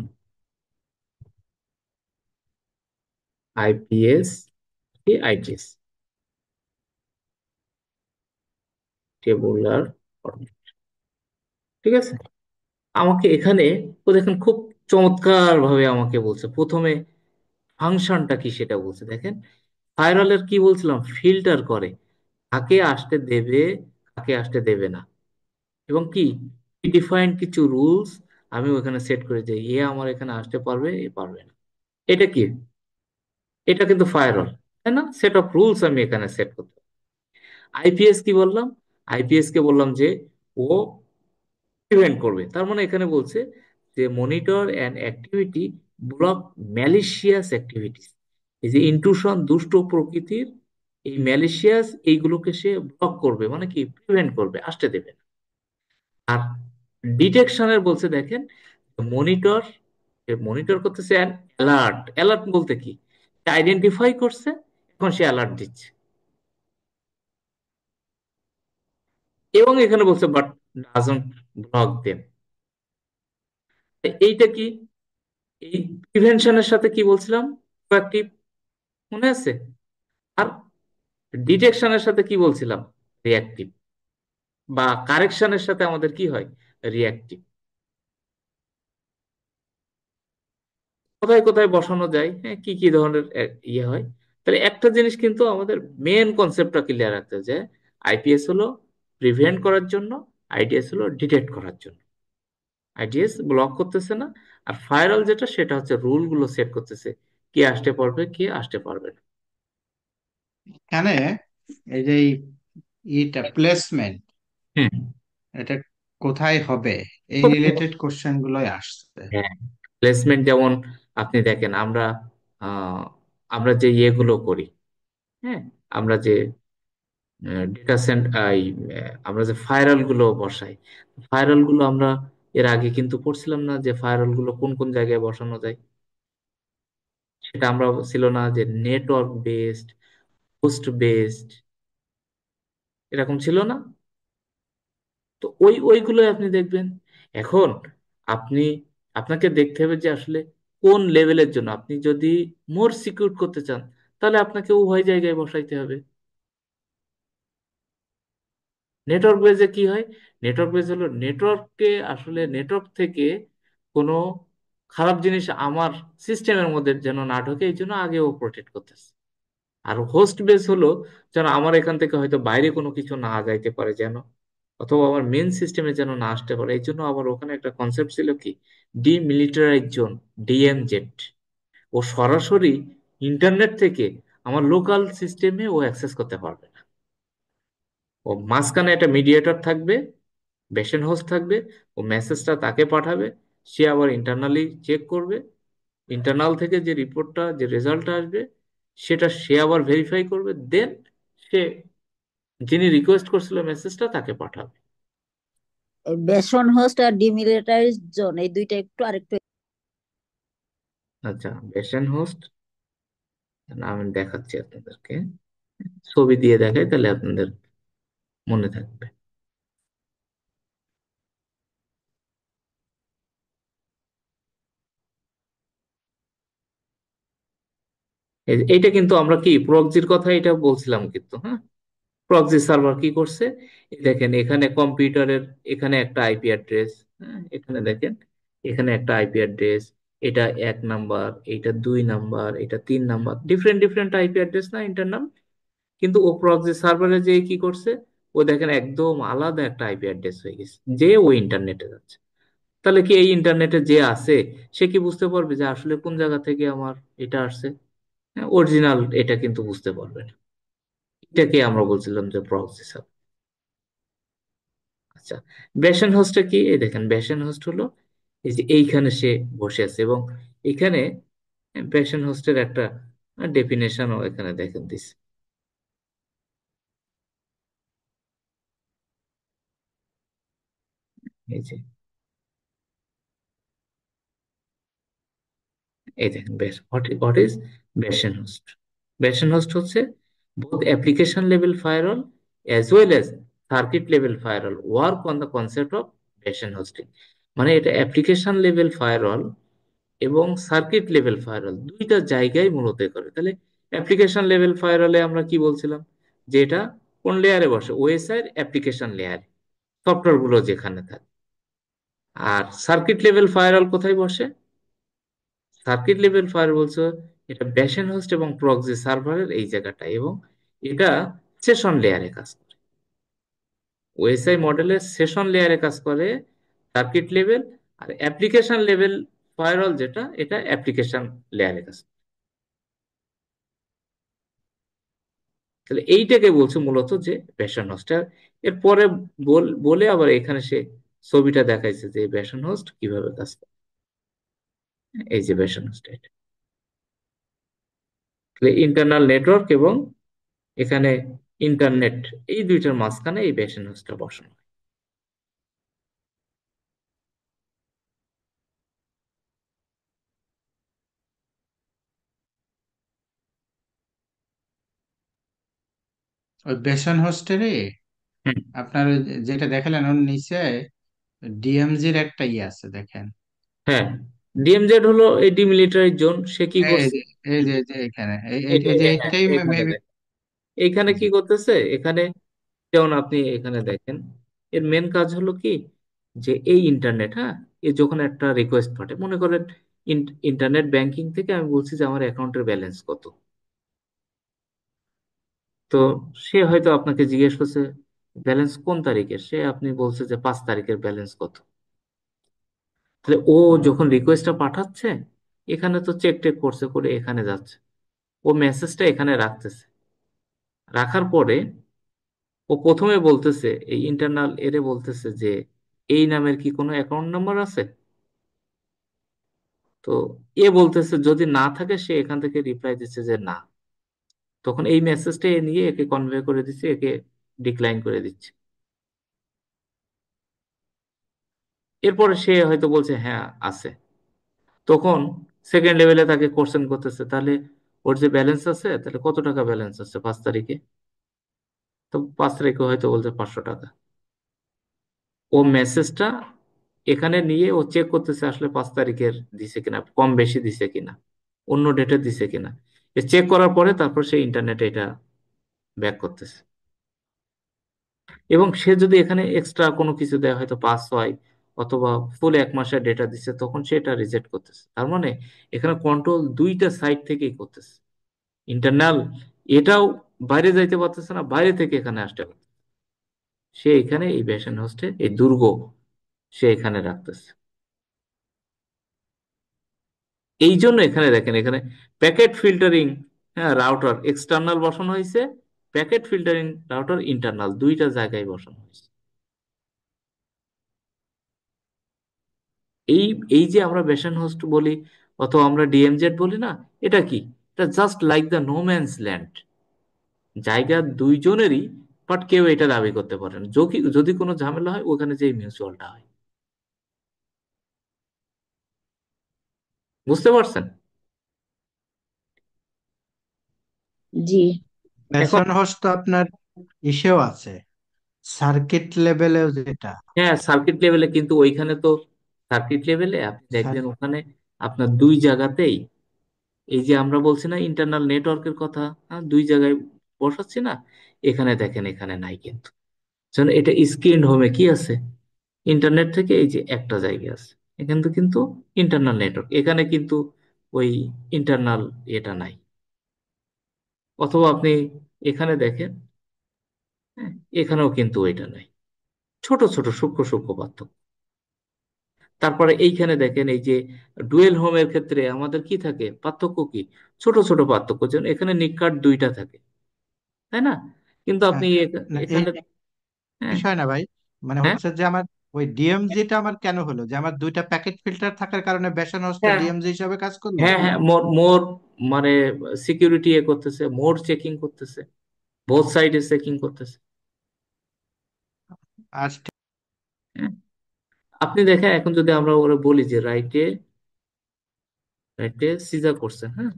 S1: IPS, IDS, tabular format. ঠিক আছে, আমাকে এখানে, ও দেখেন খুব চমৎকার ভাবে আমাকে বলছে প্রথমে ফাংশনটা কি সেটা বলছে। দেখেন, ফায়ারওয়ালের কি বলছিলাম, ফিল্টার করে কাকে আসতে দেবে, কাকে আসতে দেবে না, এবং কি ডিফাইন্ড কিছু রুলস আমি ওখানে সেট করে যে এ আমার এখানে আসতে পারবে, এ পারবে না। এটা কি, এটা কিন্তু ফায়ারওয়াল, তাই না? সেট অফ রুলস আমি এখানে সেট করতে। আইপিএস কি বললাম, আইপিএস কে বললাম যে ও প্রিভেন্ট করবে। তার মানে এখানে বলছে যে monitor and activity block malicious activities. এই যে ইন্ট্রুশন, দুষ্ট প্রকৃতির এই ম্যালিশিয়াস, এইগুলোকে সে ব্লক করবে, মানে কি প্রিভেন্ট করবে, আসতে দেবে না। আর ডিটেকশনের বলছে, দেখেন, মনিটর, মনিটর করতেছে অ্যালার্ট। অ্যালার্ট বলতে কি, আইডেন্টিফাই করছে, এখন সে অ্যালার্ট দিচ্ছে। এবং এখানে বলছে বাট ডাজন্ট ব্লক দেম। এইটা কি, এই প্রিভেনশনের সাথে কি বলছিলাম, প্রোঅ্যাক্টিভ, মনে আছে? আর ডিটেকশনের সাথে কি বলছিলাম, রিঅ্যাক্টিভ। বা কারেকশনের সাথে আমাদের কি হয়, রিঅ্যাক্টিভ। কোথায় কোথায় বসানো যায়, হ্যাঁ, কি কি ধরনের ইয়ে হয়। তাহলে একটা জিনিস কিন্তু আমাদের মেন কনসেপ্টটা ক্লিয়ার রাখতে হবে যে আইপিএস হলো প্রিভেন্ট করার জন্য, আইডিএস হলো ডিটেক্ট করার জন্য। আইডিএস ব্লক করতেছে না, আর ফায়ারওয়াল যেটা, সেটা হচ্ছে রুল গুলো সেট করতেছে, কে আসতে পারবে, কে আসতে পারবে না।
S2: এখানে এই যে ইটা প্লেসমেন্ট,
S1: হুম।
S2: এটা কোথায় হবে, এই রিলেটেড কোশ্চেন গুলোই আসছে।
S1: হ্যাঁ, প্লেসমেন্ট যেমন আপনি দেখেন, আমরা আহ, আমরা যে ইয়েগুলো করি, হ্যাঁ, আমরা যে ডেটা সেন্টার, আমরা যে ফায়ারওয়াল গুলো বসাই, ফায়ারওয়াল গুলো আমরা এর আগে কিন্তু পড়ছিলাম না যে ফায়ারওয়াল গুলো কোন কোন জায়গায় বসানো যায়। সেটা আমরা ছিল না যে নেটওয়ার্ক বেসড, হোস্ট বেসড, এরকম ছিল না। তো ওইগুলো আপনি দেখবেন। এখন আপনি, আপনাকে দেখতে হবে যে আসলে কোন লেভেলের জন্য, আপনি যদি মোর সিকিউর করতে চান, তাহলে আপনাকে উভয় জায়গায় বসাইতে হবে। নেটওয়ার্ক বেজে কি হয়, নেটওয়ার্ক বেজ হলো নেটওয়ার্ককে, আসলে নেটওয়ার্ক থেকে কোনো খারাপ জিনিস আমার সিস্টেমের মধ্যে যেন না ঢোকে, এই জন্য আগে ও প্রোটেক্ট করতেছে। আর হোস্ট বেস হলো যেন আমার এখান থেকে হয়তো বাইরে কোনো কিছু না যাইতে পারে যেন, অথবা আমার মেন সিস্টেমে যেন না আসতে পারে, এই জন্য আবার ওখানে একটা কনসেপ্ট ছিল কি, ডিমিলিটারাইজ জোন, ডিএমজেড। ও সরাসরি ইন্টারনেট থেকে আমার লোকাল সিস্টেমে ও অ্যাক্সেস করতে পারবে না। ও মাঝখানে একটা মিডিয়েটর থাকবে, বেসেন হোস্ট থাকবে, ও মেসেজটা তাকে পাঠাবে, সে আবার ইন্টারনালি চেক করবে, ইন্টারনাল থেকে যে রিপোর্টটা, যে রেজাল্টটা আসবে, সেটা সে আবার ভেরিফাই করবে, দেন সে, যিনি রিকোয়েস্ট করছিল মেসেজটা, তাকে পাঠাবে।
S3: বেসন হোস্ট আর ডিমিলিটারাইজড জোন, এই দুইটা একটু আরেকটু।
S1: আচ্ছা, বেসেন হোস্ট, আমি দেখাচ্ছি আপনাদেরকে, ছবি দিয়ে দেখাই তাহলে আপনাদের মনে থাকবে। এইটা কিন্তু আমরা কি প্রক্সির কথা এটা বলছিলাম কিন্তু, হ্যাঁ। প্রক্সি সার্ভার কি করছে, এই দেখেন এখানে কম্পিউটারের এখানে একটা আইপি অ্যাড্রেস, হ্যাঁ, এখানে দেখেন এখানে একটা আইপি অ্যাড্রেস, এটা 1 নাম্বার, এটা 2 নাম্বার, এটা 3 number, different different IP address না ইন্টারনাল। কিন্তু ও প্রক্সি সার্ভারে যে কি করছে, ও দেখেন একদম আলাদা একটা আইপি অ্যাড্রেস হয়ে গেছে, যে ও ইন্টারনেটে যাচ্ছে। তাহলে কি এই ইন্টারনেটে যে আছে, সে কি বুঝতে পারবে যে আসলে কোন জায়গা থেকে আমার এটা আসছে? অরিজিনাল এটা কিন্তু বুঝতে পারবে না। এটাকে আমরা বলছিলাম যে প্রক্সি সার্ভার। আচ্ছা, বেশন হোস্টে কি, এই দেখেন বেশন হোস্ট হলো এই যে এইখানে সে বসে আছে, এবং এখানে বেশন হোস্টের একটা ডেফিনেশনও এখানে দেখেন দিস। এই যে এই দেখেন বেশ হোয়াট ইজ বেশন হোস্ট। বেশন হোস্ট হচ্ছে both application level firewall as well as circuit level firewall work on the concept of bastion hosting. মানে এটা অ্যাপ্লিকেশন লেভেল ফায়ারওয়াল এবং সার্কিট লেভেল ফায়ারওয়াল দুইটা জায়গায় মূলত এ করে। তাহলে অ্যাপ্লিকেশন লেভেল ফায়ারওয়ালে আমরা কি বলছিলাম, যে এটা কোন লেয়ারে বসে, ওএসআই অ্যাপ্লিকেশন লেয়ারে, সফটওয়্যার গুলো যেখানে থাকে। আর সার্কিট লেভেল ফায়ারওয়াল কোথায় বসে? সার্কিট লেভেল ফায়ার বলছে এটা বেশন হোস্ট এবং প্রক্সি সার্ভারের এই জায়গাটায়, এবং এটা সেশন লেয়ারে কাজ করে। ওএসআই মডেলের সেশন লেয়ারে কাজ করে সার্কিট লেভেল, আর অ্যাপ্লিকেশন লেভেল ফায়ারওয়াল যেটা, এটা অ্যাপ্লিকেশন লেয়ারে কাজ করে। তাহলে এইটাকে বলছে মূলত যে বেশন হোস্ট। এরপরে বলে আবার এখানে সে ছবিটা দেখাইছে যে বেশন হোস্ট কিভাবে কাজ করে। এই যে বেশন হোস্ট, এটা ইন্টারনাল নেটওয়ার্ক এবং এখানে ইন্টারনেট, এই দুইটার মাঝখানে এই বেশন হোস্টটা বসানো হয়।
S2: ওই বেসন হোস্টেরই
S1: হুম,
S2: আপনার ওই যেটা দেখালেন ওর নিচে ডিএমজির একটা ইয়ে আছে দেখেন।
S1: হ্যাঁ। ডিএমজেড হলো এই ডিমিলিটারি জোন, সে কি
S2: এই
S1: করছে?
S2: যে এই
S1: হুম,
S2: যে এই যে এখানে
S1: হ্যাঁ,
S2: এটাই
S1: এখানে
S2: মেবি।
S1: দেখ, এখানে কি করতেছে এখানে, যেমন আপনি এখানে দেখেন, এর মেন কাজ হলো কি, যে এই ইন্টারনেট, হ্যাঁ, এ যখন একটা রিকোয়েস্ট পাঠায়, মনে করেন ইন্টারনেট ব্যাংকিং থেকে আমি বলছি যে আমার অ্যাকাউন্টের ব্যালেন্স কত, তো সে হয়তো আপনাকে জিজ্ঞেস করছে ব্যালেন্স কোন তারিখের, সে আপনি বলছে যে 5 তারিখের ব্যালেন্স কত। তাহলে ও যখন রিকোয়েস্টটা পাঠাচ্ছে, এখানে তো চেক টেক করছে করে এখানে যাচ্ছে, ও মেসেজটা এখানে রাখতেছে, রাখার পরে ও প্রথমে বলতেছে এই ইন্টারনাল এরে বলতেছে যে এই নামের কি কোনো অ্যাকাউন্ট নাম্বার আছে। তো এ বলতেছে যদি না থাকে, সে এখান থেকে রিপ্লাই দিচ্ছে যে না। তখন এই মেসেজটা এ নিয়ে একে কনভে করে দিচ্ছে, একে ডিক্লাইন করে দিচ্ছে। এরপরে সে হয়তো বলছে হ্যাঁ আছে। তখন সেকেন্ড লেভেলে তাকে কোশ্চেন করতেছে, তাহলে ওর যে ব্যালেন্স আছে, তাহলে কত টাকা ব্যালেন্স আছে 5 তারিখে? তো 5 তারিখে হয়তো বলছে 500 টাকা। ও মেসেজটা এখানে নিয়ে ও চেক করতেছে আসলে 5 তারিখের দিছে কিনা, কম বেশি দিছে কিনা, অন্য ডেটে দিছে কিনা। চেক করার পরে তারপর সে ইন্টারনেটে এটা ব্যাক করতেছে। এবং সে যদি এখানে এক্সট্রা কোনো কিছু দেয়, হয়তো 5 6 অথবা ফুল 1 মাসের ডেটা দিচ্ছে, তখন সে এটা রিজেক্ট করতেছে। তার মানে এখানে কন্ট্রোল দুইটা সাইড থেকেই করতেছে। ইন্টারনাল এটাও বাইরে যাইতে পারতেছে না, বাইরে থেকে এখানে আসতে পারতেছে। সে এখানে এই বেশন হোস্টে এই দুর্গ সে এখানে রাখতেছে। এই জন্য এখানে দেখেন এখানে প্যাকেট ফিল্টারিং, হ্যাঁ, রাউটার এক্সটার্নাল বসানো হয়েছে, প্যাকেট ফিল্টারিং রাউটার ইন্টারনাল, দুইটা জায়গায় বসানো হয়েছে। এই এই যে আমরা বেশন হোস্ট বলি অথবা আমরা ডিএমজেড বলি না, এটা কি, এটা just like the no man's land, জায়গা দুইজনেরই, বাট কেউ এটা দাবি করতে পারে না। যদি যদি কোনো ঝামেলা হয়, ওখানে যে মিউচুয়ালটা হয়। বুঝতে পারছেন?
S3: জি।
S1: এখন
S2: বেসন হোস্ট তো আপনার ইসেও আছে, সার্কিট লেভেলেও যেটা
S1: হ্যাঁ, সার্কিট লেভেলে, কিন্তু ওইখানে তো সার্কিট লেভেলে আপনি দেখবেন
S2: সার-
S1: ওখানে আপনার দুই জায়গাতেই এই যে আমরা বলছি না ইন্টারনাল নেটওয়ার্কের কথা, হ্যাঁ, দুই জায়গায় বসাচ্ছি না, এখানে দেখেন এখানে নাই কিন্তু। যেন এটা স্ক্রিন হোমে কি আছে, ইন্টারনেট থেকে এই যে একটা জায়গা আছে, এখানে তো কিন্তু ইন্টারনাল নেটওয়ার্ক, এখানে কিন্তু ওই ইন্টারনাল এটা নাই। অথবা আপনি এখানে দেখেন, হ্যাঁ, এখানেও কিন্তু ওইটা নাই। ছোট ছোট সূক্ষ্ম সূক্ষ্ম পার্থক্য। তারপরে এইখানে দেখেন এই যে ডুয়েল হোমের ক্ষেত্রে আমাদের কি থাকে, পার্থক্য কি, ছোট ছোট পার্থক্য, যেন এখানে নিক কার্ড দুইটা থাকে, তাই না? কিন্তু
S2: হ্যাঁ,
S1: আপনি
S2: না এই
S1: এখানে, হ্যাঁ,
S2: বিষয় না ভাই, মানে
S1: হ্যাঁ,
S2: হচ্ছে যে আমার ওই ডিএমজিটা আমার কেন হলো, যে আমার দুইটা প্যাকেট ফিল্টার থাকার কারণে বেসানসটা
S1: হ্যাঁ,
S2: ডিএমজি হিসাবে কাজ করলো।
S1: হ্যাঁ, হ্যাঁ, মোর মোর মানে সিকিউরিটি এ করতেছে, মোর চেকিং করতেছে, বোথ সাইডে চেকিং করতেছে।
S2: আর
S1: হ্যাঁ? আপনি দেখেন এখন যদি আমরা ওরা বলি যে রাইটে রাইটে সিজা করছেন, হ্যাঁ,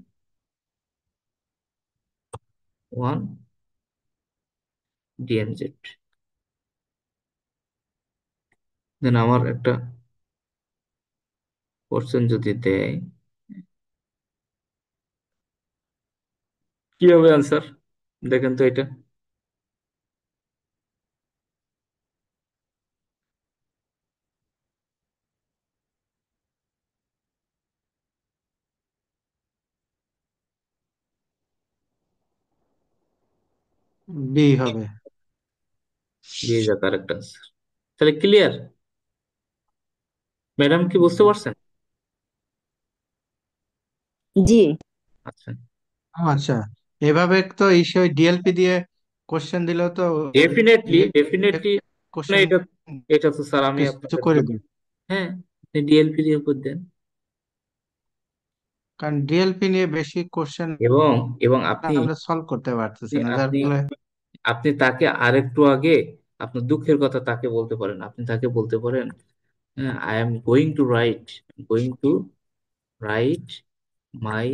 S1: ওয়ান ডিএমজেড, দেন আমার একটা কোশ্চেন যদি দেয়, কি হবে আনসার, দেখেন তো এটা।
S2: বি হবে।
S1: B is the correct answer. তাহলে ক্লিয়ার, ম্যাডাম কি বুঝতে পারছেন?
S3: জি।
S1: আচ্ছা,
S2: আচ্ছা, এভাবে তো ওই ডিএলপি দিয়ে কোশ্চেন দিলেও তো
S1: ডেফিনেটলি
S2: ইয়ে
S1: ডেফিনেটলি, না
S2: কোশ্চেন
S1: এটা, এটা তো স্যার আমি
S2: কিছু
S1: আপনাকে
S2: করে
S1: বলে-
S2: দিই,
S1: হ্যাঁ, আপনি ডিএলপি দিয়ে উপর দেন।
S2: কারণ ডিএলপি নিয়ে বেশি কোশ্চেন
S1: এবং এবং আপনি
S2: আমরা সলভ করতে পারতেছি না, যার
S1: আপনি
S2: ফলে
S1: আপনি তাকে আরেকটু আগে আপনার দুঃখের কথা তাকে বলতে পারেন, আপনি তাকে বলতে পারেন, I am going to write my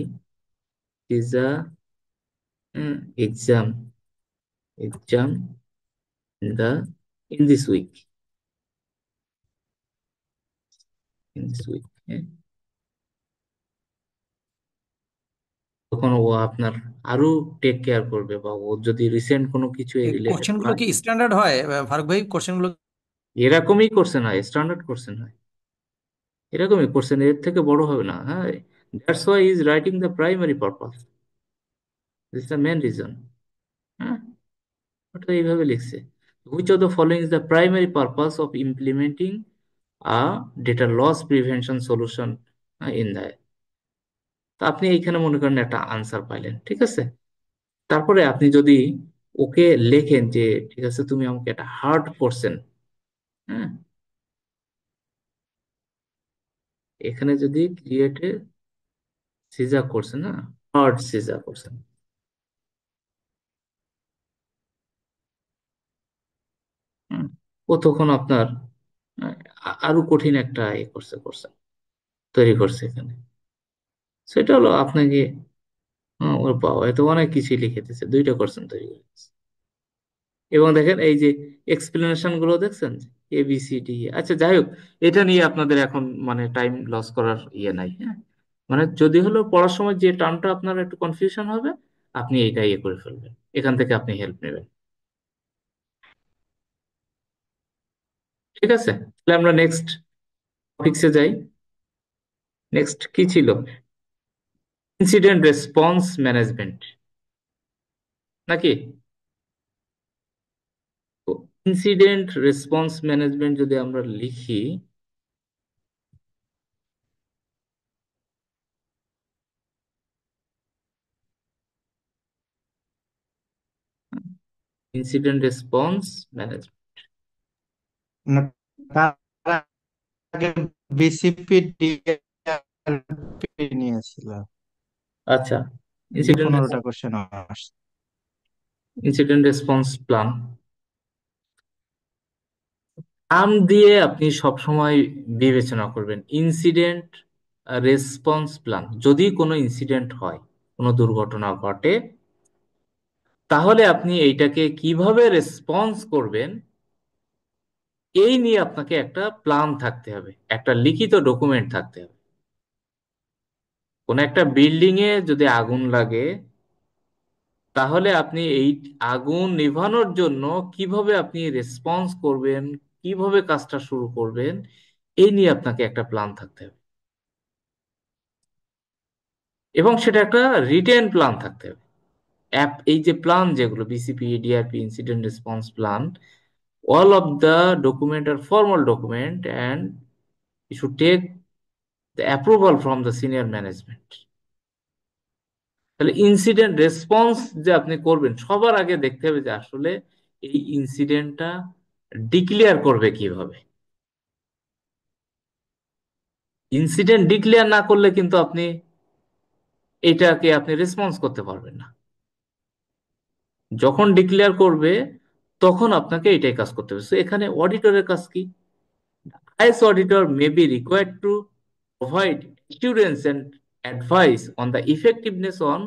S1: pizza exam exam in the in this week, in this week, তখন ও আপনার আরো টেক কেয়ার করবে, বা ও যদি রিসেন্ট কোনো কিছু
S4: এই
S1: রিলেটেড
S4: কোশ্চেন গুলো
S1: হয়।
S4: কি স্ট্যান্ডার্ড হয় ফারুক ভাই, কোশ্চেন গুলো?
S1: এরকমই করছেন হয়, স্ট্যান্ডার্ড করছেন হয়, এরকমই করছেন, এর থেকে বড় হবে না, হ্যাঁ। That's why is writing the primary purpose, this the main reason, হ্যাঁ, ওটা এইভাবে লিখছে, which of the following is the primary purpose of implementing a data loss prevention solution in the. তো আপনি এইখানে মনে করেন একটা আনসার পাইলেন, ঠিক আছে। তারপরে আপনি যদি ওকে লেখেন যে ঠিক আছে তুমি আমাকে একটা হার্ড কোশ্চেন, হ্যাঁ, এখানে যদি ক্রিয়েটে সিজা করছেন, না, হার্ড সিজা করছেন, হুম, ও তখন আপনার আরো কঠিন একটা করছে তৈরি করছে এখানে। সেটা হলো আপনাকে, ওর বাবা এত অনেক কিছু লিখে দিচ্ছে, দুইটা কোশ্চেন তৈরি করে দিচ্ছে। এবং দেখেন এই যে এক্সপ্লেনেশন গুলো দেখছেন, এ বি সি ডি, আচ্ছা যাই হোক, এটা নিয়ে আপনাদের এখন মানে টাইম লস করার ইয়ে নাই, হ্যাঁ। মানে যদি হলো পড়ার সময় যে টার্মটা আপনার একটু কনফিউশন হবে, আপনি এইটা ইয়ে করে ফেলবেন, এখান থেকে আপনি হেল্প নেবেন, ঠিক আছে। তাহলে আমরা নেক্সট টপিক্সে যাই। নেক্সট কি ছিল, ইনসিডেন্ট রেসপন্স ম্যানেজমেন্ট, নাকি? ইনসিডেন্ট রেসপন্স ম্যানেজমেন্ট যদি আমরা লিখি, ইনসিডেন্ট রেসপন্স ম্যানেজমেন্ট,
S2: না, তার আগে বিসিপি ডিএলপি নিয়েছিল,
S1: আচ্ছা,
S2: দিয়ে
S1: ইনসিডেন্ট
S2: 15টা কোশ্চেন আসছে।
S1: ইনসিডেন্ট রেসপন্স প্ল্যান, নাম দিয়ে আপনি সবসময় বিবেচনা করবেন ইনসিডেন্ট রেসপন্স প্ল্যান। যদি কোনো ইনসিডেন্ট হয়, কোনো দুর্ঘটনা ঘটে, তাহলে আপনি এইটাকে কিভাবে রেসপন্স করবেন, এই নিয়ে আপনাকে একটা প্ল্যান থাকতে হবে, একটা লিখিত ডকুমেন্ট থাকতে হবে। কোন একটা বিল্ডিং এ যদি আগুন লাগে, তাহলে আপনি এই আগুন নিভানোর জন্য কিভাবে আপনি রেসপন্স করবেন, কিভাবে কাজটা শুরু করবেন, এই নিয়ে আপনাকে একটা প্ল্যান থাকতে হবে, এবং সেটা একটা রিটেন প্ল্যান থাকতে হবে। এই যে প্ল্যান যেগুলো BCP, DRP, incident response plan, all of the document are formal document and you should take the approval from the senior management. তাহলে ইনসিডেন্ট রেসপন্স যে আপনি করবেন, সবার আগে দেখতে হবে যে আসলে এই ইনসিডেন্টটা ডিক্লেয়ার করবে কিভাবে। ইনসিডেন্ট ডিক্লেয়ার না করলে কিন্তু আপনি এটাকে আপনি রেসপন্স করতে পারবেন না। যখন ডিক্লেয়ার করবে তখন আপনাকে এটাই কাজ করতে হবে। So এখানে অডিটরের কাজ কি? IS auditor may be required to provide assurance and advice on the effectiveness on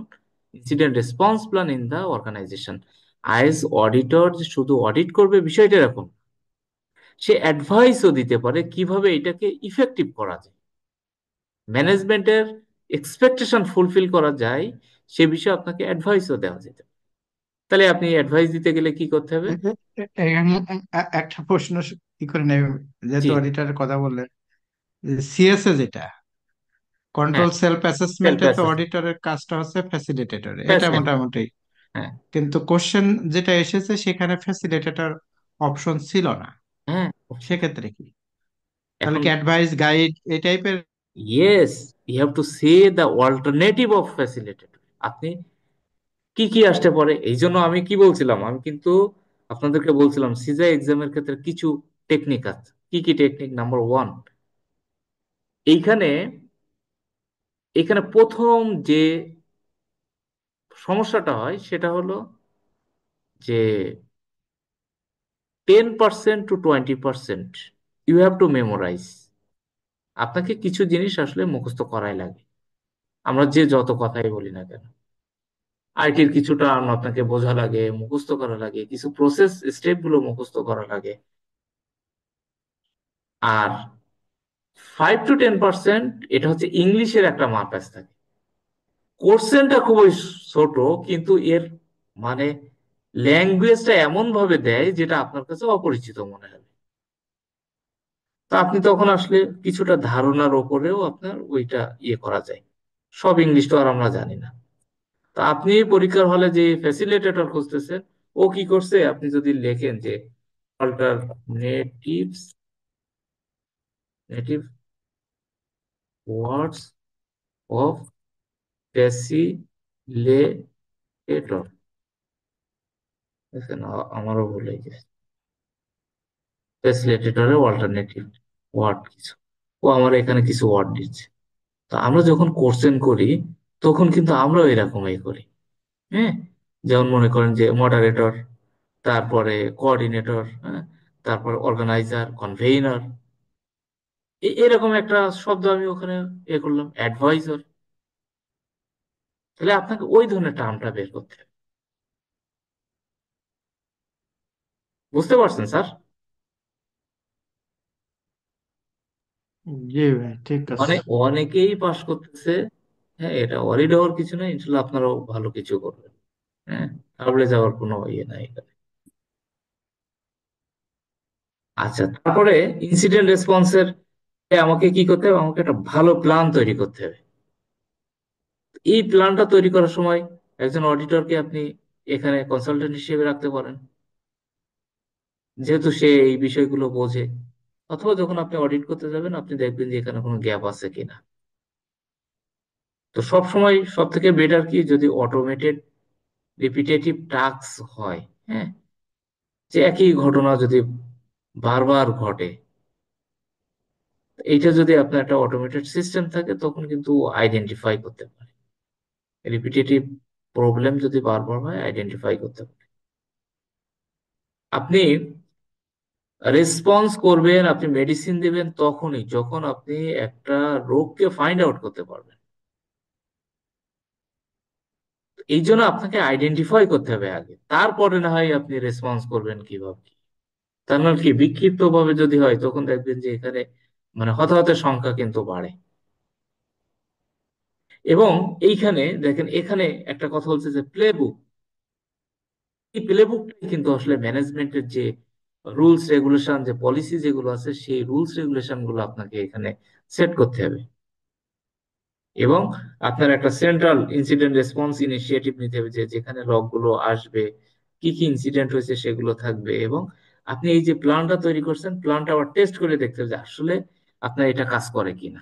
S1: incident response plan in the organization. IS auditor যে শুধু অডিট করবে বিষয়টা এরকম, সে অ্যাডভাইসও দিতে পারে কিভাবে এটাকে ইফেক্টিভ করা যায়, ম্যানেজমেন্টের এক্সপেকটেশন ফুলফিল করা যায়, সে বিষয়ে আপনাকে অ্যাডভাইসও দেওয়া যেতে পারে। তাহলে আপনি অ্যাডভাইস দিতে গেলে কি করতে হবে?
S2: এখানে একটা প্রশ্ন কি করে নেব,
S1: জি,
S2: যেহেতু অডিটরের কথা বললেন, সিএসএ যেটা
S1: হ্যাঁ,
S2: কন্ট্রোল সেলফ
S1: সেলফ
S2: অ্যাসেসমেন্টে, তো
S1: অ্যাসেসমেন্ট,
S2: অডিটরের কাজটা হচ্ছে ফ্যাসিলিটেটর, এটা
S1: ফ্যাসিলিটি,
S2: মোটামুটি।
S1: হ্যাঁ,
S2: কিন্তু কোশ্চেন যেটা এসেছে সেখানে ফ্যাসিলিটেটর অপশন ছিল না,
S1: হ্যাঁ।
S2: সেক্ষেত্রে কি, তাহলে
S1: এখন
S2: কি অ্যাডভাইস গাইড এই টাইপের?
S1: Yes, you have to say the alternative of facilitator. আপনি কি কি আসতে পারে, এই জন্য আমি কি বলছিলাম, আমি কিন্তু আপনাদেরকে বলছিলাম সিজা এক্সামের ক্ষেত্রে কিছু টেকনিক আছে। কি কি টেকনিক? নাম্বার ওয়ান, এইখানে এখানে প্রথম যে সমস্যাটা হয় সেটা হলো যে 10% to 20% you have to memorize. আপনাকে কিছু জিনিস আসলে মুখস্থ করাই লাগে, আমরা যে যত কথাই বলি না কেন। আইটির কিছু টার্ম আপনাকে বোঝা লাগে, মুখস্থ করা লাগে, কিছু প্রসেস স্টেপ গুলো মুখস্থ করা লাগে। আর 5 to 10% এটা হচ্ছে ইংলিশের একটা মারপ্যাচ থাকে। কোশ্চেনটা খুবই ছোট, কিন্তু এর মানে ল্যাঙ্গুয়েজটা এমন ভাবে দেয় যেটা আপনার কাছে অপরিচিত মনে হবে। তো আপনি তখন আসলে কিছুটা ধারণার ওপরেও আপনার ওইটা ইয়ে করা যায়। সব ইংলিশ তো আর আমরা জানি না। তো আপনি পরীক্ষার হলে যে ফ্যাসিলিটেটর খুঁজতেছেন, ও কি করছে, আপনি যদি লেখেন যে alternatives, native words of facilitator, দেখেন আমারও ভুলে গেছে, ফ্যাসিলিটেটরের অল্টারনেটিভ ওয়ার্ড কিছু, ও আমার এখানে কিছু ওয়ার্ড দিচ্ছে। তো আমরা যখন কোশ্চেন করি তখন কিন্তু আমরাও এরকমই করি। হ্যাঁ, যেমন মনে করেন যে মডারেটর, তারপরে কোঅর্ডিনেটর, হ্যাঁ, তারপর অর্গানাইজার, কনভেইনার, এরকম একটা শব্দ আমি ওখানে এ করলাম, অ্যাডভাইজার। তাহলে আপনাকে ওই ধরনের টার্মটা বের করতে হবে। বুঝতে পারছেন স্যার?
S2: জি ভাই, ঠিক আছে।
S1: মানে অনেকেই পাশ করতেছে। হ্যাঁ, এটা ওয়ারিড হওয়ার কিছু নাই, ইনশাল্লাহ আপনারাও ভালো কিছু করবেন। হ্যাঁ, তাহলে যাওয়ার কোনো ইয়ে নাই এখানে। আচ্ছা, তারপরে ইনসিডেন্ট রেসপন্সের আমাকে কি করতে হবে? আমাকে একটা ভালো প্ল্যান তৈরি করতে হবে। এই প্ল্যানটা তৈরি করার সময় একজন অডিটরকে আপনি এখানে কনসালটেন্ট হিসেবে রাখতে পারেন, যেহেতু সে এই বিষয়গুলো বোঝে। অথবা যখন আপনি অডিট করতে যাবেন, আপনি দেখবেন যে এখানে কোনো গ্যাপ আছে কিনা। তো সব সময় সব থেকে বেটার কি, যদি অটোমেটেড রিপিটেটিভ টাস্ক হয়, হ্যাঁ, যে একই ঘটনা যদি বারবার ঘটে, এইটা যদি আপনার একটা অটোমেটেড সিস্টেম থাকে তখন কিন্তু আইডেন্টিফাই করতে পারে। রিপিটেটিভ প্রবলেম যদি বারবার হয়, আইডেন্টিফাই করতে পারে। আপনি রেসপন্স করবেন, আপনি মেডিসিন দিবেন তখনই যখন আপনি একটা রোগকে ফাইন্ড আউট করতে পারবেন। এই জন্য আপনাকে আইডেন্টিফাই করতে হবে আগে, তারপরে না হয় আপনি রেসপন্স করবেন কিভাবে। তার মানে কি, বিক্ষিপ্ত ভাবে যদি হয় তখন দেখবেন যে এখানে মানে হতাহতের সংখ্যা কিন্তু বাড়ে। এবং এইখানে দেখেন, এখানে একটা কথা বলছে যে প্লে বুক। এই প্লে বুকটাই কিন্তু আসলে ম্যানেজমেন্টের যে রুলস রেগুলেশন, যে পলিসি যেগুলো আছে, সেই রুলস রেগুলেশন গুলো আপনাকে এখানে সেট করতে হবে। এবং আপনার একটা সেন্ট্রাল ইনসিডেন্ট রেসপন্স ইনিশিয়েটিভ নিতে হবে, যে যেখানে লকগুলো আসবে, কি কি ইনসিডেন্ট হয়েছে সেগুলো থাকবে। এবং আপনি এই যে প্ল্যানটা তৈরি করছেন, প্ল্যানটা আবার টেস্ট করে দেখতে হবে যে আসলে আপনার এটা কাজ করে কিনা।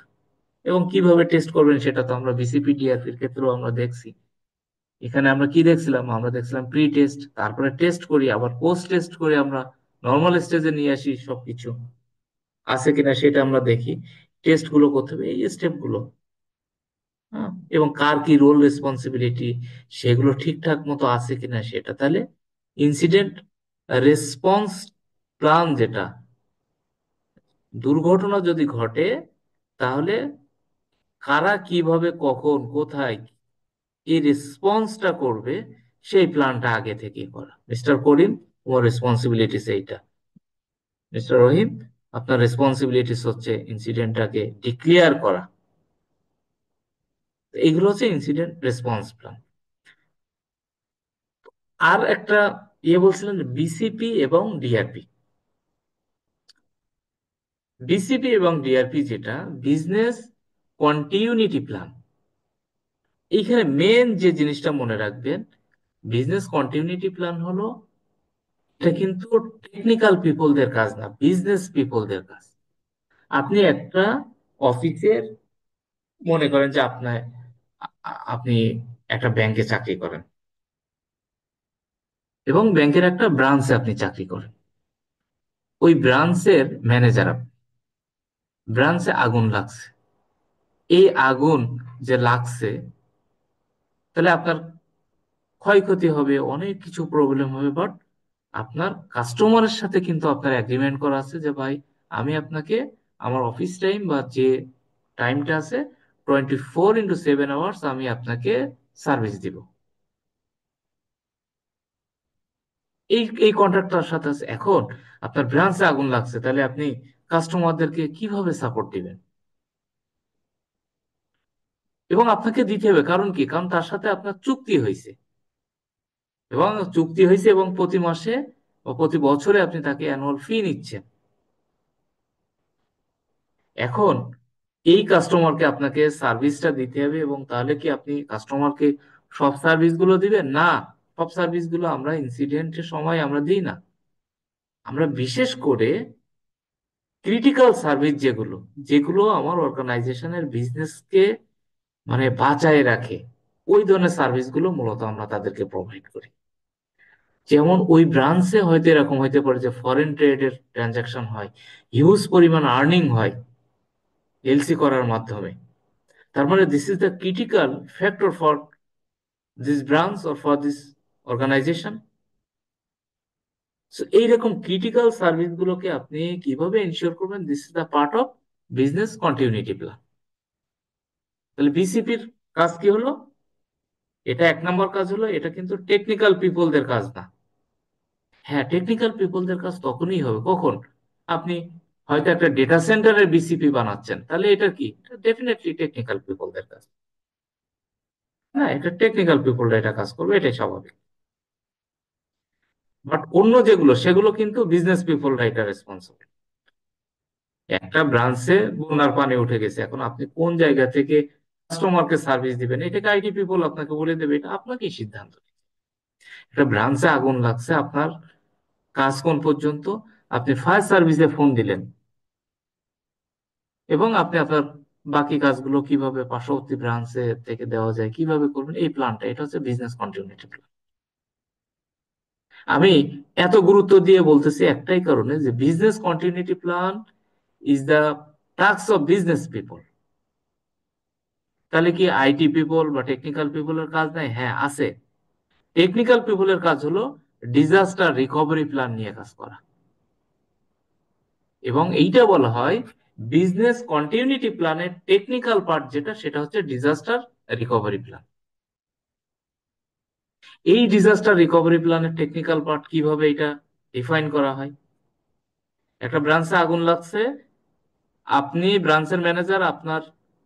S1: এবং কিভাবে টেস্ট করবেন সেটা তো আমরা বিসিপি ডিআরপির ক্ষেত্রেও আমরা দেখছি। এখানে আমরা কি দেখছিলাম? আমরা দেখছিলাম প্রি টেস্ট, তারপরে টেস্ট করি, আবার পোস্ট টেস্ট করে আমরা নর্মাল স্টেজে নিয়ে আসি, সবকিছু আছে কিনা সেটা আমরা দেখি। টেস্ট গুলো করতে হবে, এই স্টেপ গুলো। হ্যাঁ, এবং কার কি রোল রেসপন্সিবিলিটি সেগুলো ঠিকঠাক মতো আছে কিনা সেটা। তাহলে ইনসিডেন্ট রেসপন্স প্ল্যান, যেটা দুর্ঘটনা যদি ঘটে, তাহলে কারা কিভাবে কখন কোথায় এই রেসপন্সটা করবে, সেই প্ল্যানটা আগে থেকে করা। মিস্টার করিম, তোমার রেসপন্সিবিলিটিস এইটা। মিস্টার রহিম, আপনার রেসপন্সিবিলিটিস হচ্ছে ইনসিডেন্টটাকে ডিক্লেয়ার করা। এইগুলো হচ্ছে ইনসিডেন্ট রেসপন্স প্ল্যান। আর একটা বলছিলেন বিসিপি এবং ডিআরপি। বিসিপি এবং ডিআরপি যেটা বিজনেস কন্টিনিউটি প্ল্যান, এইখানে মেন যে জিনিসটা মনে রাখবেন, বিজনেস কন্টিনিউটি প্ল্যান হলো, এটা কিন্তু টেকনিক্যাল পিপলদের কাজ না, বিজনেস পিপলদের কাজ। আপনি একটা অফিসের, মনে করেন যে আপনি একটা ব্যাংকে চাকরি করেন, এবং ব্যাংকের একটা ব্রাঞ্চে আপনি চাকরি করেন। ওই ব্রাঞ্চের ম্যানেজার, ব্রাঞ্চে আগুন লাগছে। এই আগুন যে লাগছে, তাহলে আপনার ক্ষয়ক্ষতি হবে, অনেক কিছু প্রবলেম হবে। বাট আপনার কাস্টমারের সাথে কিন্তু আপনার এগ্রিমেন্ট করা আছে যে ভাই, আমি আপনাকে আমার অফিস টাইম বা যে টাইমটা আছে, 24x7 আমি আপনাকে সার্ভিস দিব। এই কন্ট্রাক্টটার সাথে আছে। এখন আপনার ব্রাঞ্চে আগুন লাগছে, তাহলে আপনি কাস্টমারদেরকে কিভাবে সাপোর্ট দিবেন? এবং আপনাকে দিতে হবে, কারণ কি? কারণ তার সাথে আপনার চুক্তি হয়েছে, এবং প্রতি মাসে বা প্রতি বছরে আপনি তাকে অ্যানুয়াল ফি নিচ্ছেন। এখন এই কাস্টমারকে আপনাকে সার্ভিসটা দিতে হবে, এবং তাহলে কি আপনি কাস্টমারকে সব সার্ভিস গুলো দিবেন? না, সব সার্ভিস গুলো আমরা ইনসিডেন্টের সময় আমরা দিই না। আমরা বিশেষ করে ক্রিটিক্যাল সার্ভিস যেগুলো, যেগুলো আমার অর্গানাইজেশনের বিজনেসকে মানে বাঁচায় রাখে, ওই ধরনের সার্ভিস গুলো মূলত আমরা তাদেরকে প্রোভাইড করি। যেমন ওই ব্রাঞ্চে হয়তো এরকম হইতে পারে যে ফরেন ট্রেডের ট্রানজাকশন হয়, হিউজ পরিমাণ আর্নিং হয় এলসি করার মাধ্যমে। তার মানে this is the critical factor for this branch or for this organization. So এইরকম ক্রিটিক্যাল সার্ভিস গুলোকে আপনি কিভাবে এনশিওর করবেন? This is the part of business continuity plan. তাহলে বিসিপির কাজ কি হলো? এটা 1 নম্বর কাজ হলো, এটা কিন্তু টেকনিক্যাল পিপলদের কাজ না। হ্যাঁ, টেকনিক্যাল পিপলদের কাজ তখনই হবে কখন? আপনি হয়তো একটা ডেটা সেন্টারের বিসিপি বানাচ্ছেন, তাহলে এটা কি? ডেফিনেটলি টেকনিক্যাল পিপলদের কাজ। হ্যাঁ, এটা টেকনিক্যাল পিপলরা এটা কাজ করবে, এটাই স্বাভাবিক। বাট অন্য যেগুলো, সেগুলো কিন্তু বিজনেস পিপলরা এটা রেসপন্সিবল। একটা ব্রাঞ্চে বন্যার পানি উঠে গেছে, এখন আপনি কোন জায়গা থেকে কাস্টমারকে সার্ভিস দিবেন, এটাকে আইটি পিপল আপনাকে বলে দেবে, এটা আপনাকেই সিদ্ধান্ত নিতে হবে। একটা ব্রাঞ্চে আগুন লাগছে, আপনার কাজ কোন পর্যন্ত? আপনি ফায়ার সার্ভিসে ফোন দিলেন, এবং আপনি আপনার বাকি কাজগুলো কিভাবে পার্শ্ববর্তী ব্রাঞ্চে থেকে দেওয়া যায়, কিভাবে করবেন, এই প্ল্যানটা, এটা হচ্ছে বিজনেস কন্টিনিউটি প্ল্যান। আমি এত গুরুত্ব দিয়ে বলতেছি একটাই কারণে, যে business continuity plan is the task of business people. তাহলে কি আইটি পিপল বা টেকনিক্যাল পিপলের কাজ নাই? হ্যাঁ, আছে। টেকনিক্যাল পিপলের কাজ হলো ডিজাস্টার রিকভারি প্ল্যান নিয়ে কাজ করা, এবং এইটা বলা হয় বিজনেস কন্টিনিউটি প্ল্যানের টেকনিক্যাল পার্ট যেটা, সেটা হচ্ছে ডিজাস্টার রিকভারি প্ল্যান। এই ডিজাস্টার রিকভারি প্ল্যানের টেকনিক্যাল পার্ট কিভাবে এটা ডিফাইন করা হয়? একটা ব্রাঞ্চে আগুন লাগছে, আপনি ব্রাঞ্চের ম্যানেজার, আপনার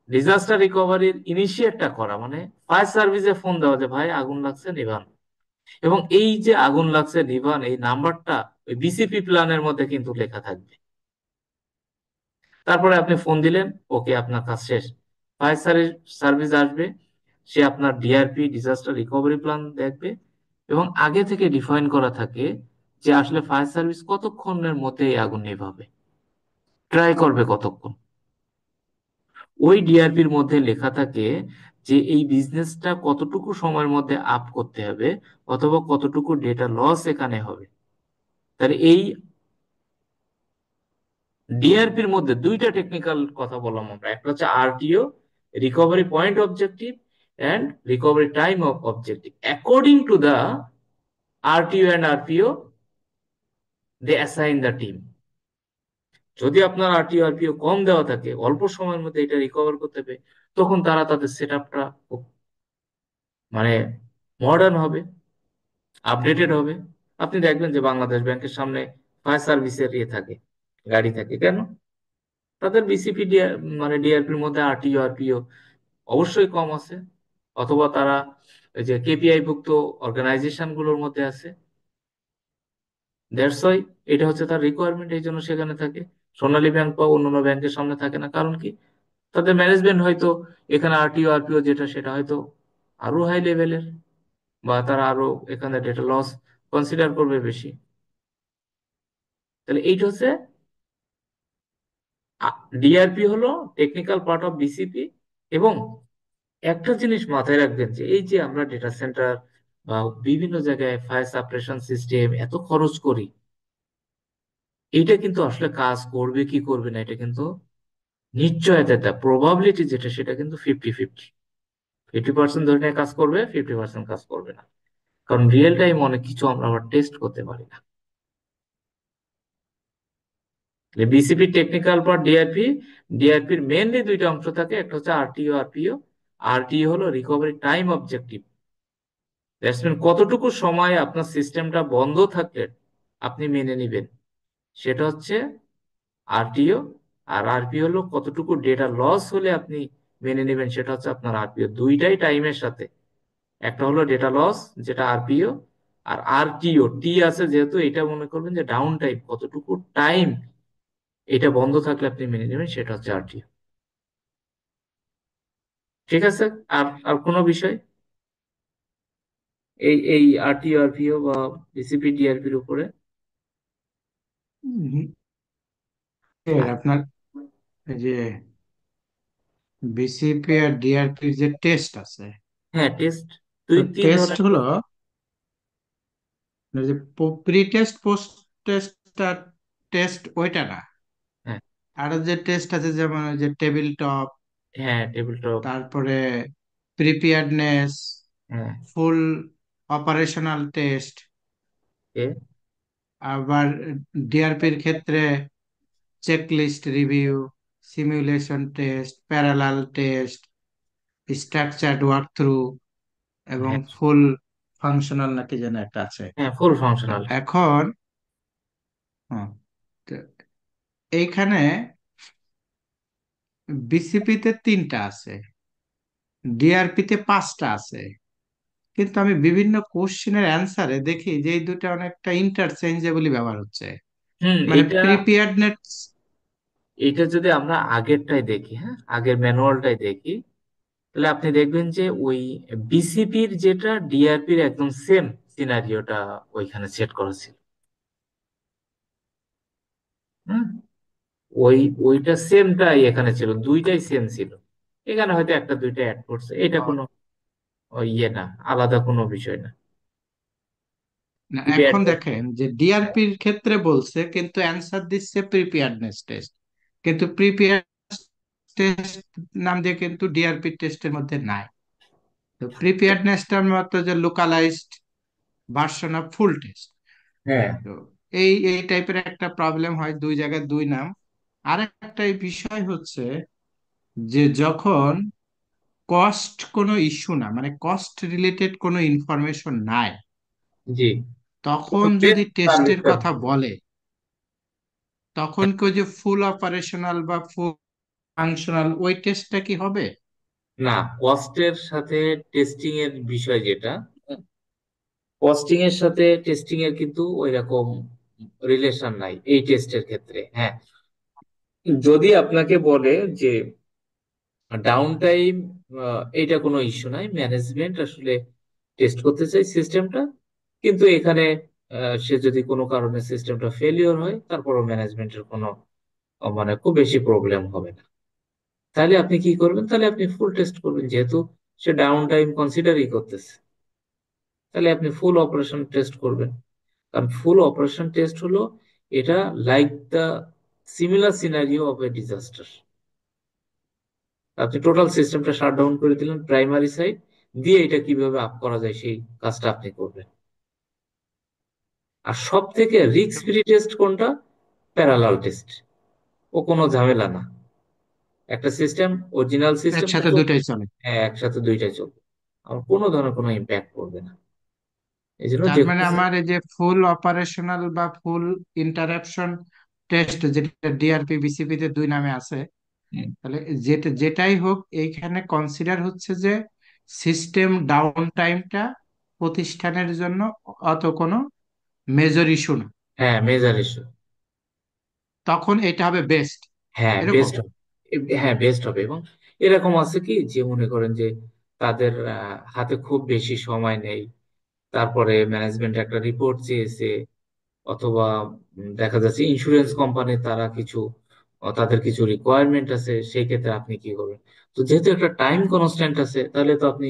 S1: ডিজাস্টার রিকভারির ইনিশিয়েটটা করা মানে ফায়ার সার্ভিসে ফোন দেওয়া যে ভাই আগুন লাগছে নিভান, এবং এই যে আগুন লাগছে নিভান এই নাম্বারটা ওই বিসিপি প্ল্যানের মধ্যে কিন্তু লেখা থাকবে। তারপরে আপনি ফোন দিলেন, ওকে আপনার কাজ শেষ। ফায়ার সার্ভিস আসবে, সে আপনার ডিআরপি ডিজাস্টার রিকভারি প্ল্যান দেখবে, এবং আগে থেকে ডিফাইন করা থাকে যে আসলে ফায়ার সার্ভিস কতক্ষণের মধ্যে এই আগুন নেভাবে, ট্রাই করবে কতক্ষণ। ওই ডিআরপির মধ্যে লেখা থাকে যে এই বিজনেসটা কতটুকু সময়ের মধ্যে আপ করতে হবে, অথবা কতটুকু ডেটা লস এখানে হবে। তাহলে এই ডিআরপির মধ্যে দুইটা টেকনিক্যাল কথা বললাম আমরা, একটা হচ্ছে RTO, recovery point objective, and recovery time of objective. According to the RTO and RPO they assign the team. যদি আপনার আরটিও আরপিও কম দেওয়া থাকে, অল্প সময়ের মধ্যে এটা রিকভার করতে হবে, তখন তারা তাদের সেট আপটা মানে মডার্ন হবে, আপডেটেড হবে। আপনি দেখবেন যে বাংলাদেশ ব্যাংকের সামনে ফায়ার সার্ভিসের ইয়ে থাকে, গাড়ি থাকে কেন? তাদের বিসিপি মানে ডিআরপির মধ্যে আরটিও আরপিও অবশ্যই কম আছে, অথবা তারা এই যে কেপিআই ভুক্ত অর্গানাইজেশন গুলোর মধ্যে আছে। দ্যাটস ওয়াই এটা হচ্ছে তার রিকোয়ারমেন্ট, এই জন্য সেখানে থাকে। সোনালী ব্যাংক বা অন্যান্য ব্যাংকের সামনে থাকে না, কারণ কি? তাদের ম্যানেজমেন্ট হয়তো এখানে আরটিও আরপিও যেটা সেটা হয়তো আরো হাই লেভেলের, বা তারা আরো এখানে ডেটা লস কনসিডার করবে বেশি। তাহলে এইটা হচ্ছে ডিআরপি হলো টেকনিক্যাল পার্ট অফ বিসিপি। এবং একটা জিনিস মাথায় রাখবেন যে এই যে আমরা ডেটা সেন্টার বা বিভিন্ন জায়গায় ফায়ার সাপ্রেশন সিস্টেম এত খরচ করি, এটা কিন্তু আসলে কাজ করবে কি করবে না এটা কিন্তু নিশ্চয়তা, প্রবাবিলিটি যেটা সেটা কিন্তু 50-50। 50% ধরে নিয়ে কাজ করবে, 50% কাজ করবে না, কারণ রিয়েল টাইম অনেক কিছু আমরা আবার টেস্ট করতে পারি না। বিসিপি টেকনিক্যাল পার্ট ডিআরপি, ডিআরপির মেনলি দুইটা অংশ থাকে, একটা হচ্ছে আরটিও আরপিও। আরটিও হলো recovery time objective, that's mean কতটুকু সময় আপনার সিস্টেমটা বন্ধ থাকলে আপনি মেনে নিবেন, সেটা হচ্ছে আরটিও। আর আরপিও হলো কতটুকু ডেটা লস হলে আপনি মেনে নেবেন, সেটা হচ্ছে আপনার আরপিও। দুইটাই টাইমের সাথে, একটা হলো ডেটা লস যেটা আরপিও, আর আরটিও টি আছে যেহেতু, এটা মনে করবেন যে ডাউন টাইম, কতটুকু টাইম এটা বন্ধ থাকলে আপনি মেনে নেবেন, সেটা হচ্ছে আরটিও। ঠিক আছে? আর আর কোনো বিষয় এই এই আরটিও আরপিও বা বিসিপি ডিআরপির উপরে?
S2: হুম, এর আপনার এই যে বিসিপি আর ডিআরপির যে টেস্ট আছে,
S1: হ্যাঁ, টেস্ট
S2: তো
S1: দুই তিন
S2: টেস্ট
S1: ধরনের।
S2: হলো যে প্রি টেস্ট পোস্ট টেস্ট আর টেস্ট ওইটা না।
S1: হ্যাঁ,
S2: আর যে টেস্ট আছে যেমন ওই যে টেবিল টপ,
S1: হ্যাঁ, টেবিল টপ।
S2: তারপরে প্রিপেয়ারনেস,
S1: হ্যাঁ,
S2: ফুল অপারেশনাল টেস্ট,
S1: এ,
S2: আবার ডিআরপির ক্ষেত্রে checklist review, simulation test, parallel test, structured work through এবং
S1: হ্যাঁ,
S2: ফুল ফাংশনাল নাকি যেন একটা আছে।
S1: হ্যাঁ, ফুল
S2: তো
S1: ফাংশনাল।
S2: এখন হ্যাঁ, তো এইখানে বিসিপিতে তিনটা আছে, ডিআরপিতে পাঁচটা আছে, কিন্তু আমি বিভিন্ন কোশ্চেনের অ্যান্সারে দেখি যে এই দুটো অনেকটা ইন্টারচেঞ্জেবলি ব্যবহার হচ্ছে। মানে
S1: এইটা
S2: প্রিপেয়ার্ডনেস,
S1: এইটা যদি আমরা আগেরটাই দেখি, হ্যাঁ আগের ম্যানুয়ালটাই দেখি, তাহলে আপনি দেখবেন যে ওই বিসিপির যেটা ডিআরপির একদম সেম সিনারিওটা ওইখানে সেট করা ছিল। হুম, ওই ওইটা সেমটাই এখানে ছিল, দুইটাই সেম ছিল। এখানে হয়তো একটা দুইটা অ্যাড করছে, এটা কোনো ইয়ে না, আলাদা কোনো বিষয় না। দুইটা অ্যাড
S2: এখন
S1: করছে।
S2: দেখেন যে ডিআরপির ক্ষেত্রে বলছে কিন্তু অ্যান্সার দিচ্ছে প্রিপেয়ার্ডনেস টেস্ট, কিন্তু প্রিপেয়ার টেস্ট নাম দিয়ে কিন্তু ডিআরপি টেস্টের মধ্যে নাই। তো প্রিপেয়ার্ডনেসটার মতো যে localised version of full test.
S1: হ্যাঁ,
S2: তো এই এই টাইপের একটা প্রবলেম হয়, দুই জায়গায় দুই নাম। আর একটা এই বিষয় হচ্ছে যে যখন কস্ট কোনো ইস্যু না, মানে কস্ট রিলেটেড কোনো ইনফরমেশন নাই,
S1: জি,
S2: তখন যদি
S1: বেস্ট
S2: টেস্টের
S1: সার্ভিসটা।
S2: কথা বলে, তখন কেউ যে ফুল অপারেশনাল বা ফুল ফাংশনাল ওই টেস্টটা কি হবে?
S1: না, কস্টের সাথে টেস্টিং এর বিষয় যেটা, কস্টিং এর সাথে টেস্টিং এর কিন্তু ওই রকম রিলেশন নাই এই টেস্টের ক্ষেত্রে। হ্যাঁ, যদি আপনাকে বলে যে ডাউন টাইম, এইটা কোনো ইস্যু নাই, ম্যানেজমেন্ট আসলে টেস্ট করতে চাই সিস্টেমটা, কিন্তু এখানে সে যদি কোনো কারণে সিস্টেমটা ফেলিওর হয়, তারপরও ম্যানেজমেন্টের কোনো মানে খুব বেশি প্রবলেম হবে না। তাহলে আপনি কি করবেন? তাহলে আপনি ফুল টেস্ট করবেন, যেহেতু সে ডাউন টাইম কনসিডারই করতেছে। তাহলে আপনি ফুল অপারেশন টেস্ট করবেন, কারণ ফুল অপারেশন টেস্ট হলো এটা like the similar scenario of a disaster. আপনি টোটাল সিস্টেমটা শাট ডাউন করে দিলেন প্রাইমারি সাইড দিয়ে, এটা কিভাবে আপ করা যায় সেই কাজটা আপনি করবেন। আর সব থেকে রিস্ক ফ্রি টেস্ট কোনটা? Parallel test. ও কোনো ঝামেলা না, একটা সিস্টেম, অরিজিনাল সিস্টেমটা
S2: একসাথে
S1: চলবে,
S2: দুটাই চলে?
S1: হ্যাঁ একসাথে দুইটাই চলবে, আর কোনো ধরনের কোনো ইম্প্যাক্ট পড়বে না। এই জন্য
S2: তার
S1: যে
S2: মানে
S1: কোনো
S2: আমার এই যে ফুল অপারেশনাল বা ফুল ইন্টারাপশন টেস্ট, যেটা ডিআরপি বিসিপি তে দুই নামে আছে,
S1: হুম,
S2: তাহলে যেটাই হোক এইখানে কনসিডার হচ্ছে যে সিস্টেম ডাউন টাইমটা প্রতিষ্ঠানের জন্য অত কোনো মেজর ইস্যু না,
S1: হ্যাঁ মেজার ইস্যু,
S2: তখন এটা হবে বেস্ট,
S1: হ্যাঁ
S2: এরকম।
S1: বেস্ট হবে। হ্যাঁ বেস্ট হবে। এবং এরকম আছে কি যে মনে করেন যে তাদের হাতে খুব বেশি সময় নেই, তারপরে ম্যানেজমেন্ট একটা রিপোর্ট চেয়েছে, অথবা দেখা যাচ্ছে ইন্স্যুরেন্স কোম্পানি তারা কিছু তাদের কিছু রিকোয়ারমেন্ট আছে, সেই ক্ষেত্রে আপনি কি করবেন? তো যেহেতু একটা টাইম কনস্ট্যান্ট আছে, তাহলে তো আপনি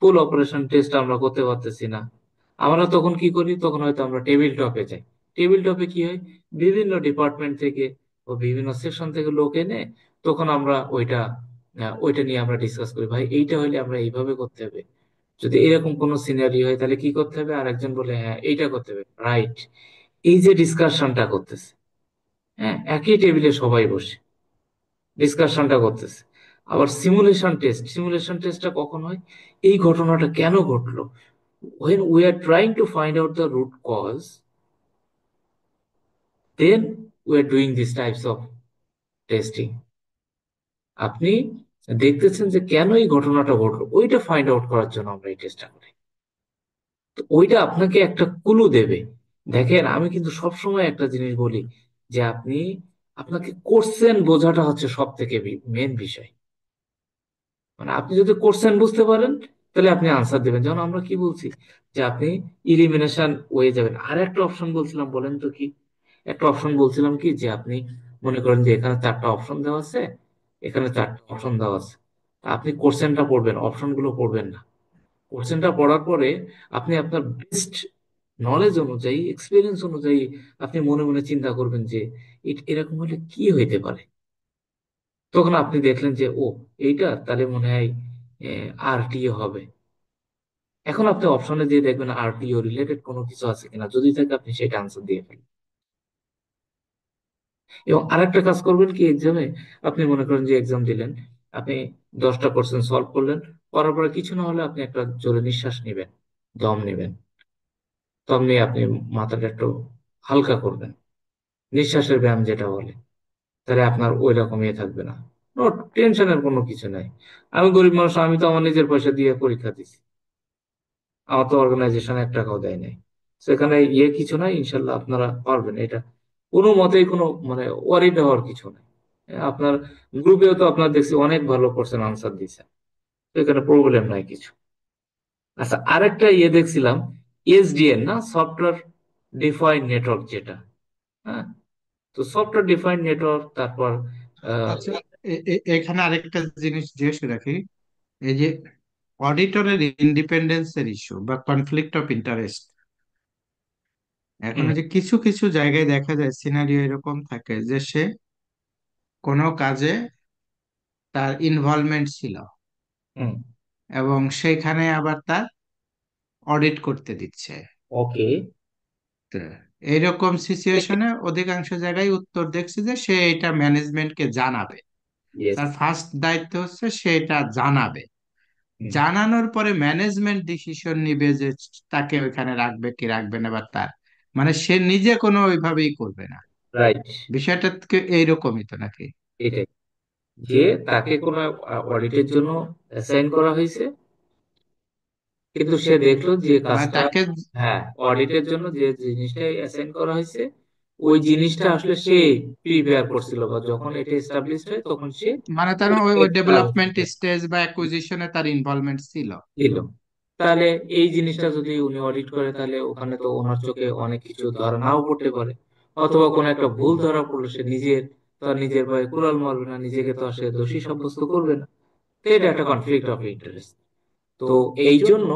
S1: ফুল অপারেশন টেস্ট আমরা করতে পারতেছি না। আমরা তখন কি করি? তখন হয়তো আমরা টেবিল টপে যাই। টেবিল টপে কি হয়? বিভিন্ন ডিপার্টমেন্ট থেকে ও বিভিন্ন সেকশন থেকে লোক এনে তখন আমরা ওইটা নিয়ে আমরা ডিসকাস করি, ভাই এইটা হলে আমরা এইভাবে করতে হবে, যদি এরকম কোনো সিনারি হয় তাহলে কি করতে হবে, আর একজন বলে হ্যাঁ এইটা করতে হবে, রাইট। এই যে ডিসকাশনটা করতেছে, হ্যাঁ একই টেবিলে সবাই বসে ডিসকাশনটা করতেছে। আবার সিমুলেশন টেস্টটা কখন হয়? এই ঘটনাটা কেন ঘটলো, when we are trying to find out the root cause, then we are doing these types of testing. আপনি দেখতেছেন যে কেন এই ঘটনাটা ঘটলো, ওইটা ফাইন্ড আউট করার জন্য আমরা এই টেস্টটা করি। তো ওইটা আপনাকে একটা ক্লু দেবে। দেখেন, আমি কিন্তু সবসময় একটা জিনিস বলি যে আপনাকে কোশ্চেন বোঝাটা হচ্ছে সব থেকে মেন বিষয়। মানে আপনি যদি কোশ্চেন বুঝতে পারেন, তাহলে আপনি আনসার দেবেন। যেমন আমরা কি বলছি যে আপনি ইলিমিনেশন ওয়ে যাবেন। আর একটা অপশন বলছিলাম, বলেন তো কি? একটা অপশন বলছিলাম কি যে আপনি মনে করেন যে এখানে চারটা অপশন দেওয়া আছে, এখানে চারটা অপশন দেওয়া আছে, তা আপনি কোশ্চেনটা পড়বেন, অপশন গুলো পড়বেন না। কোশ্চেনটা পড়ার পরে আপনি আপনার বেস্ট নলেজ অনুযায়ী, এক্সপিরিয়েন্স অনুযায়ী আপনি মনে মনে চিন্তা করবেন যে এরকম হলে কি হইতে পারে। তখন আপনি দেখলেন যে ও এইটা তাহলে মনে হয় আরটিও হবে। এখন আপনি অপশনে দিয়ে দেখবেন আরটিও রিলেটেড কোনো কিছু আছে কিনা, যদি থাকে আপনি সেটা আনসার দিয়ে ফেলেন। এবং আরেকটা কাজ করবেন কি, এক্সামে আপনি মনে করেন যে এক্সাম দিলেন, আপনি 10টা কোশ্চেন সলভ করলেন, করার পরে কিছু না হলে আপনি একটা জোরে নিঃশ্বাস নেবেন, দম নেবেন, দম নিয়ে আপনি মাথাটা একটু হালকা করবেন, নিঃশ্বাসের ব্যায়াম যেটা বলে। তাহলে আপনার ওই রকম ইয়ে থাকবে না, নো টেনশনের কোনো কিছু নাই। আমি গরিব মানুষ, আমি তো আমার নিজের পয়সা দিয়ে পরীক্ষা দিছি, আমার তো অর্গানাইজেশন 1 টাকাও দেয় নাই। সেখানে ইয়ে কিছু নাই, ইনশাল্লাহ আপনারা পারবেন। এটা কোনো মতেই কোনো মানে ওয়ারিড হওয়ার কিছু নাই। আপনার গ্রুপেও তো আপনার দেখছি অনেক ভালো কোশ্চেন আনসার দিয়েছে, তো এখানে প্রবলেম নাই কিছু। আচ্ছা, আরেকটা ইয়ে দেখছিলাম, এসডিএন না, সফটওয়্যার ডিফাইন্ড নেটওয়ার্ক যেটা, হ্যাঁ। তো সফটওয়্যার ডিফাইন্ড নেটওয়ার্ক, তারপর আহ,
S2: আচ্ছা, এখানে আরেকটা জিনিস জিজ্ঞেস রাখি, এই যে অডিটরের ইন্ডিপেন্ডেন্সের ইস্যু বা কনফ্লিক্ট অফ ইন্টারেস্ট, এখন
S1: হুম,
S2: এই যে কিছু কিছু জায়গায় দেখা যায় সিনারিও এরকম থাকে যে সে কোনো কাজে তার ইনভলভমেন্ট ছিল
S1: হুম,
S2: এবং সেখানে আবার তার অডিট করতে দিচ্ছে।
S1: ওকে,
S2: তো এইরকম সিচুয়েশনে অধিকাংশ জায়গায় উত্তর দেখছে যে সে এটা ম্যানেজমেন্টকে জানাবে,
S1: ইয়েস,
S2: তার ফার্স্ট দায়িত্ব হচ্ছে সে এটা জানাবে। জানানোর পরে ম্যানেজমেন্ট ডিসিশন নিবে যে তাকে ওইখানে রাখবে কি রাখবে না, বা তার মানে সে নিজে কোনো ওইভাবেই করবে না।
S1: রাইট,
S2: বিষয়টা তো এইরকমই তো নাকি?
S1: এটাই। যে তাকে কোনো অডিটের জন্য অ্যাসাইন করা হয়েছে, কিন্তু সে দেখলো যে
S2: মানে
S1: কাজটা,
S2: তাকে,
S1: হ্যাঁ, অডিটের জন্য যে জিনিসটা অ্যাসাইন করা হয়েছে ওই জিনিসটা আসলে সে প্রিপেয়ার করছিল, বা যখন এটা এস্টাবলিশ হয় তখন সে
S2: মানে তার
S1: ওই
S2: ওই
S1: কাজটা
S2: ডেভেলপমেন্ট স্টেজ বা অ্যাকুইজিশনে তার ইনভলভমেন্ট ছিল।
S1: দিল। তাহলে এই জিনিসটা যদি উনি অডিট করে তাহলে ওখানে তো ওনার চোখে অনেক কিছু ধরা নাও পড়তে পারে, অথবা কোনো একটা ভুল ধরা পড়লো, সে নিজের তো আর নিজের ভয়ে কুড়াল মারবে না, নিজেকে তো আর সে দোষী সাব্যস্ত করবে না। তো এটা একটা কনফ্লিক্ট অফ ইন্টারেস্ট। তো এই জন্য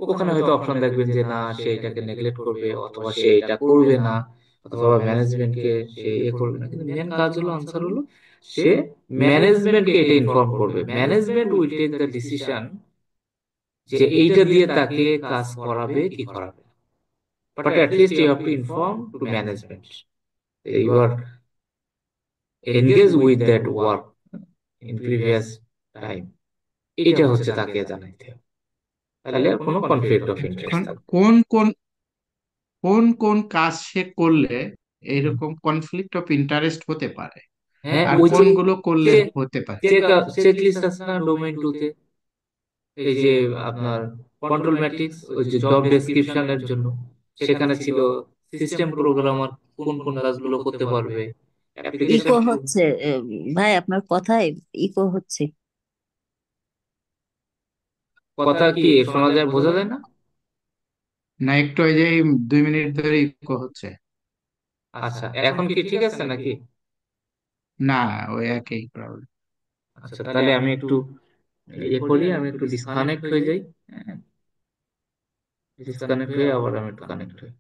S1: ওখানে হয়তো অপশন দেখবেন যে না, সে এটাকে নেগলেক্ট করবে, অথবা সে এটা করবে না, অথবা ম্যানেজমেন্টকে সে করবে না। কিন্তু মেন কাজ হলো, আনসার হলো, সে ম্যানেজমেন্টকে এটা ইনফর্ম করবে। Management will take the decision যে এইটা দিয়ে তাকে কাজ করাবে কি করাবে। But at least you have to inform to management you are engage with that work in previous time. এটা হচ্ছে তাকে জানাইতে হবে। তাহলে আর কোনো কনফ্লিক্ট অফ ইন্টারেস্ট
S2: এখন
S1: থাকবে না।
S2: কোন কোন কোন কোন কাজ সে করলে এইরকম কনফ্লিক্ট অফ ইন্টারেস্ট হতে পারে,
S1: হ্যাঁ,
S2: আর
S1: ওই যে
S2: কোনগুলো করলে
S1: যে
S2: হতে পারে?
S1: চেক লিস্ট আছে না ডোমেইন 2 তে, এই যে আপনার কন্ট্রোল ম্যাট্রিক্স, ওই যে জব ডেসক্রিপশনের জন্য সেখানে ছিল সিস্টেম প্রোগ্রামার কোন কোন কাজগুলো করতে পারবে, অ্যাপ্লিকেশন।
S3: ইকো হচ্ছে, ভাই আপনার কথায় ইকো হচ্ছে।
S1: কথা কি শোনা যায়, বোঝা যায় না?
S2: না, একটু ওই যে 2 মিনিট ধরে ইকো হচ্ছে।
S1: আচ্ছা, এখন কি ঠিক আছে নাকি?
S2: না, ওই একই প্রবলেম।
S1: আচ্ছা, তাহলে আমি একটু করি, আমি একটু ডিসকানেক্ট হয়ে যাই। ডিসকানেক্ট হয়ে আবার আমি একটু কানেক্ট হই।